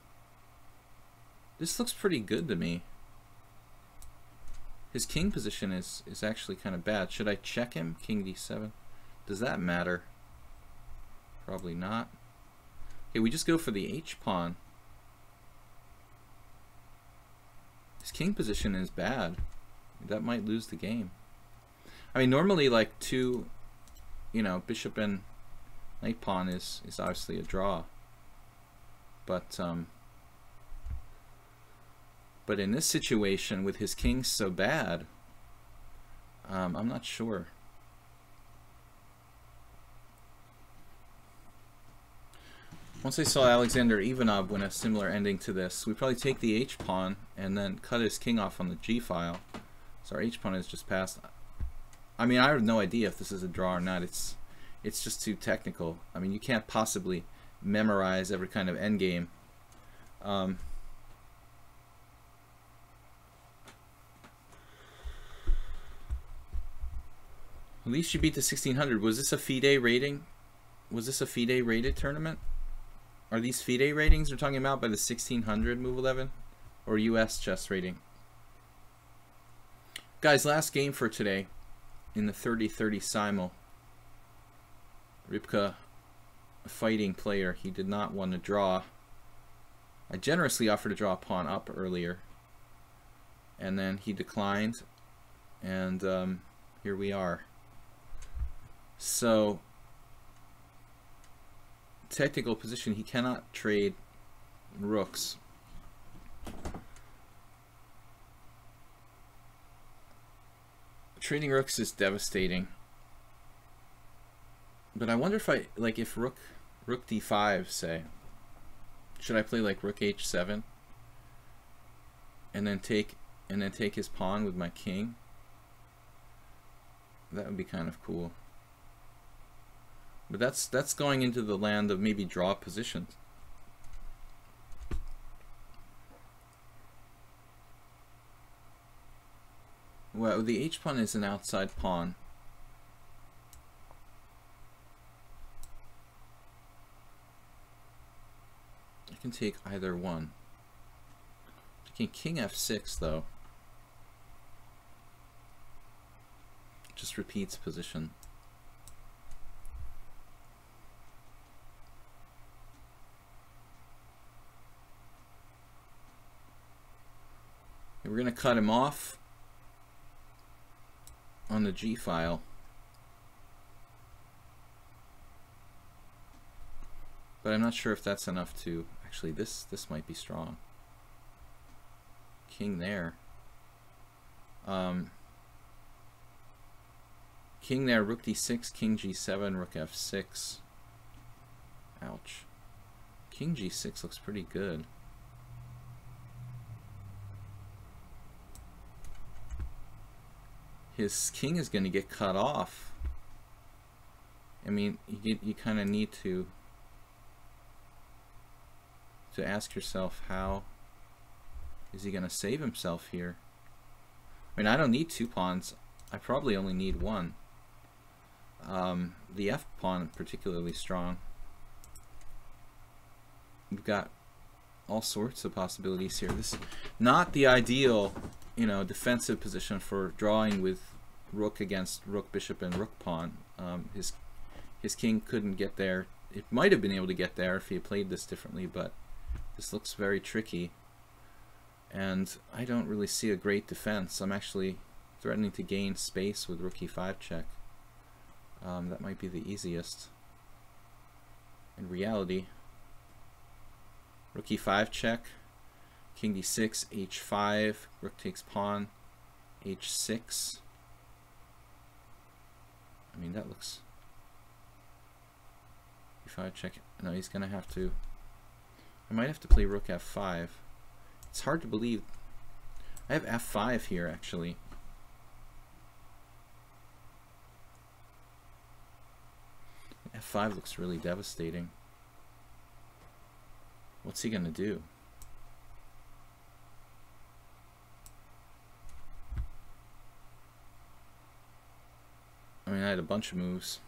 Speaker 1: this looks pretty good to me. His king position is actually kind of bad. Should I check him? King d7. Does that matter? Probably not. Okay, we just go for the h-pawn. His king position is bad. That might lose the game. I mean, normally, like, two, you know, bishop and knight pawn is obviously a draw. But in this situation, with his king so bad, I'm not sure. Once I saw Alexander Ivanov win a similar ending to this, we probably take the h-pawn and then cut his king off on the g-file. So our h-pawn is just passed. I mean, I have no idea if this is a draw or not. It's just too technical. I mean, you can't possibly memorize every kind of endgame. At least you beat the 1600. Was this a FIDE rating? Was this a FIDE rated tournament? Are these FIDE ratings we're talking about by the 1600 move 11? Or US chess rating? Guys, last game for today in the 30-30 simul. Rybka, a fighting player, he did not want to draw. I generously offered to draw a pawn up earlier, and then he declined, and here we are. So, technical position, he cannot trade rooks. Trading rooks is devastating. But I wonder if if rook d5, say, should I play like rook h7 and then take his pawn with my king? That would be kind of cool. But that's going into the land of maybe draw positions. Well, the h-pawn is an outside pawn. I can take either one. Taking king f6 though just repeats position. And we're going to cut him off on the G file. But I'm not sure if that's enough to actually this might be strong. King there. King there, rook d6, king g7, rook f6. Ouch. King g6 looks pretty good. His king is going to get cut off. I mean, you kind of need to ask yourself, how is he going to save himself here? I mean, I don't need two pawns. I probably only need one. The f pawn particularly strong. We've got all sorts of possibilities here. This is not the ideal, you know, defensive position for drawing with rook against rook, bishop, and rook pawn. His king couldn't get there. It might have been able to get there if he had played this differently, but this looks very tricky. And I don't really see a great defense. I'm actually threatening to gain space with rook e5 check. That might be the easiest. In reality, rook e5 check, king d6, h5, rook takes pawn, h6. I mean, that looks... e5 check. No, he's gonna have to... I might have to play rook f5. It's hard to believe. I have f5 here, actually. F5 looks really devastating. What's he gonna do? I mean, I had a bunch of moves.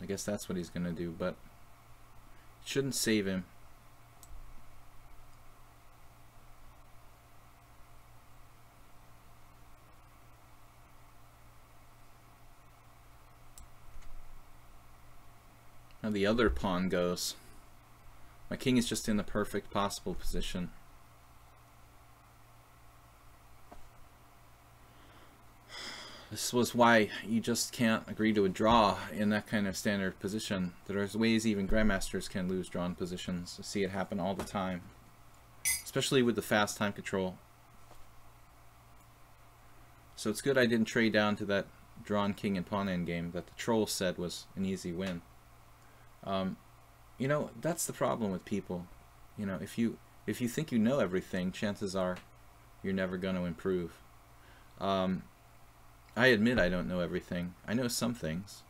Speaker 1: I guess that's what he's gonna do, but it shouldn't save him. Now the other pawn goes. My king is just in the perfect possible position. This was why you just can't agree to a draw in that kind of standard position. There's ways even grandmasters can lose drawn positions. I see it happen all the time, especially with the fast time control. So it's good I didn't trade down to that drawn king and pawn endgame that the troll said was an easy win. You know, that's the problem with people. You know, if you think you know everything, chances are you're never going to improve. I admit I don't know everything. I know some things.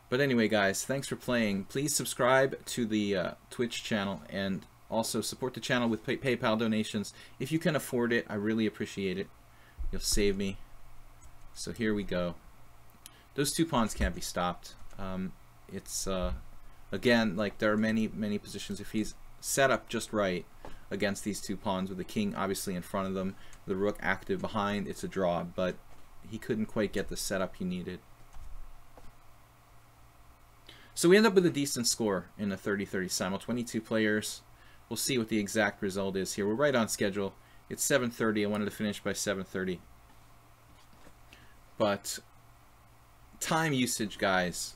Speaker 1: But anyway, guys, thanks for playing. Please subscribe to the Twitch channel and also support the channel with PayPal donations. If you can afford it, I really appreciate it. You'll save me. So here we go. Those two pawns can't be stopped. It's again, like, there are many positions. If he's set up just right against these two pawns with the king obviously in front of them, the rook active behind, it's a draw. But he couldn't quite get the setup he needed. So we end up with a decent score in a 30-30 simul. 22 players. We'll see what the exact result is here. We're right on schedule. It's 7:30. I wanted to finish by 7:30. But time usage, guys.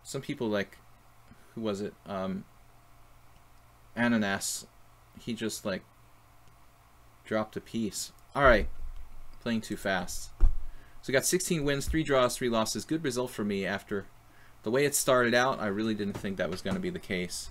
Speaker 1: Some people, like, who was it? Ananas. He just, like, dropped a piece. Alright. Playing too fast. So we got 16 wins, 3 draws, 3 losses. Good result for me after the way it started out. I really didn't think that was going to be the case.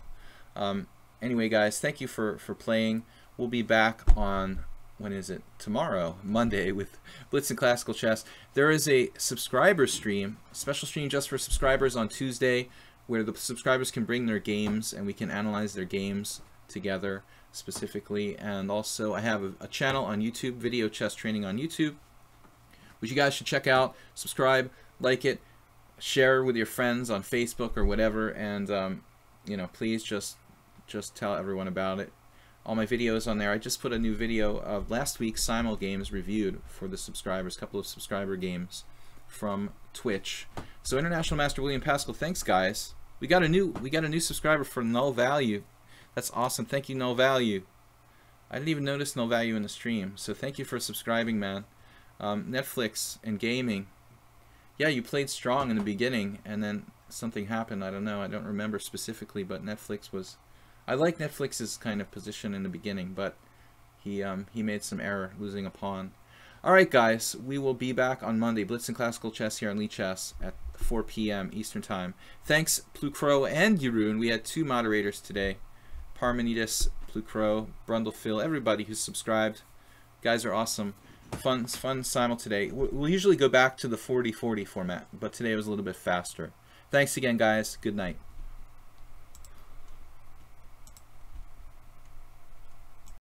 Speaker 1: Anyway, guys, thank you for playing. We'll be back on, when is it? Tomorrow, Monday, with Blitz and Classical Chess. There is a subscriber stream, a special stream just for subscribers on Tuesday, where the subscribers can bring their games and we can analyze their games together specifically. And also I have a channel on YouTube, Video Chess Training on YouTube, which you guys should check out. Subscribe, like it, share with your friends on Facebook or whatever, and you know, please just tell everyone about it. All my videos on there. I just put a new video of last week's simul games reviewed for the subscribers, a couple of subscriber games from Twitch. So International Master William Paschall, thanks guys. We got a new subscriber for Null Value. That's awesome. Thank you, Null Value. I didn't even notice Null Value in the stream, so thank you for subscribing, man. Netflix and gaming. Yeah, you played strong in the beginning, and then something happened. I don't know. I don't remember specifically, but Netflix was... I like Netflix's kind of position in the beginning, but he made some error, losing a pawn. All right, guys, we will be back on Monday. Blitz and Classical Chess here on lichess at 4 p.m. Eastern Time. Thanks, Plucro and Jeroen. We had 2 moderators today. Parmenides, Plucro, Brundlephil, everybody who's subscribed. You guys are awesome. Fun simul today. We'll usually go back to the 40-40 format, but today was a little bit faster. Thanks again, guys. Good night.